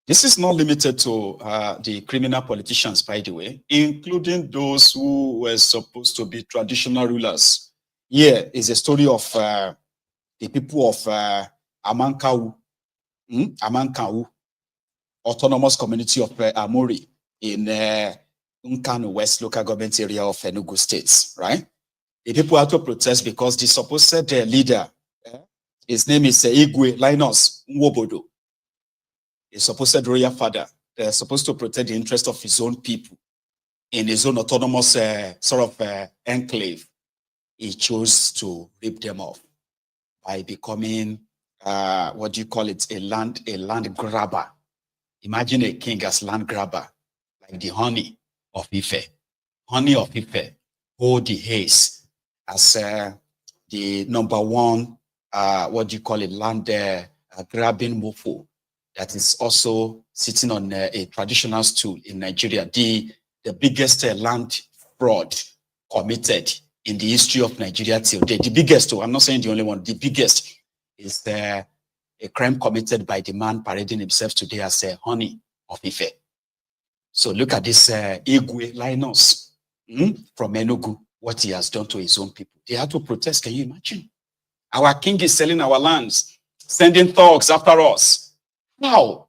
[SPEAKER 4] This is not limited to the criminal politicians, by the way, including those who were supposed to be traditional rulers. Here is a story of the people of Amankau, Autonomous Community of Amori in Nkanu West local government area of Enugu State, right? The people had to protest because the supposed leader, his name is Igwe Linus Nwobodo, a supposed royal father. They're supposed to protect the interest of his own people in his own autonomous enclave. He chose to rip them off by becoming, a land grabber. Imagine a king as land grabber, like the honey of Ife. Honey of Ife, hold the haze as the number one, land grabbing mofo that is also sitting on a traditional stool in Nigeria. The biggest land fraud committed in the history of Nigeria till date. The biggest, I'm not saying the only one, the biggest is a crime committed by the man parading himself today as a honey of Ife. So look at this Igwe Linus from Enugu, what he has done to his own people. They had to protest, can you imagine? Our king is selling our lands, sending thugs after us. How?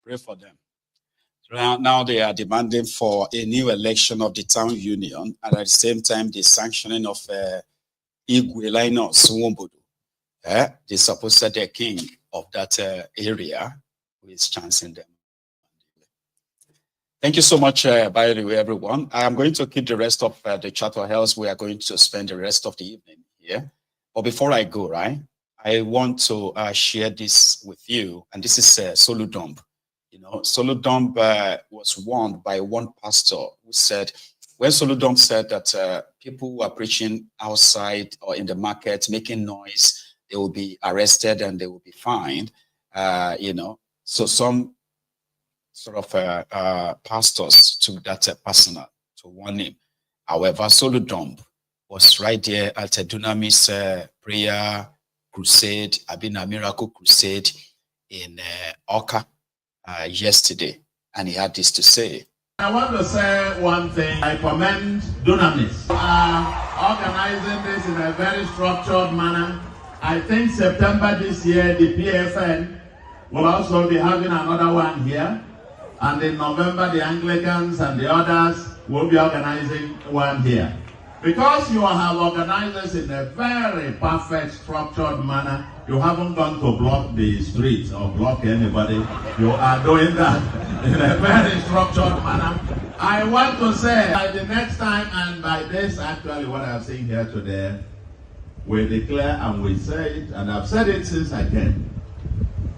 [SPEAKER 4] Pray for them. Now they are demanding for a new election of the town union, and at the same time the sanctioning of Igwe Linus Nwobodo, the supposed king of that area, who is chancing them. Thank you so much, by the way, everyone. I am going to keep the rest of the chat, or else we are going to spend the rest of the evening here. But before I go, right, I want to share this with you, and this is Soludumb. Soludumb was warned by one pastor who said, when Soludumb said that people who are preaching outside or in the market, making noise, they will be arrested and they will be fined, so some sort of pastors took that personal to warn him. However, Soludumb was right there at a Dunamis prayer crusade, a miracle crusade in Oka yesterday, and he had this to say.
[SPEAKER 19] I want to say one thing. I commend Dunamis for organizing this in a very structured manner. I think September this year, the PFN will also be having another one here. And in November, the Anglicans and the others will be organizing one here. Because you have organized this in a very perfect, structured manner, you haven't gone to block the streets or block anybody. You are doing that in a very structured manner. I want to say by the next time, and by this actually what I'm saying here today, we declare and we say it, and I've said it since I came.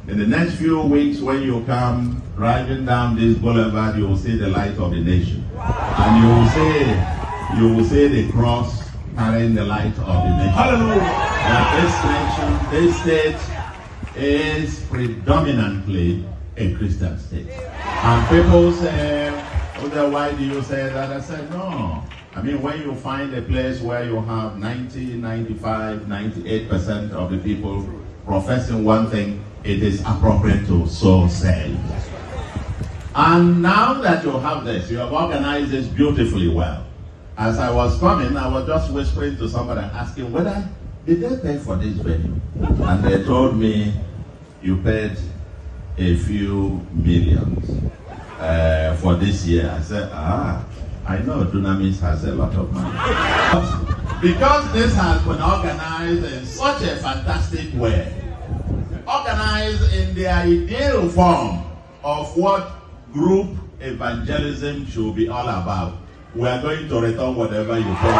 [SPEAKER 19] In the next few weeks, when you come driving down this boulevard, you will see the light of the nation. And you will see the cross carrying the light of the nation. Hallelujah. That this state is predominantly a Christian state. And people say, oh, why do you say that? I said, no. I mean, when you find a place where you have 90, 95, 98% of the people professing one thing, it is appropriate to so say. And now that you have this, you have organized this beautifully well. As I was coming, I was just whispering to somebody and asking whether, did they pay for this venue? And they told me, you paid a few millions for this year. I said, I know Dunamis has a lot of money. But because this has been organized in such a fantastic way, organized in the ideal form of what group evangelism should be all about, we are going to return whatever you paid for.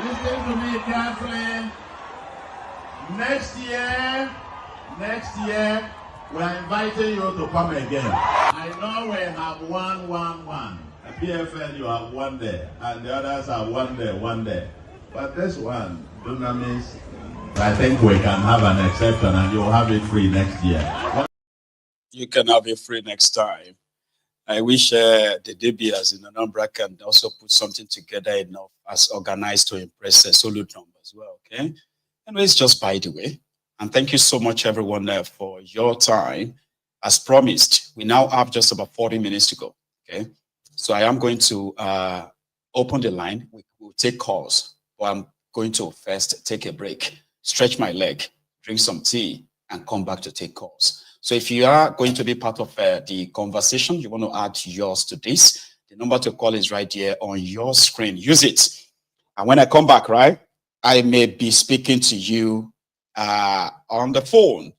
[SPEAKER 19] Listen to me carefully. Next year, we are inviting you to come again. I know we have one. A PFL, you have one day, and the others have one day. But this one, Dunamis, I think we can have an exception, and you'll have it free next year.
[SPEAKER 4] You can have it free next time. I wish the DBS in Anambra can also put something together enough as organized to impress Solute number as well, okay? Anyways, just by the way, and thank you so much, everyone, for your time. As promised, we now have just about 40 minutes to go, okay? So I am going to open the line. We'll take calls, but I'm going to first take a break, stretch my leg, drink some tea, and come back to take calls. So if you are going to be part of the conversation, you want to add yours to this, the number to call is right here on your screen. Use it. And when I come back, right, I may be speaking to you on the phone.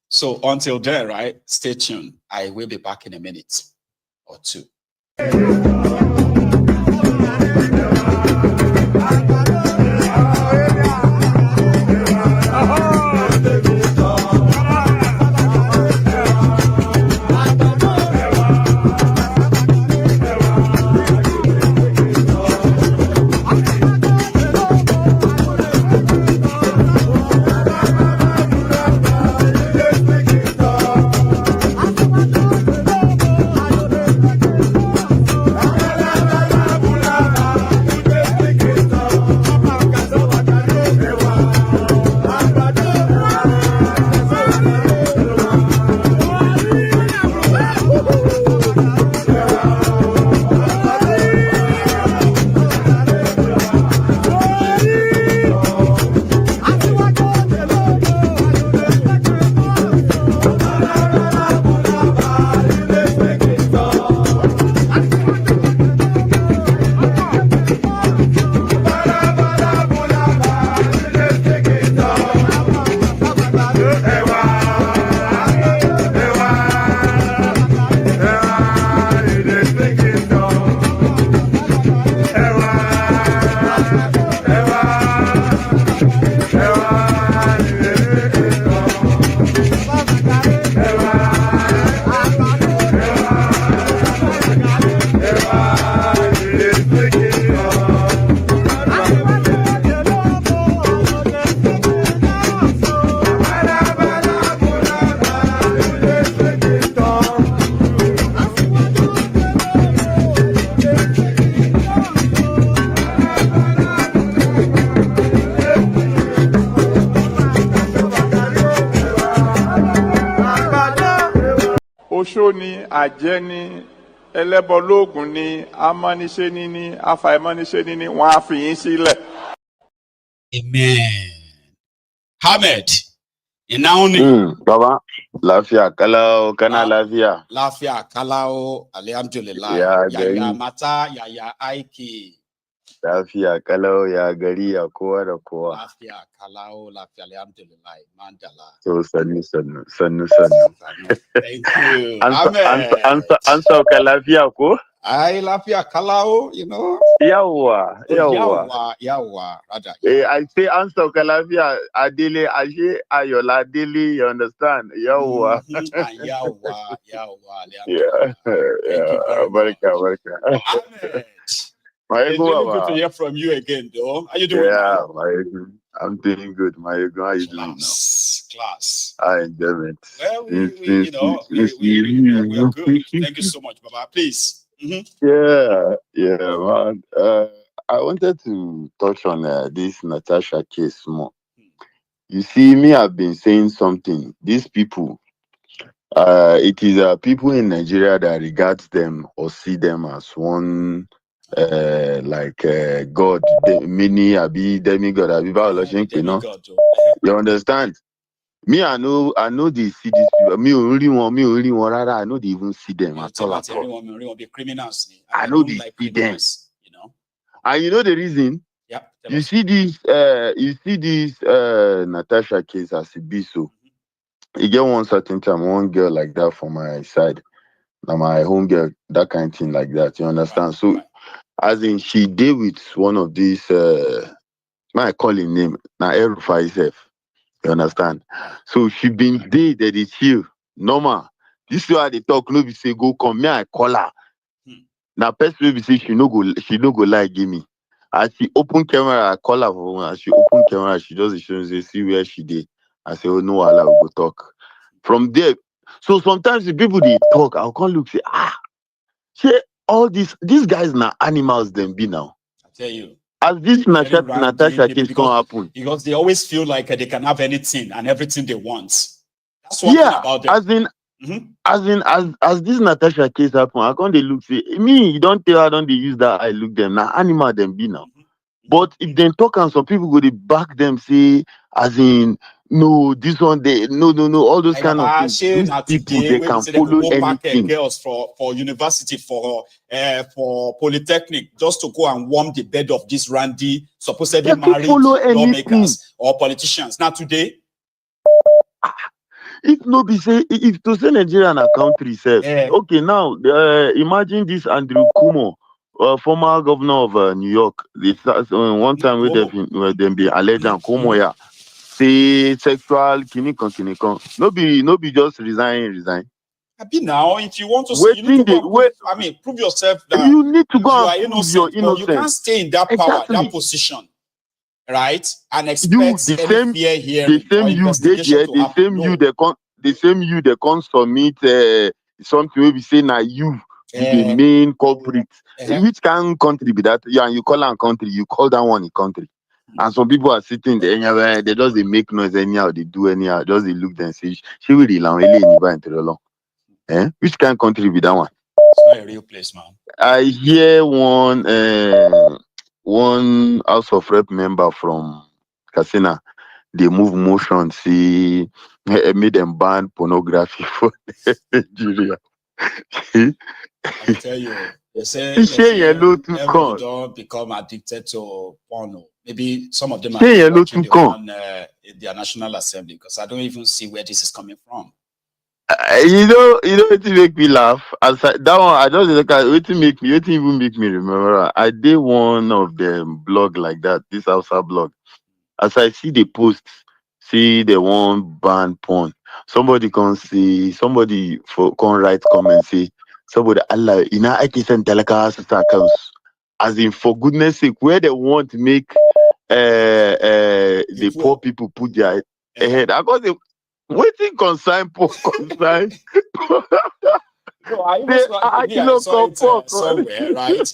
[SPEAKER 4] So until then, right, stay tuned. I will be back in a minute or two.
[SPEAKER 20] Oṣó ni, àjẹ́ ni,
[SPEAKER 17] ẹlẹ́bọlóògùn ni amániṣe níní afàìmániṣe níní wọ́n á fi yín sílẹ̀.
[SPEAKER 4] Amen. Ahmed, inauni.
[SPEAKER 20] Baba, lafia kalao, kana lafia.
[SPEAKER 4] Lafia kalao, alhamdulillah.
[SPEAKER 20] Ya
[SPEAKER 4] Yaya
[SPEAKER 20] gari.
[SPEAKER 4] mata, yaya aiki.
[SPEAKER 20] Lafiya kalau ya gari ya kowa da kowa.
[SPEAKER 4] Lafia kalao, lafia alhamdulillah. Mandala.
[SPEAKER 20] So sannu.
[SPEAKER 4] Thank you. Ahmed.
[SPEAKER 20] An sauka lafiya ko?
[SPEAKER 4] Ai lafia kalao, you know.
[SPEAKER 20] Yawwa.
[SPEAKER 4] Rather.
[SPEAKER 20] I say an sauka lafiya Adele, ashe Ayola Adele, you understand? Yawwa.
[SPEAKER 4] Yawwa.
[SPEAKER 20] Yeah. Barka.
[SPEAKER 4] Ahmed. It's really good to hear from you again, though. How you doing?
[SPEAKER 20] Yeah, I'm doing good. How you doing now?
[SPEAKER 4] Class.
[SPEAKER 20] I enjoy it.
[SPEAKER 4] Well, we are good. Thank you so much, Baba. Please.
[SPEAKER 20] Yeah, man. I wanted to touch on this Natasha case more. You see, me, I've been saying something. These people, it is people in Nigeria that regards them or see them as one, God, mini abi demigod abi biological, you know. You understand? Me, I know they see these people. Me only one rather. I know they even see them at all.
[SPEAKER 4] Everyone be criminals.
[SPEAKER 20] I know they see them.
[SPEAKER 4] You know.
[SPEAKER 20] And you know the reason?
[SPEAKER 4] Yeah.
[SPEAKER 20] You see this Natasha case as it be so. You get one certain time, one girl like that from my side. Now my home girl, that kind of thing like that. You understand? Right. So as in she did with one of these my calling name, now Erufai self. You understand? So she been there that is here. Normal. This is why they talk, no be say go come, me I call her. Now person will say she no go lie give me. As she open camera, I call her for one. As she open camera, she just shows say see where she did. I say, oh no, Allah will go talk. From there, so sometimes the people they talk, I'll come look say, say all these guys now animals them be now.
[SPEAKER 4] I tell you.
[SPEAKER 20] As this Natasha case can happen.
[SPEAKER 4] Because they always feel like they can have anything and everything they want. That's one thing about them.
[SPEAKER 20] As this Natasha case happen, I can't they look say me, you don't tell her, don't they use that I look them now, animal them be now. But if they talk and some people go they back them, say, as in no, this one they no, all those kind of things. These people they can follow anything.
[SPEAKER 4] Girls for university, for polytechnic, just to go and warm the bed of these randy supposedly married lawmakers or politicians. Now today,
[SPEAKER 20] if no be say if to say Nigeria and a country self, okay now imagine this Andrew Cuomo, former governor of New York. This one time where they be alleged and Cuomo say sexual kinikon. No be just resign.
[SPEAKER 4] Happy now, if you want to say, you need to prove yourself that
[SPEAKER 20] you need to go
[SPEAKER 4] and prove your innocence. You can't stay in that power, that position, right? And expect any fear hearing or investigation to happen.
[SPEAKER 20] The same you they can't submit something where we say now you the main culprit. Which can country be that? Yeah, and you call a country, you call that one a country. And some people are sitting there anywhere, they just they make noise anyhow, they do anyhow, just they look and say, she will long. Which kind of country be that one?
[SPEAKER 4] It's not a real place, man.
[SPEAKER 20] I hear one House of Rep member from Kasina, they move motion, see made them ban pornography for Nigeria.
[SPEAKER 4] I tell you, they say everybody don't become addicted to porno. Maybe some of them are watching the one in their National Assembly, because I don't even see where this is coming from.
[SPEAKER 20] You know, it make me laugh. That one, I just look at it even make me remember. I did one of them blog like that, this outside blog. As I see the posts, see the one ban porn. Somebody can write comment say, somebody Allah, I can send telecast accounts. As in, for goodness sake, where they want to make the poor people put their head. I got them waiting consign poor consign.
[SPEAKER 4] No, I saw it somewhere, right?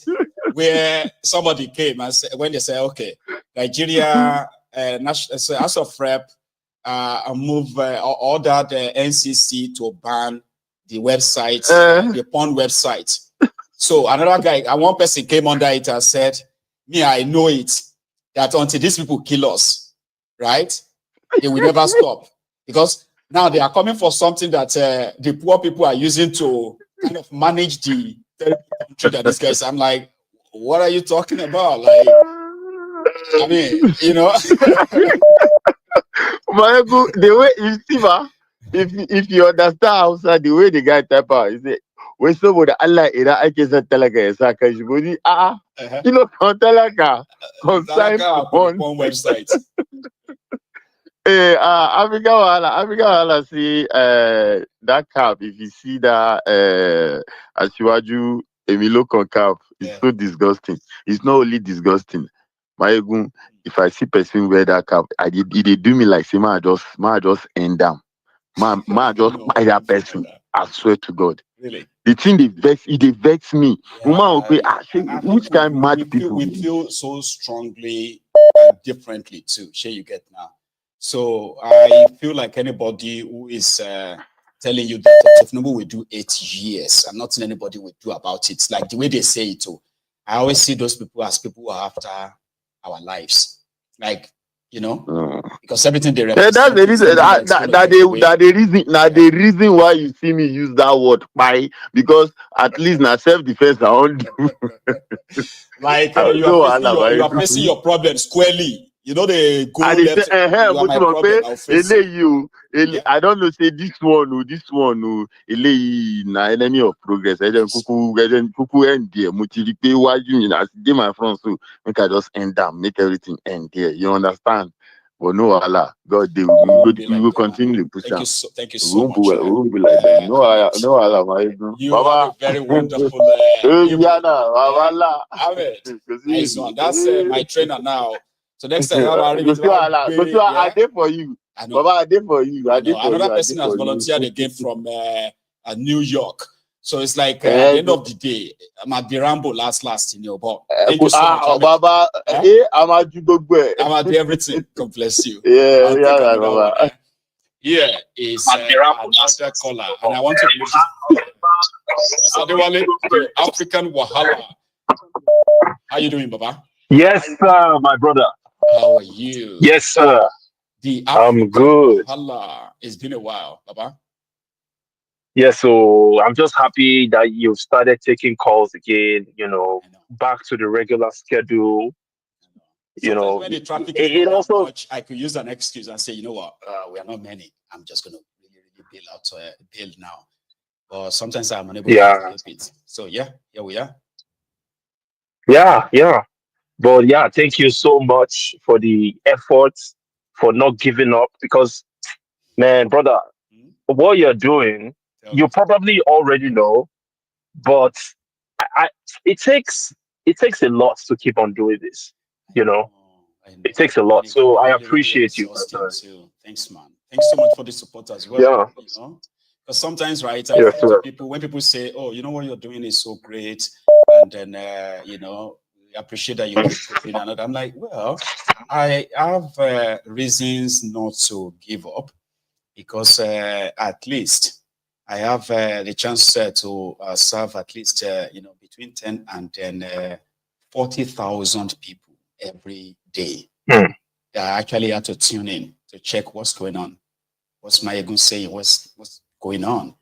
[SPEAKER 4] Where somebody came and said, when they say, okay, Nigeria, House of Rep, ordered the NCC to ban the website, the porn website. So another guy, and one person came under it and said, me, I know it, that until these people kill us, right, they will never stop. Because now they are coming for something that the poor people are using to kind of manage the country that these guys. I'm like, what are you talking about? Like, I mean, you know.
[SPEAKER 20] The way you see, if you understand Hausa, the way the guy type out, he say, "We saboda Allah idan ake son talaka ya sa kan shi godi you know talaka consign on
[SPEAKER 4] website."
[SPEAKER 20] Africa Wahala see that cap. If you see that Asiwaju Emilokon cap, it's so disgusting. It's not only disgusting. Mayegun, if I see person wear that cap, it do me like say man just end them. Man just buy that person. I swear to God.
[SPEAKER 4] Really?
[SPEAKER 20] The thing they vex me. Which kind of mad people?
[SPEAKER 4] We feel so strongly differently too. Sure, you get now. So I feel like anybody who is telling you that thiefnubu will do 8 years, and nothing anybody will do about it. Like the way they say it too. I always see those people as people who are after our lives. Like, you know, because everything they represent.
[SPEAKER 20] That's the reason the reason why you see me use that word "by," because at least na self-defense I won't do.
[SPEAKER 4] Like you are facing your problem squarely. You know they go left. My problem,
[SPEAKER 20] I don't know. Say this one, na enemy of progress. Kuku end there. My front, so make I just end down, make everything end there. You understand? But no Allah, God, we will continue to push.
[SPEAKER 4] Thank you so much.
[SPEAKER 20] We won't be like that. No Allah, my
[SPEAKER 4] you have a very wonderful. Nice one. That's my trainer now. So next time,
[SPEAKER 20] I did for you. Baba, I did for you.
[SPEAKER 4] Another person has volunteered again from New York. So it's like at the end of the day, I'm at the Rambo last, you know. But thank you so much.
[SPEAKER 20] Baba, I'm at
[SPEAKER 4] do everything. God bless you.
[SPEAKER 20] Yeah, Baba.
[SPEAKER 4] Here is another caller, and I want to Adewale, the African Wahala. How you doing, Baba?
[SPEAKER 21] Yes, sir, my brother.
[SPEAKER 4] How are you?
[SPEAKER 21] Yes, sir.
[SPEAKER 4] The African
[SPEAKER 21] I'm good.
[SPEAKER 4] Wahala. It's been a while, Baba.
[SPEAKER 21] Yes, so I'm just happy that you've started taking calls again, you know, back to the regular schedule. You know,
[SPEAKER 4] when the traffic is not also much, I could use an excuse and say, you know what, we are not many. I'm just going to really bail out bail now. But sometimes I'm unable to help it. So yeah, here we are.
[SPEAKER 21] Yeah. But yeah, thank you so much for the efforts, for not giving up. Because, man, brother, what you're doing, you probably already know, but it takes a lot to keep on doing this. You know, it takes a lot. So I appreciate you.
[SPEAKER 4] Thanks, man. Thanks so much for the support as well.
[SPEAKER 21] Yeah.
[SPEAKER 4] You know, because sometimes, right, I think to people, when people say, "Oh, you know what you're doing is so great," and then you know, I appreciate that you keep pushing another. I'm like, well, I have reasons not to give up, because at least I have the chance to serve at least you know, between 10 and 40,000 people every day. That actually have to tune in to check what's going on, what's Mayegun saying, what's going on.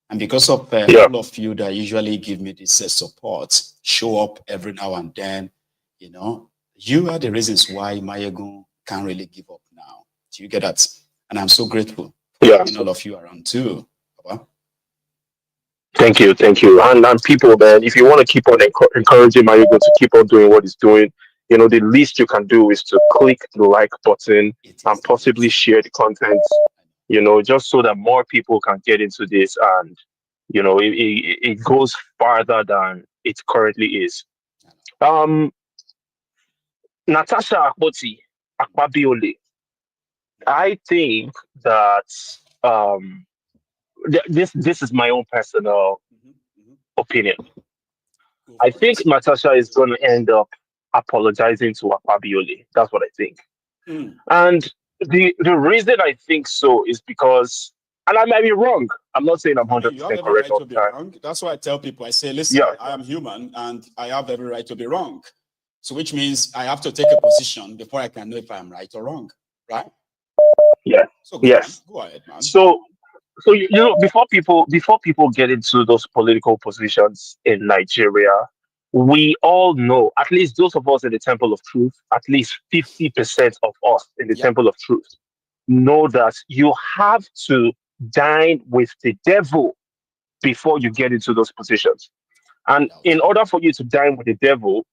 [SPEAKER 4] And because of all of you that usually give me this support, show up every now and then, you know, you are the reasons why Mayegun can't really give up now. Do you get that? And I'm so grateful for having all of you around too. Papa.
[SPEAKER 21] Thank you. And people, man, if you want to keep on encouraging Mayegun to keep on doing what he's doing, you know, the least you can do is to click the like button and possibly share the content, you know, just so that more people can get into this, and, you know, it goes farther than it currently is. Natasha Akpoti, Akpabiole, I think that this is my own personal opinion. I think Natasha is going to end up apologizing to Akpabiole. That's what I think. And the reason I think so is because And I might be wrong. I'm not saying I'm 100%
[SPEAKER 4] You have every
[SPEAKER 21] correct
[SPEAKER 4] right
[SPEAKER 21] all
[SPEAKER 4] to
[SPEAKER 21] the
[SPEAKER 4] be
[SPEAKER 21] time.
[SPEAKER 4] wrong. That's why I tell people, I say, listen,
[SPEAKER 21] Yeah.
[SPEAKER 4] I am human and I have every right to be wrong. So which means I have to take a position before I can know if I'm right or wrong, right?
[SPEAKER 21] Yeah.
[SPEAKER 4] So go ahead, man.
[SPEAKER 21] So you know, before people get into those political positions in Nigeria, we all know, at least those of us in the Temple of Truth, at least 50% of us in the Temple of Truth know that you have to dine with the devil before you get into those positions. And in order for you to dine with the devil,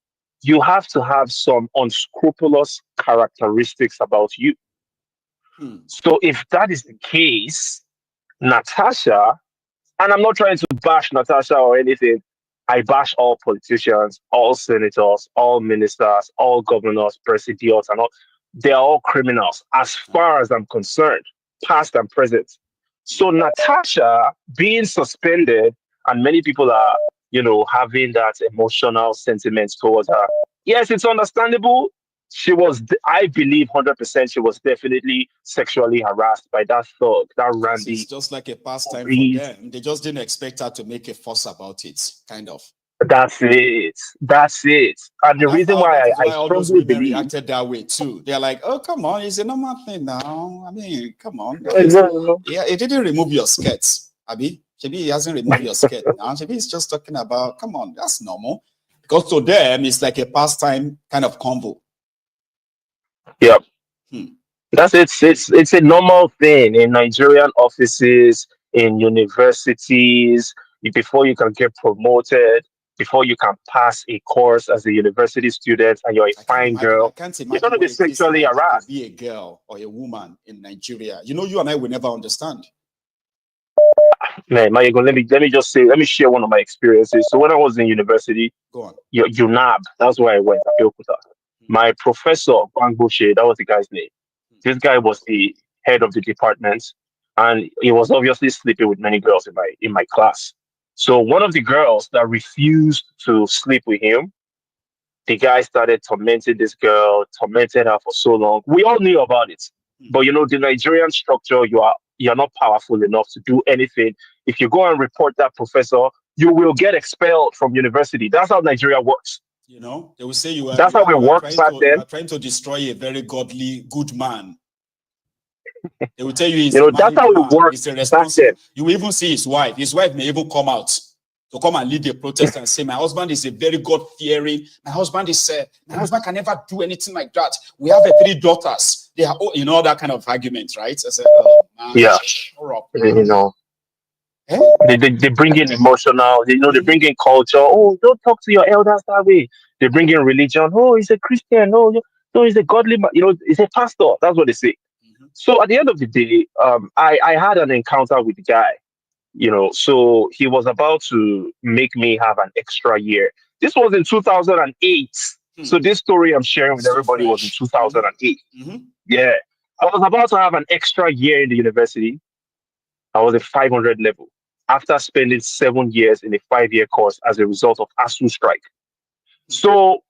[SPEAKER 21] you have to have some unscrupulous characteristics about you. So if that is the case, Natasha, and I'm not trying to bash Natasha or anything, I bash all politicians, all senators, all ministers, all governors, presidents, and all. They're all criminals as far as I'm concerned, past and present. So Natasha being suspended, and many people are, having that emotional sentiments towards her. Yes, it's understandable. She was, I believe, 100%. She was definitely sexually harassed by that thug, that Randy.
[SPEAKER 4] It's just like a pastime for them. They just didn't expect her to make a fuss about it, kind of.
[SPEAKER 21] That's it. And the reason why I
[SPEAKER 4] all those
[SPEAKER 21] strongly
[SPEAKER 4] women
[SPEAKER 21] believe
[SPEAKER 4] reacted that way too. They're like, "Oh, come on, it's a normal thing now. I mean, come on." Yeah, it didn't remove your skirts, Abi. Maybe he hasn't removed your skirt now. Maybe he's just talking about, come on, that's normal. Because to them, it's like a pastime kind of convo.
[SPEAKER 21] Yep. That's it's a normal thing in Nigerian offices, in universities. Before you can get promoted, before you can pass a course as a university student, and you're a fine girl, you're going to be sexually harassed.
[SPEAKER 4] To be a girl or a woman in Nigeria, you and I will never understand.
[SPEAKER 21] Man, Mayego, let me share one of my experiences. So when I was in university,
[SPEAKER 4] go on.
[SPEAKER 21] UNAB, that's where I went, Abeokuta. My professor, Bangoshe, that was the guy's name. This guy was the head of the department, and he was obviously sleeping with many girls in my class. So one of the girls that refused to sleep with him, the guy started tormenting this girl, tormented her for so long. We all knew about it. But the Nigerian structure, you're not powerful enough to do anything. If you go and report that professor, you will get expelled from university. That's how Nigeria works.
[SPEAKER 4] They will say you are.
[SPEAKER 21] That's how it works back then.
[SPEAKER 4] You are trying to destroy a very godly, good man. They will tell you he's
[SPEAKER 21] that's how it works.
[SPEAKER 4] He's a responsible. You will even see his wife. His wife may even come out to come and lead the protest and say, "My husband is a very God-fearing. My husband can never do anything like that. We have 3 daughters. They are, all that kind of argument, right?" I said, "Oh man,
[SPEAKER 21] yeah,
[SPEAKER 4] Eh?
[SPEAKER 21] They bring in emotional, they bring in culture. Oh, don't talk to your elders that way. They bring in religion. Oh, he's a Christian. No, he's a godly man. He's a pastor. That's what they say. So at the end of the day, I had an encounter with the guy. So he was about to make me have an extra year. This was in 2008. So this story I'm sharing with everybody was in 2008. Yeah, I was about to have an extra year in the university. I was a 500 level after spending 7 years in a 5-year course as a result of ASU strike. So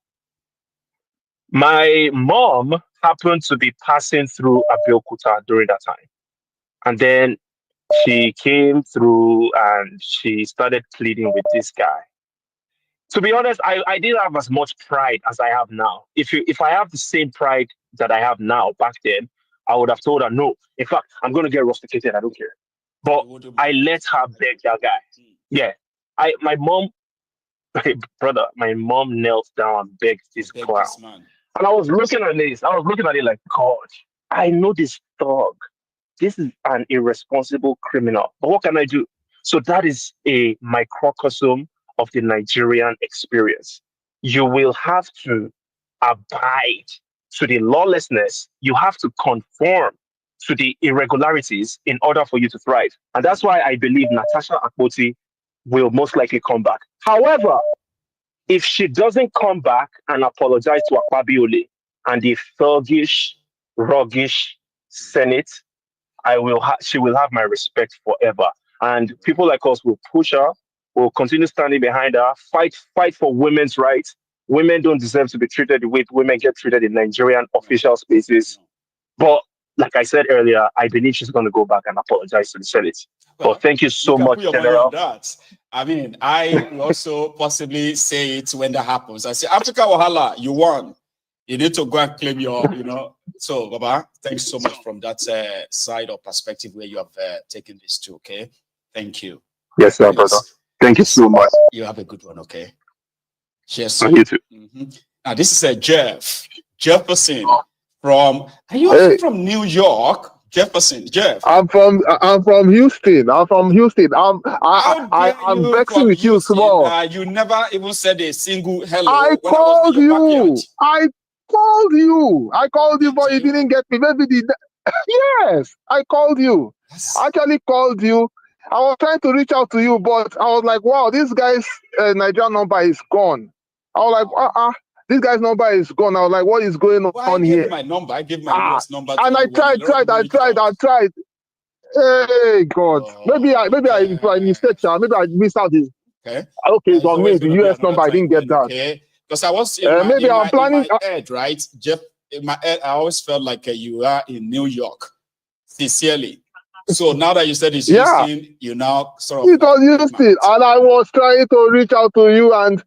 [SPEAKER 21] my mom happened to be passing through Abeokuta during that time. And then she came through and she started pleading with this guy. To be honest, I didn't have as much pride as I have now. If I have the same pride that I have now back then, I would have told her no. In fact, I'm going to get rusticated. I don't care. But I let her beg that guy. Yeah. My mom knelt down and begged this clown. And I was looking at it like, God, I know this dog. This is an irresponsible criminal. But what can I do? So that is a microcosm of the Nigerian experience. You will have to abide to the lawlessness. You have to conform to the irregularities in order for you to thrive. And that's why I believe Natasha Akpoti will most likely come back. However, if she doesn't come back and apologize to Akpabiole and the thuggish, ruggish Senate, she will have my respect forever. And people like us will push her, will continue standing behind her, fight for women's rights. Women don't deserve to be treated the way women get treated in Nigerian official spaces. But like I said earlier, I believe she's going to go back and apologize to the Senate.
[SPEAKER 4] Well,
[SPEAKER 21] but thank you so
[SPEAKER 4] can
[SPEAKER 21] much,
[SPEAKER 4] put your money
[SPEAKER 21] General.
[SPEAKER 4] on that. I mean, I will also possibly say it when that happens. I say, Africa Wahala, you won. You need to go and claim your, So, Baba, thanks so much from that side or perspective where you have taken this to, okay? Thank you.
[SPEAKER 21] Yes, sir, brother. Thank you so much.
[SPEAKER 4] You have a good one, okay? Cheers.
[SPEAKER 21] You too.
[SPEAKER 4] Now, this is Jefferson from, are you actually from New York? Jeff.
[SPEAKER 2] I'm from Houston. I'm vexing with you small.
[SPEAKER 4] You never even said a single hello.
[SPEAKER 2] I called you, but you didn't get me. Maybe yes, I called you. I actually called you. I was trying to reach out to you, but I was like, wow, this guy's Nigerian number is gone. I was like, this guy's number is gone. I was like, what is going on here?
[SPEAKER 4] My number. I gave my US number.
[SPEAKER 2] And I tried. Hey God, maybe I mistake. Maybe I missed out this.
[SPEAKER 4] Okay,
[SPEAKER 2] it's on me. The US number. I didn't get that.
[SPEAKER 4] Okay, because I was
[SPEAKER 2] maybe I'm planning.
[SPEAKER 4] In my head, right, Jeff? In my head, I always felt like you are in New York, sincerely. So now that you said it's Houston, you now sort of.
[SPEAKER 2] It was Houston, and I was trying to reach out to you, and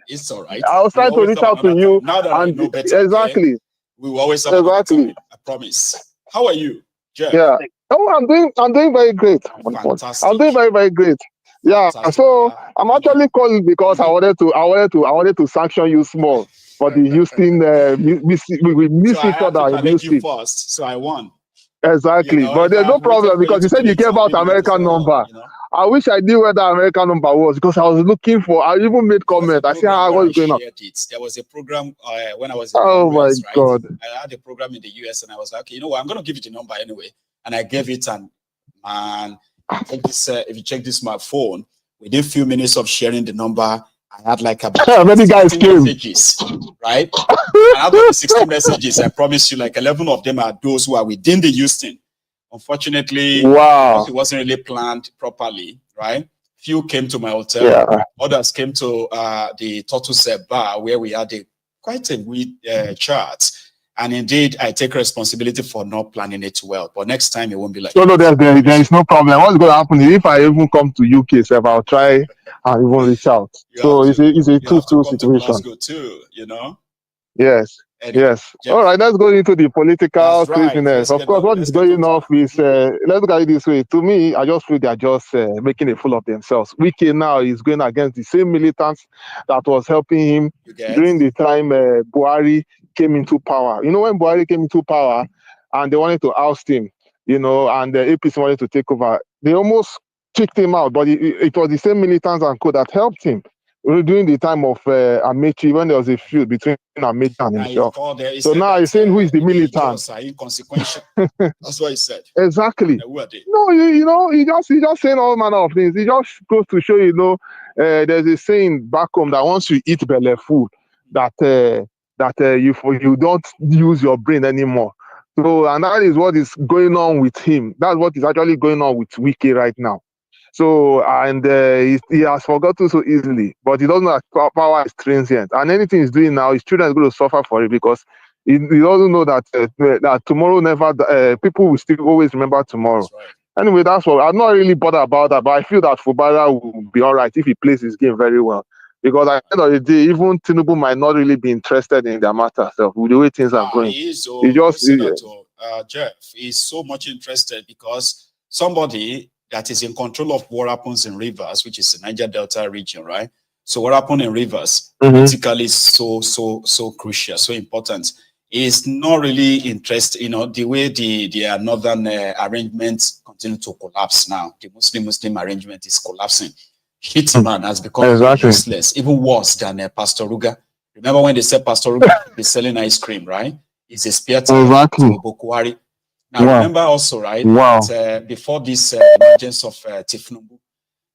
[SPEAKER 4] it's all right.
[SPEAKER 2] I was trying to reach out to you,
[SPEAKER 4] now that I know better,
[SPEAKER 2] exactly.
[SPEAKER 4] We will always have I promise. How are you, Jeff?
[SPEAKER 2] Yeah. Oh, I'm doing very great.
[SPEAKER 4] Fantastic.
[SPEAKER 2] I'm doing very, very great. Yeah.
[SPEAKER 4] Fantastic.
[SPEAKER 2] So I'm actually calling because I wanted to sanction you small for the Houston. We miss each other in Houston.
[SPEAKER 4] You first, so I won.
[SPEAKER 2] Exactly, but there's no problem because you said you gave out American number. I wish I knew where the American number was because I was looking for. I even made comment. I said, what's going on?
[SPEAKER 4] There was a program when I was in
[SPEAKER 2] the US, my God.
[SPEAKER 4] I had a program in the US and I was like, okay, you know what? I'm going to give you the number anyway. And I gave it, and man, if you check this my phone, within a few minutes of sharing the number, I had like about
[SPEAKER 2] many guys came.
[SPEAKER 4] Messages, right? And out of the 60 messages, I promise you, like 11 of them are those who are within the Houston. Unfortunately,
[SPEAKER 2] wow,
[SPEAKER 4] it wasn't really planned properly, right? Few came to my hotel. Others came to the Tortoise Bar where we had quite a weird chat. And indeed, I take responsibility for not planning it well. But next time, it won't be like
[SPEAKER 2] that. No, there is no problem. What's going to happen if I even come to UK, so I'll try and even reach out. So it's a 2-2 situation.
[SPEAKER 4] Too,
[SPEAKER 2] Yes. Anyway, yes. All right, let's go into the political craziness. Of course, what is going on is, let's look at it this way. To me, I just feel they are just making a fool of themselves. Wike now is going against the same militants that was helping him during the time Buhari came into power. When Buhari came into power and they wanted to oust him, and the APC wanted to take over, they almost kicked him out, but it was the same militants and co that helped him during the time of Amechi, when there was a feud between Amechi and himself. So now he's saying who is the militant.
[SPEAKER 4] Inconsequential. That's what he said.
[SPEAKER 2] Exactly. No, he just saying all manner of things. He just goes to show, there's a saying back home that once you eat belly food, that you don't use your brain anymore. So, and that is what is going on with him. That's what is actually going on with Wike right now. So, and he has forgotten so easily, but he doesn't know that power is transient. And anything he's doing now, his children are going to suffer for it because he doesn't know that tomorrow people will still always remember tomorrow. Right. Anyway, that's what I'm not really bothered about that, but I feel that Fubara will be all right if he plays his game very well. Because at the end of the day, even Tinubu might not really be interested in their matter so with the way things are going.
[SPEAKER 4] Jeff is so much interested because somebody that is in control of what happens in Rivers, which is the Niger Delta region, right? So what happened in Rivers politically is so crucial, so important. Is not really interested, the way the northern arrangements continue to collapse now. The Muslim arrangement is collapsing. Hitman has become useless, even worse than Pastor Ruga. Remember when they said Pastor Ruga is selling ice cream, right? It's a spear to Buhari. Now, remember also, right, that before this emergence of thiefnubu,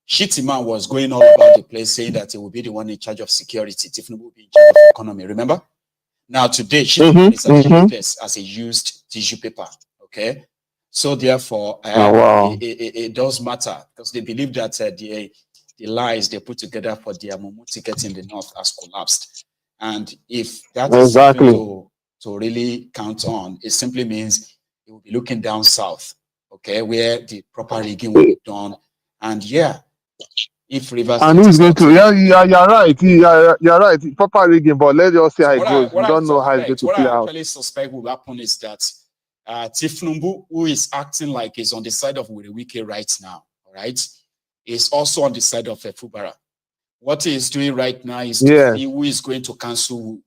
[SPEAKER 4] Hitman was going all about the place saying that he will be the one in charge of security. Thiefnubu will be in charge of economy, remember? Now, today, Hitman is as useless as a used tissue paper, okay? So, therefore, it does matter because they believe that the lies they put together for their Mumu ticket in the north has collapsed. And if that is something to really count on, it simply means he will be looking down south, okay, where the proper rigging will be done. And yeah, if Rivers
[SPEAKER 2] and who's going to? Yeah, you're right. You're right. Proper rigging, but let's just see how it goes. We don't know how it's going to play out.
[SPEAKER 4] What I actually suspect will happen is that thiefnubu, who is acting like he's on the side of Werey Wike right now, all right, is also on the side of Fubara. What he is doing right now is to see who is going to cancel who.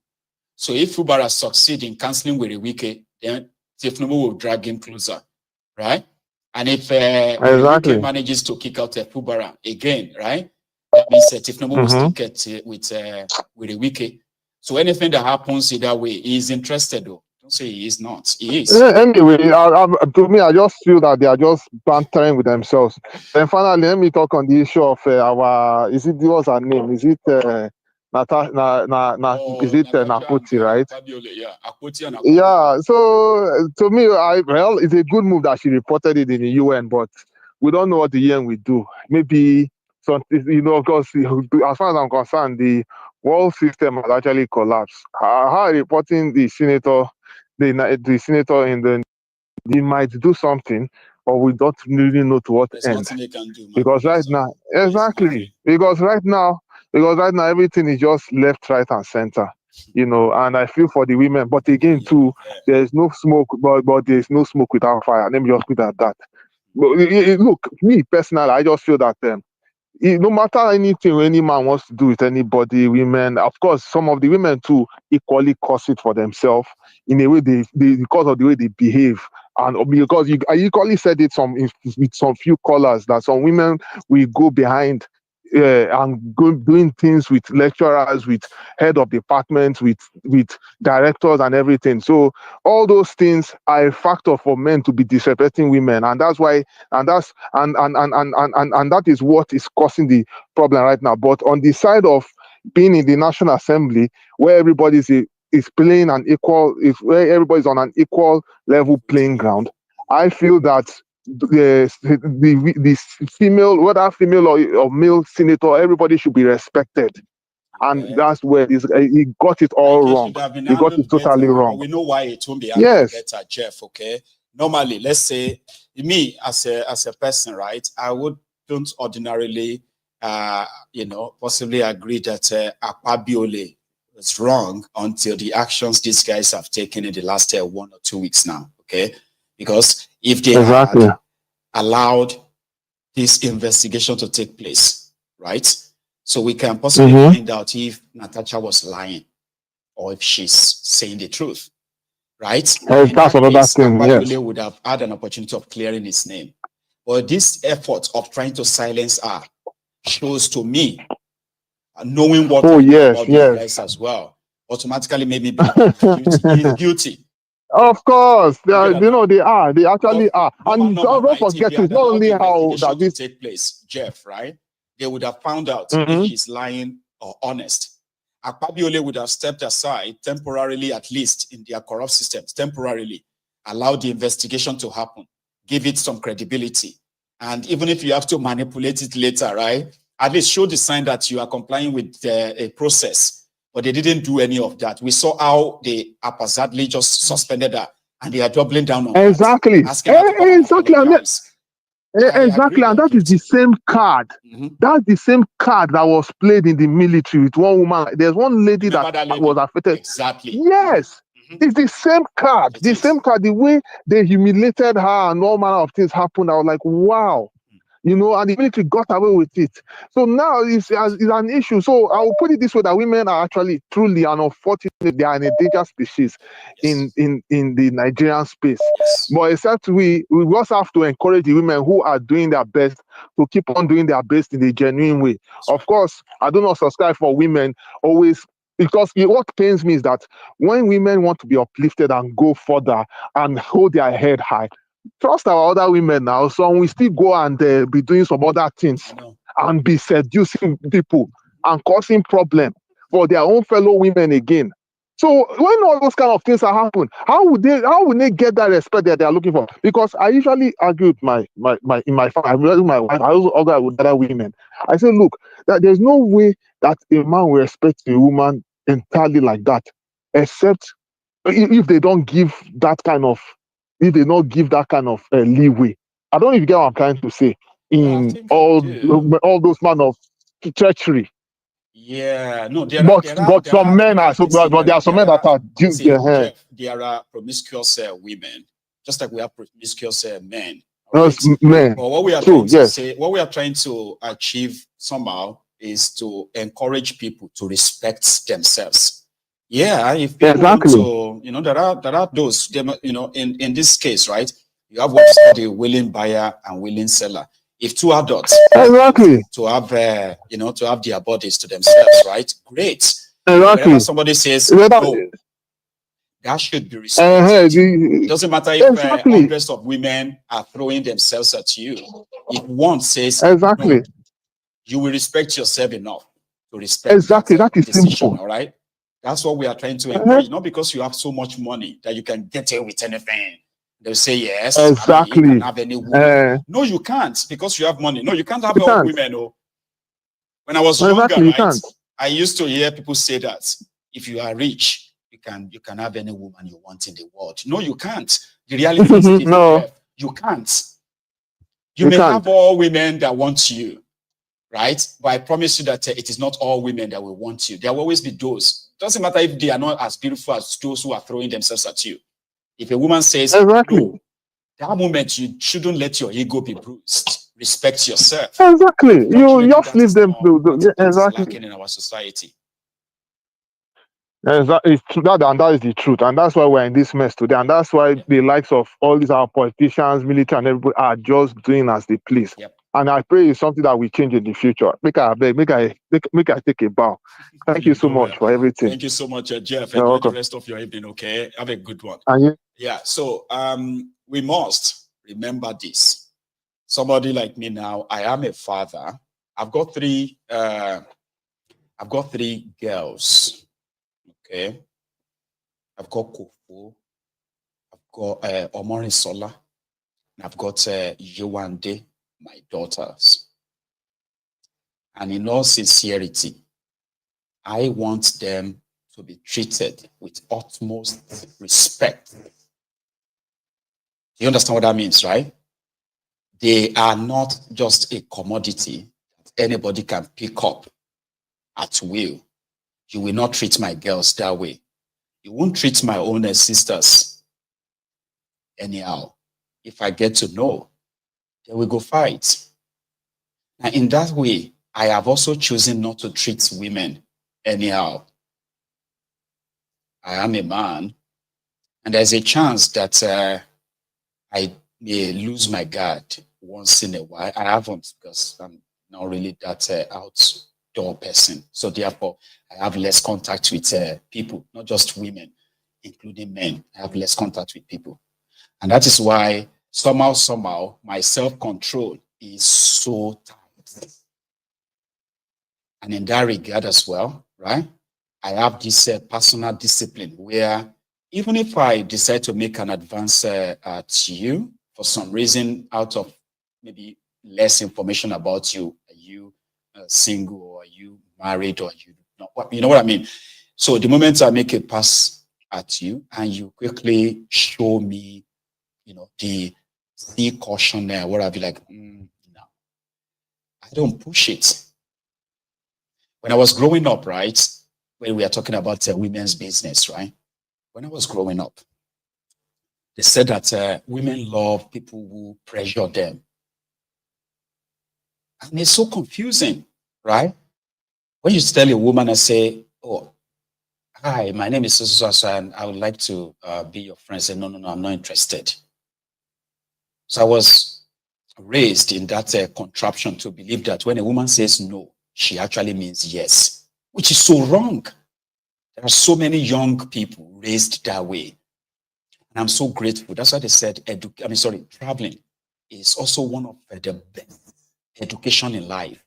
[SPEAKER 4] So if Fubara succeeds in cancelling Werey Wike, then thiefnubu will drag him closer, right? And if Werey Wike manages to kick out Fubara again, right, that means thiefnubu will still get with Werey Wike. So anything that happens either way, he is interested though. Don't say he is not. He is.
[SPEAKER 2] Anyway, to me, I just feel that they are just bantering with themselves. And finally, let me talk on the issue of is it, what's her name? Is it Natasha, is it Akpoti, right?
[SPEAKER 4] Yeah, Akpoti and Akpoti.
[SPEAKER 2] Yeah, so to me, well, it's a good move that she reported it in the UN, but we don't know what the UN will do. Maybe, of course, as far as I'm concerned, the world system has actually collapsed. Her reporting the senator, the senator in the, they might do something, but we don't really know to what end.
[SPEAKER 4] Nothing they can do,
[SPEAKER 2] because right now, because right now everything is just left, right, and center. And I feel for the women, but again too, there's no smoke, but there's no smoke without fire. Let me just put it at that. But look, me personally, I just feel that no matter anything any man wants to do with anybody, women, of course, some of the women too equally cause it for themselves in a way they because of the way they behave. And because I equally said it with some few callers that some women will go behind and doing things with lecturers, with head of departments, with directors and everything. So all those things are a factor for men to be disrespecting women, and that's why, and that is what is causing the problem right now. But on the side of being in the National Assembly, where everybody is playing an equal, where everybody's on an equal level playing ground, I feel that the female, whether female or male senator, everybody should be respected. And that's where he got it all wrong. He got it totally wrong.
[SPEAKER 4] We know why it won't be handled better, Jeff, okay? Normally, let's say, me as a person, right, I don't ordinarily, possibly agree that Akpabiole was wrong until the actions these guys have taken in the last 1 or 2 weeks now, okay? Because if they had allowed this investigation to take place, right? So we can possibly find out if Natasha was lying or if she's saying the truth, right?
[SPEAKER 2] That's another thing,
[SPEAKER 4] yes. Would have had an opportunity of clearing his name. But this effort of trying to silence her shows to me, knowing what about these guys as well, automatically maybe he's guilty.
[SPEAKER 2] Of course, they actually are. And don't forget, it's not only how that this
[SPEAKER 4] take place, Jeff, right? They would have found out if she's lying or honest. Akpabiole would have stepped aside temporarily, at least in their corrupt systems, temporarily, allow the investigation to happen, give it some credibility. And even if you have to manipulate it later, right? At least show the sign that you are complying with a process. But they didn't do any of that. We saw how they haphazardly just suspended her, and they are doubling down on
[SPEAKER 2] exactly.
[SPEAKER 4] That, exactly.
[SPEAKER 2] Exactly, and that is the same card. That's the same card that was played in the military with one woman. There's one lady that was affected.
[SPEAKER 4] Exactly.
[SPEAKER 2] Yes, it's the same card. The same card. The way they humiliated her and all manner of things happened. I was like, wow. And the military got away with it. So now it's an issue. So I will put it this way, that women are actually truly and unfortunately, they are an endangered species in the Nigerian space. But except we also have to encourage the women who are doing their best to keep on doing their best in a genuine way. Of course, I do not subscribe for women always, because what pains me is that when women want to be uplifted and go further and hold their head high, trust our other women now, so we still go and be doing some other things and be seducing people and causing problem for their own fellow women again. So when all those kind of things are happening, how would they get that respect that they are looking for? Because I usually argue with my family, my wife, I also argue with other women. I say, look, that there's no way that a man will respect a woman entirely like that, except if they don't give that kind of if they not give that kind of leeway. I don't know if you get what I'm trying to say. In all those man of treachery.
[SPEAKER 4] Yeah, no,
[SPEAKER 2] But some men are so, but there are some men that are
[SPEAKER 4] see, Jeff, there are promiscuous women, just like we have promiscuous men. Right?
[SPEAKER 2] Men.
[SPEAKER 4] But what we are trying to say, what we are trying to achieve somehow is to encourage people to respect themselves. Yeah, if people want to, you know, there are those, you know, in this case, right? You have what's called a willing buyer and willing seller. If two adults to have you know, to have their bodies to themselves, right? Great. Whenever somebody says no, that should be respected. It doesn't matter if hundreds of women are throwing themselves at you. If one says no, you will respect yourself enough to respect that decision. Simple. All right. That's what we are trying to encourage. Not because you have so much money that you can get away with anything. They'll say yes. You can have any woman. No, you can't because you have money. No, you can't have all women. No. When I was younger, right, I used to hear people say that if you are rich, you can have any woman you want in the world. No, you can't. The reality is different. You can't. You may have all women that want you, right? But I promise you that it is not all women that will want you. There will always be those. Doesn't matter if they are not as beautiful as those who are throwing themselves at you. If a woman says no, that moment you shouldn't let your ego be bruised. Respect yourself.
[SPEAKER 2] Exactly. You just leave them to exactly.
[SPEAKER 4] Lacking in our society.
[SPEAKER 2] Exactly. And that is the truth. And that's why we're in this mess today. And that's why the likes of all these our politicians, military, and everybody are just doing as they please. And I pray it's something that will change in the future. Make I take a bow. Thank you so much for everything.
[SPEAKER 4] Thank you so much, Jeff. Enjoy the rest of your evening, okay? Have a good one. Yeah, so we must remember this. Somebody like me now, I am a father. I've got three girls. Okay. I've got Koolu, I've got Omorisola, and I've got Yewande, my daughters. And in all sincerity, I want them to be treated with utmost respect. You understand what that means, right? They are not just a commodity that anybody can pick up at will. You will not treat my girls that way. You won't treat my own sisters anyhow. If I get to know, then we go fight. And in that way, I have also chosen not to treat women anyhow. I am a man, and there's a chance that I may lose my guard once in a while. I haven't, because I'm not really that outdoor person. So therefore, I have less contact with people, not just women, including men. I have less contact with people. And that is why somehow, my self-control is so tight. And in that regard as well, right, I have this personal discipline where even if I decide to make an advance at you, for some reason, out of maybe less information about you, are you single, or are you married, or are you not? You know what I mean? So the moment I make a pass at you and you quickly show me, you know, the caution there, what I'll be like, no, I don't push it. When I was growing up, right, when we are talking about women's business, right? When I was growing up, they said that women love people who pressure them. And it's so confusing, right? When you tell a woman and say, oh, hi, my name is so and I would like to be your friend. Say, no, I'm not interested. So I was raised in that contraption to believe that when a woman says no, she actually means yes, which is so wrong. There are so many young people raised that way. And I'm so grateful. That's why they said, traveling is also one of the best education in life.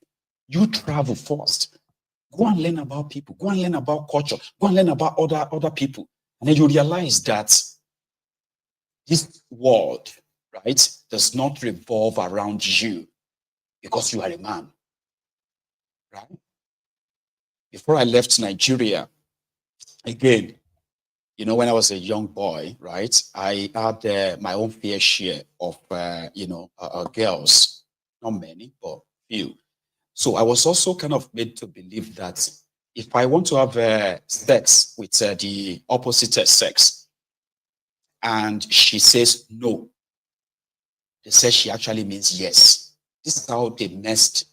[SPEAKER 4] You travel first. Go and learn about people. Go and learn about culture. Go and learn about other people. And then you realize that this world, right, does not revolve around you because you are a man. Right? Before I left Nigeria, again, You know, when I was a young boy, right, I had my own fair share of, girls. Not many, but few. So I was also kind of made to believe that if I want to have sex with the opposite sex, and she says no, they say she actually means yes. This is how they messed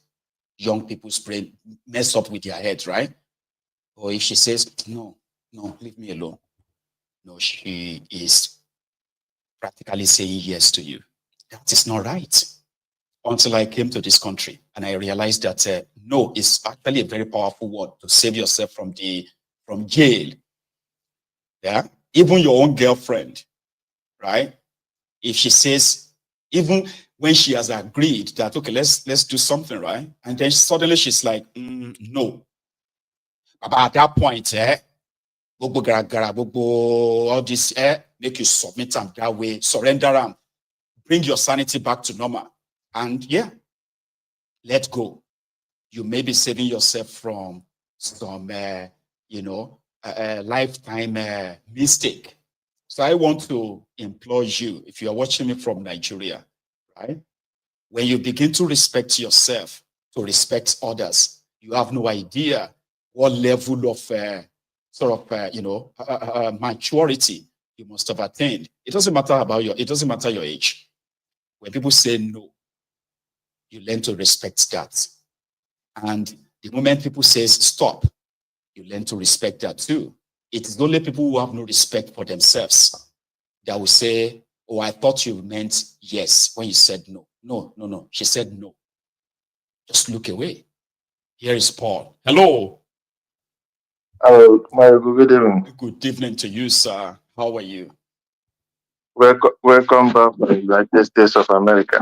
[SPEAKER 4] young people's brain, mess up with their heads, right? Or if she says no, leave me alone. No, she is practically saying yes to you. That is not right. Until I came to this country and I realized that no is actually a very powerful word to save yourself from jail. Yeah, even your own girlfriend, right? If she says, even when she has agreed that okay, let's do something, right? And then suddenly she's like, no. But at that point, all this make you submit them that way, surrender them, bring your sanity back to normal, and yeah, let go. You may be saving yourself from some, lifetime mistake. So I want to implore you, if you are watching me from Nigeria, right? When you begin to respect yourself, to respect others, you have no idea what level of maturity you must have attained. It doesn't matter your age. When people say no, you learn to respect that. And the moment people say stop, you learn to respect that too. It is only people who have no respect for themselves that will say, oh, I thought you meant yes when you said no. No. She said no. Just look away. Here is Paul. Hello.
[SPEAKER 3] Good evening.
[SPEAKER 4] Good evening to you, sir. How are you?
[SPEAKER 3] Welcome back to the United States of America.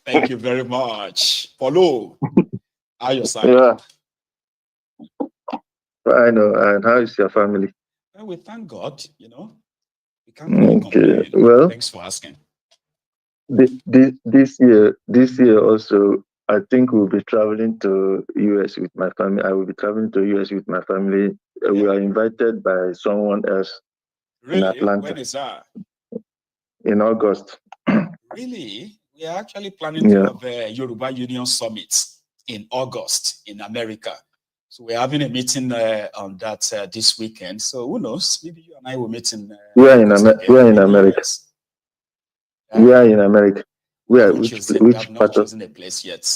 [SPEAKER 4] Thank you very much. Follow. How are your side?
[SPEAKER 3] Yeah. I know. And how is your family?
[SPEAKER 4] Well, we thank God, We can't really complain.
[SPEAKER 3] Well,
[SPEAKER 4] thanks for asking.
[SPEAKER 3] This year also, I think we'll be traveling to US with my family. I will be traveling to US with my family. We are invited by someone else in Atlanta.
[SPEAKER 4] When is that?
[SPEAKER 3] In August.
[SPEAKER 4] Really? We are actually planning to have a Yoruba Union Summit in August in America. So we're having a meeting on that this weekend. So who knows? Maybe you and I will meet in.
[SPEAKER 3] We are in America. We are in America. We are in America.
[SPEAKER 4] We have not chosen a place yet.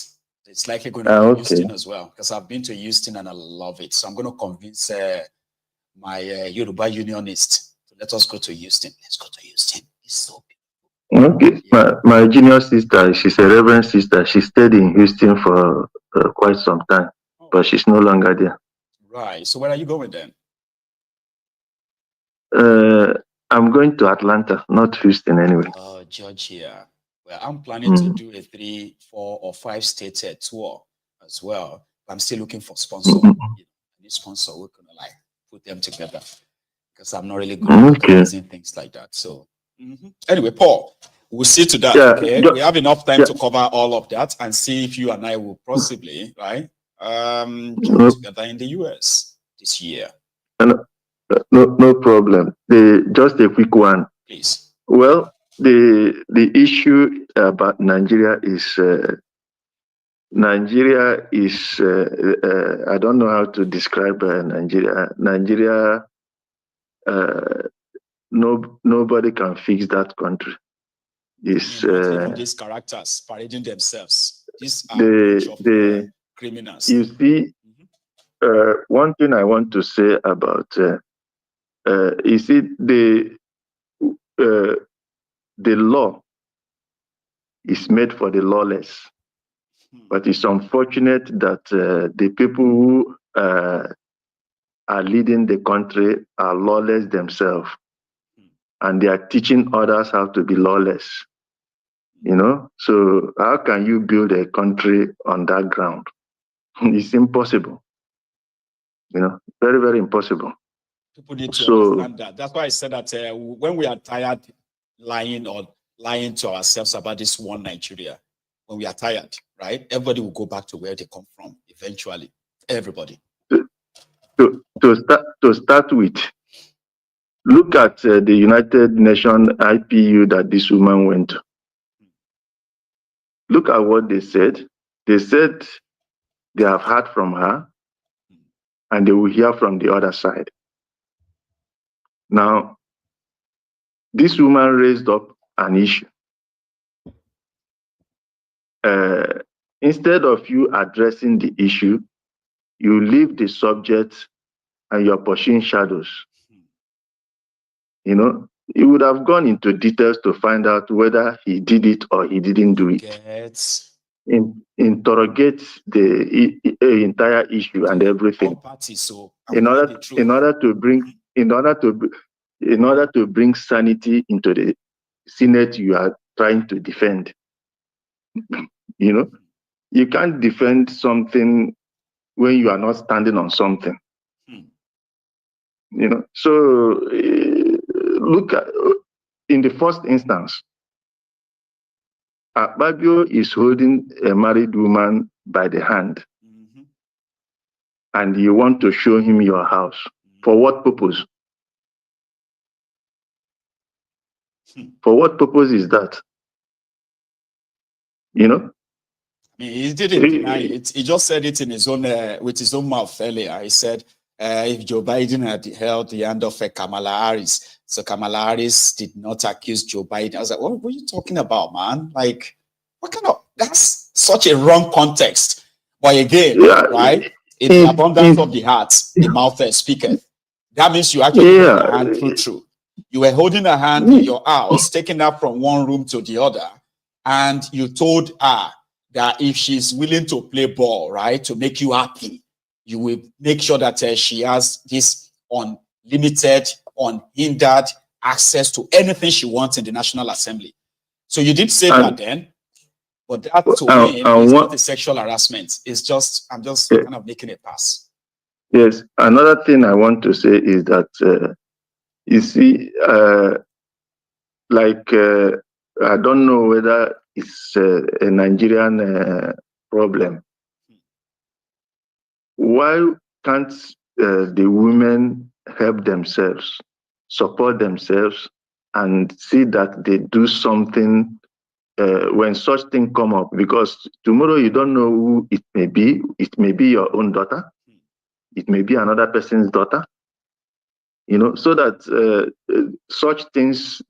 [SPEAKER 4] It's likely going to be Houston as well, because I've been to Houston and I love it. So I'm going to convince my Yoruba Unionist to let us go to Houston. Let's go to Houston. It's so beautiful.
[SPEAKER 3] Okay. My junior sister, she's a reverend sister. She stayed in Houston for quite some time, but she's no longer there.
[SPEAKER 4] Right. So where are you going then?
[SPEAKER 3] I'm going to Atlanta, not Houston anyway.
[SPEAKER 4] Oh, Georgia. Well, I'm planning to do a 3, 4, or 5 state tour as well. I'm still looking for sponsor. Any sponsor, we're gonna put them together, because I'm not really good at organizing things like that. So anyway, Paul, we'll see to that. Okay, we have enough time to cover all of that and see if you and I will possibly join together in the US this year.
[SPEAKER 3] No problem. Just a quick one,
[SPEAKER 4] please.
[SPEAKER 3] Well, the issue about Nigeria is I don't know how to describe Nigeria. Nigeria, nobody can fix that country.
[SPEAKER 4] Even these characters parading themselves. These are a bunch of criminals.
[SPEAKER 3] You see, one thing I want to say about you see the law is made for the lawless, but it's unfortunate that the people who are leading the country are lawless themselves, and they are teaching others how to be lawless. So how can you build a country on that ground? It's impossible. Very, very impossible.
[SPEAKER 4] People need to understand that. That's why I said that when we are tired lying to ourselves about this one Nigeria, when we are tired, right? Everybody will go back to where they come from eventually. Everybody.
[SPEAKER 3] To start with, Look at the United Nations IPU that this woman went to. Look at what they said. They said they have heard from her and they will hear from the other side. Now, this woman raised up an issue. Instead of you addressing the issue, you leave the subject and you're pursuing shadows. You know, he would have gone into details to find out whether he did it or he didn't do it. Interrogate the entire issue and everything. In order to bring sanity into the Senate you are trying to defend. You know, you can't defend something when you are not standing on something. You know, so look at, in the first instance, Akpabio is holding a married woman by the hand, and you want to show him your house. For what purpose? For what purpose is that? You know?
[SPEAKER 4] I mean, he didn't deny it. He just said it in his own, with his own mouth earlier. He said, if Joe Biden had held the hand of Kamala Harris, so Kamala Harris did not accuse Joe Biden. I was like, what were you talking about, man? Like, what kind of, that's such a wrong context. But again, right, in the abundance of the heart, the mouth speaketh. That means you actually held a hand through. You were holding a hand in your house, taking her from one room to the other, and you told her that if she's willing to play ball, right, to make you happy, you will make sure that she has this unlimited, unhindered access to anything she wants in the National Assembly. So you did say that then, but that to me is not a sexual harassment. It's just, I'm just kind of making a pass.
[SPEAKER 3] Yes. Another thing I want to say is that, you see, I don't know whether it's a Nigerian problem. Why can't the women help themselves, support themselves, and see that they do something when such things come up? Because tomorrow you don't know who it may be. It may be your own daughter. It may be another person's daughter. You know, so that such things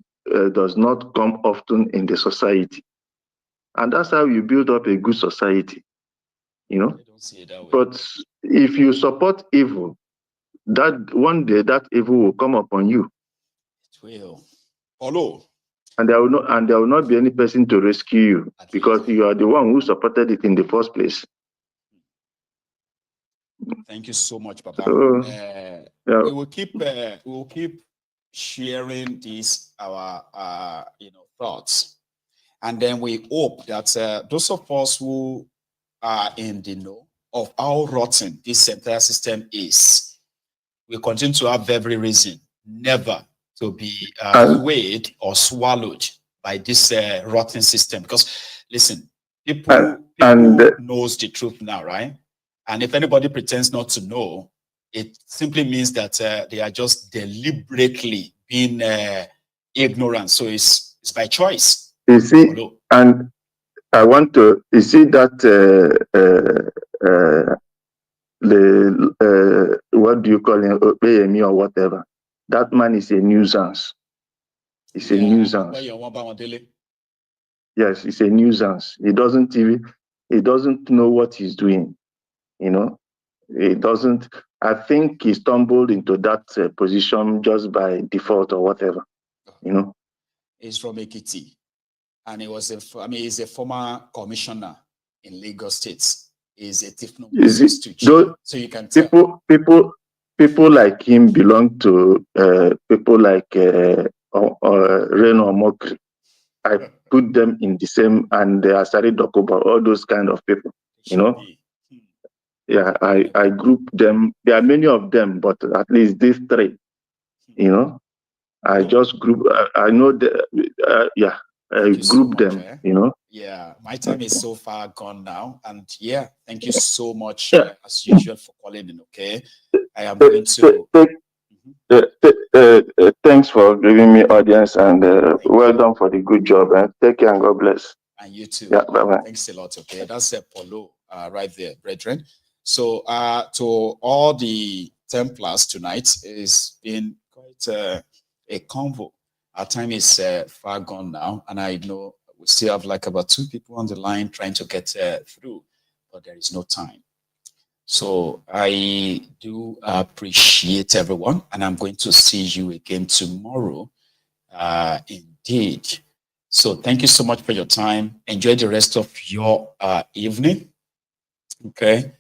[SPEAKER 3] does not come often in the society. And that's how you build up a good society. You know, but if you support evil, that one day that evil will come upon you.
[SPEAKER 4] It will. Although,
[SPEAKER 3] and there will not be any person to rescue you because you are the one who supported it in the first place.
[SPEAKER 4] Thank you so much, Papa. We will keep sharing these our thoughts, and then we hope that those of us who are in the know of how rotten this entire system is, we continue to have every reason never to be swayed or swallowed by this rotten system. Because listen, people knows the truth now, right? And if anybody pretends not to know, it simply means that they are just deliberately being ignorant. So it's by choice.
[SPEAKER 3] You see, and I want to, you see that what do you call him, OPME or whatever? That man is a nuisance. It's a nuisance. Yes, it's a nuisance. He doesn't know what he's doing. You know, he doesn't. I think he stumbled into that position just by default or whatever. You know,
[SPEAKER 4] he's from Ekiti, and he's a former commissioner in Lagos State. He's a thiefnubu. So you can tell.
[SPEAKER 3] People like him belong to people like Reno Mokri. I put them in the same, and they are Sari Dokuba, all those kind of people. You know. Yeah, I group them. There are many of them, but at least these three, you know, I just group. I know that. I group them. You know.
[SPEAKER 4] Yeah, my time is so far gone now, and yeah, thank you so much as usual for calling in. Okay, I am going to
[SPEAKER 3] thanks for giving me audience, and well done for the good job. And take care and God bless.
[SPEAKER 4] And you too.
[SPEAKER 3] Yeah, bye-bye.
[SPEAKER 4] Thanks a lot. Okay, that's Polo right there, brethren. So to all the Templars tonight, it's been quite a convo. Our time is far gone now, and I know we still have like about 2 people on the line trying to get through, but there is no time. So I do appreciate everyone, and I'm going to see you again tomorrow. Indeed. So thank you so much for your time. Enjoy the rest of your evening. Okay.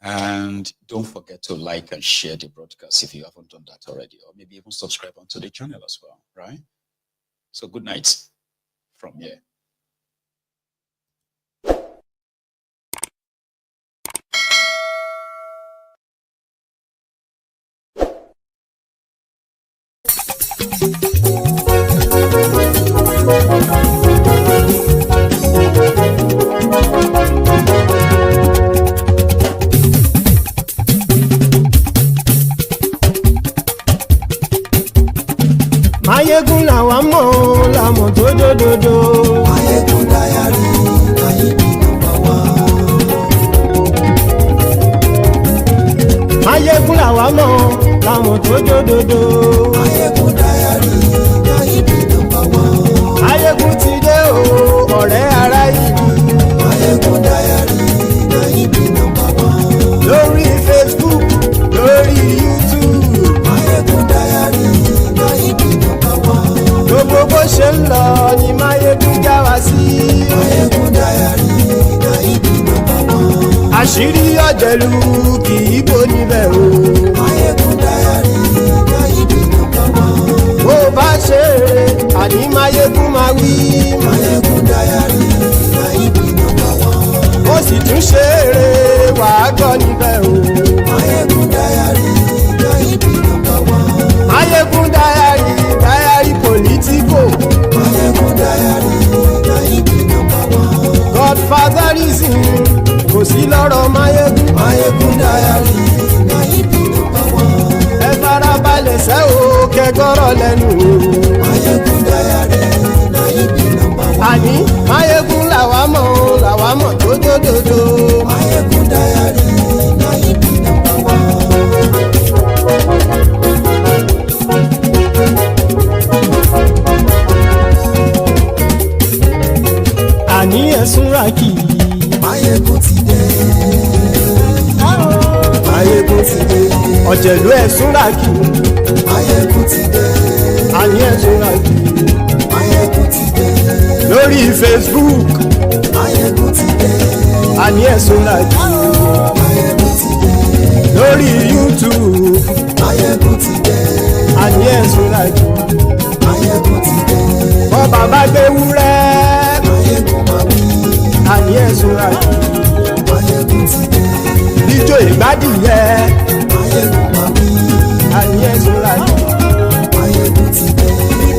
[SPEAKER 4] And don't forget to like and share the broadcast if you haven't done that already, or maybe even subscribe onto the channel as well, right? So good night from here.
[SPEAKER 5] Mayegun làwa mọ̀ làmọ̀ tó dòdòdò. Mayegun dayari Mayebi number one. Mayegun làwa mọ̀ làmọ̀ tó dòdòdò. Mayegun dayari Mayebi number one. Mayegun ti dé o ọ̀rẹ́ ara ìlú. Mayegun dayari Mayebi number one. Lórí Facebook lórí YouTube. Mayegun dayari Mayebi number one. Gbogbo bó ṣe ń lọ ni Mayegun já wa sí. Mayegun dayari Mayebi number one. Àṣírí ọ̀jẹ̀lú kì í bò níbẹ̀ o. Mayegun dayari Mayebi number one. Bó bá ṣe eré àní Mayegun máa wí. Mayegun dayari Mayebi number one. Ó sì tún ṣe eré wàá gbọ́ níbẹ̀ o. Mayegun dayari Mayebi number one. Mayegun dayari political. Mayegun dayari Mayebi number one. Godfatherism kò sí lọ́rọ̀ Mayegun. Mayegun dayari Mayebi number one. Ẹ farabalẹ̀ sẹ́ o kẹgọ́rọ̀ lẹ́nu o. Mayegun dayari Mayebi number one. Àní Mayegun làwa mọ̀ tó dòdòdò. Mayegun dayari Mayebi number one. Àní ẹ̀sùn ràkì. Mayegun ti dé. Mayegun ti dé. Ọ̀jẹ̀lú ẹ̀sùn ràkì. Mayegun ti dé. Àní ẹ̀sùn ràkì. Mayegun ti dé. Lórí Facebook. Mayegun ti dé. Àní ẹ̀sùn ràkì. Mayegun ti dé. Lórí YouTube. Mayegun ti dé. Àní ẹ̀sùn ràkì. Mayegun ti dé. Bọ́ bàbá gbé wúrẹ́. Àní ẹ̀sùn ràjò. Mayegun ti dé. Ijó ìgbádìyẹ. Mayegun máa wí. Àní ẹ̀sùn ràjò. Mayegun ti dé.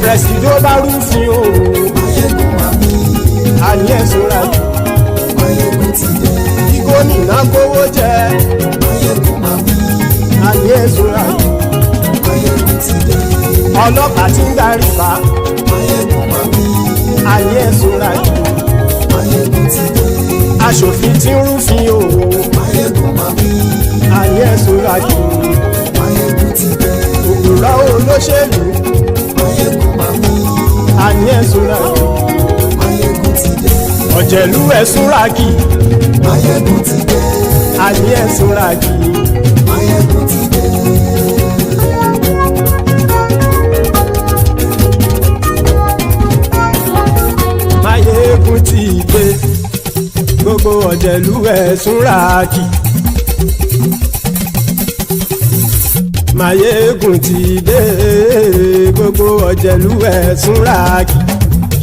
[SPEAKER 5] Pẹ̀sìdó bá rúfin o. Mayegun máa wí. Àní ẹ̀sùn ràjò. Mayegun ti dé. Kí gómìnà kówó jẹ. Mayegun máa wí. Àní ẹ̀sùn ràjò. Mayegun ti dé. Ọlọ́pàá ti ń darí bá. Mayegun máa wí. Àní ẹ̀sùn ràjò. Mayegun ti dé. Aṣòfin tí ń rúfin o. Mayegun máa wí. Àní ẹ̀sùn ràjò. Mayegun ti dé. Òkúrọ̀ olóṣèlú. Mayegun máa wí. Àní ẹ̀sùn ràjò. Mayegun ti dé. Ọ̀jẹ̀lú ẹ̀sùn ràkì. Mayegun ti dé. Àní ẹ̀sùn ràkì. Mayegun ti dé. Mayegun ti dé. Gbogbo ọ̀jẹ̀lú ẹ̀sùn ràkì. Mayegun ti dé. Gbogbo ọ̀jẹ̀lú ẹ̀sùn ràkì.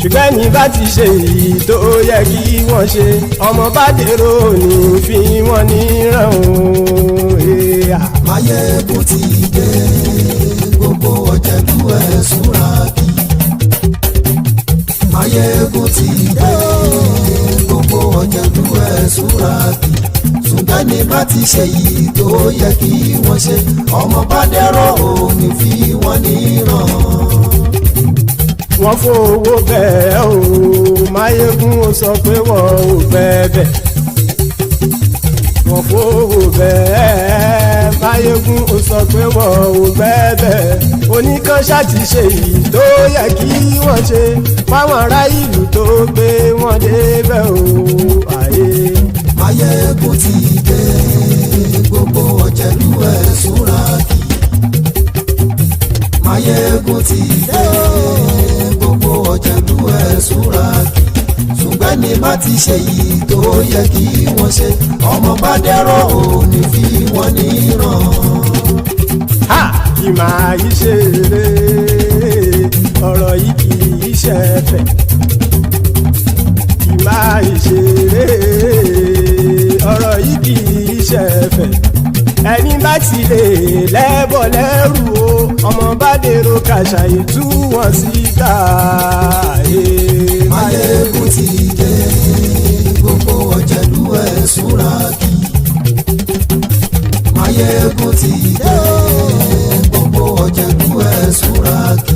[SPEAKER 5] Ṣùgbọ́n ní bá ti ṣe èyí tó yẹ kí wọ́n ṣe, ọmọ bá dèrò ní fi wọ́n níran o. Mayegun ti dé. Gbogbo ọ̀jẹ̀lú ẹ̀sùn ràkì. Mayegun ti dé. Gbogbo ọ̀jẹ̀lú ẹ̀sùn ràkì. Ṣùgbọ́n
[SPEAKER 6] ṣùgbọ́n ní bá ti ṣe yìí tó yẹ kí wọ́n ṣe ọmọ bá dẹ́rọ̀ ò ní fi wọ́n níran.
[SPEAKER 5] wọ́n fowó bẹ́ẹ̀ o Máyégún ó sọ pé wọ́n ò fẹ́ bẹ́ẹ̀. wọ́n fowó bẹ́ẹ̀ Máyégún ó sọ pé wọ́n ò fẹ́ bẹ́ẹ̀. oníkanṣá ti ṣe yìí tó yẹ kí wọ́n ṣe fáwọn ará ìlú tó gbé wọn débẹ̀ o.
[SPEAKER 6] Máyégún ti dé gbogbo ọ̀jẹ̀lú ẹ̀ súnra kì. Máyégún ti dé gbogbo ọ̀jẹ̀lú ẹ̀ súnra kì. ṣùgbọ́n ní bá ti ṣe yìí tó yẹ kí wọ́n ṣe ọmọ bá dẹ́rọ̀ ò ní fi wọ́n níran.
[SPEAKER 5] kì máa yí ṣe eré ọ̀rọ̀ yìí kì í ṣe ẹ̀fẹ̀. kì máa yí ṣe eré ọ̀rọ̀ yìí kì í ṣe ẹ̀fẹ̀. ẹni bá ti lè lẹ́bọ̀ lẹ́rù o ọmọ bá dèrò kàṣàyè tú wọn síta.
[SPEAKER 6] Máyégún ti dé gbogbo ọ̀jẹ̀lú ẹ̀ súnra kì. Máyégún ti dé gbogbo ọ̀jẹ̀lú ẹ̀ súnra kì.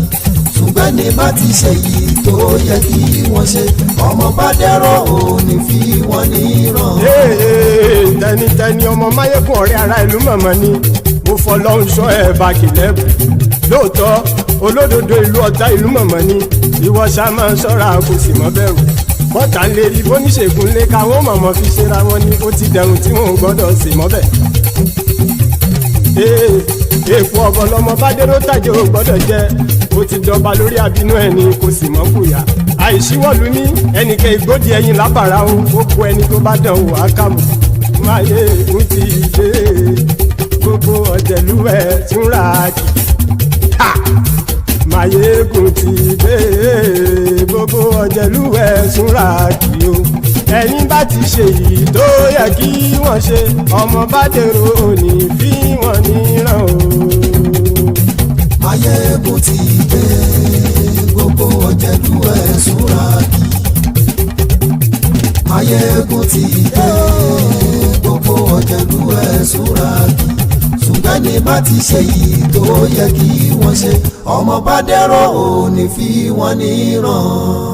[SPEAKER 6] ṣùgbọ́n ní bá ti ṣe yìí tó yẹ kí wọ́n ṣe ọmọ bá dẹ́rọ̀ ò ní fi wọ́n níran.
[SPEAKER 5] tẹnitẹni ọmọ Máyégún ọ̀rẹ́ ara ìlú mọ̀mọ́ ni mo fọlọ́run sọ ẹ̀ bá kìlẹ́bù. lóòótọ́ olódodo ìlú ọ̀tá ìlú mọ̀mọ́ ni ìwọ ṣá máa ń ṣọ́ra kò sì mọ́ bẹ̀rù. bọ́tà ń lè rí bóníṣègùn lé káwọn mọ̀mọ́ fi ṣera wọn ni ó ti dẹrùn tí wọn ò gbọ́dọ̀ sè mọ́bẹ̀. èèpo ọ̀bọ̀ lọmọ bá dérò tàjẹ́ ò gbọ́dọ̀ jẹ́ ó ti jọba lórí abínú ẹni kò sì mọ́ kùyà. àìsíwọ́lu ní ẹnìkẹ́ ìgbódì ẹyin lábàrá o ó kó ẹni tó bá dán o àkàmù. Máyégún ti dé gbogbo ọ̀jẹ̀lú ẹ̀ túnra kì. Máyégún ti dé gbogbo ọ̀jẹ̀lú ẹ̀ túnra kì o. ẹni bá ti ṣe yìí tó yẹ kí wọ́n ṣe ọmọ bá dèrò òní fi wọ́n níran o.
[SPEAKER 6] Máyégún ti dé gbogbo ọ̀jẹ̀lú ẹ̀ súnra kì. Máyégún ti dé gbogbo ọ̀jẹ̀lú ẹ̀ súnra kì. ṣùgbọ́n ní bá ti ṣe yìí tó yẹ kí wọ́n ṣe ọmọ bá dẹ́rọ̀ ò ní fi wọ́n níran.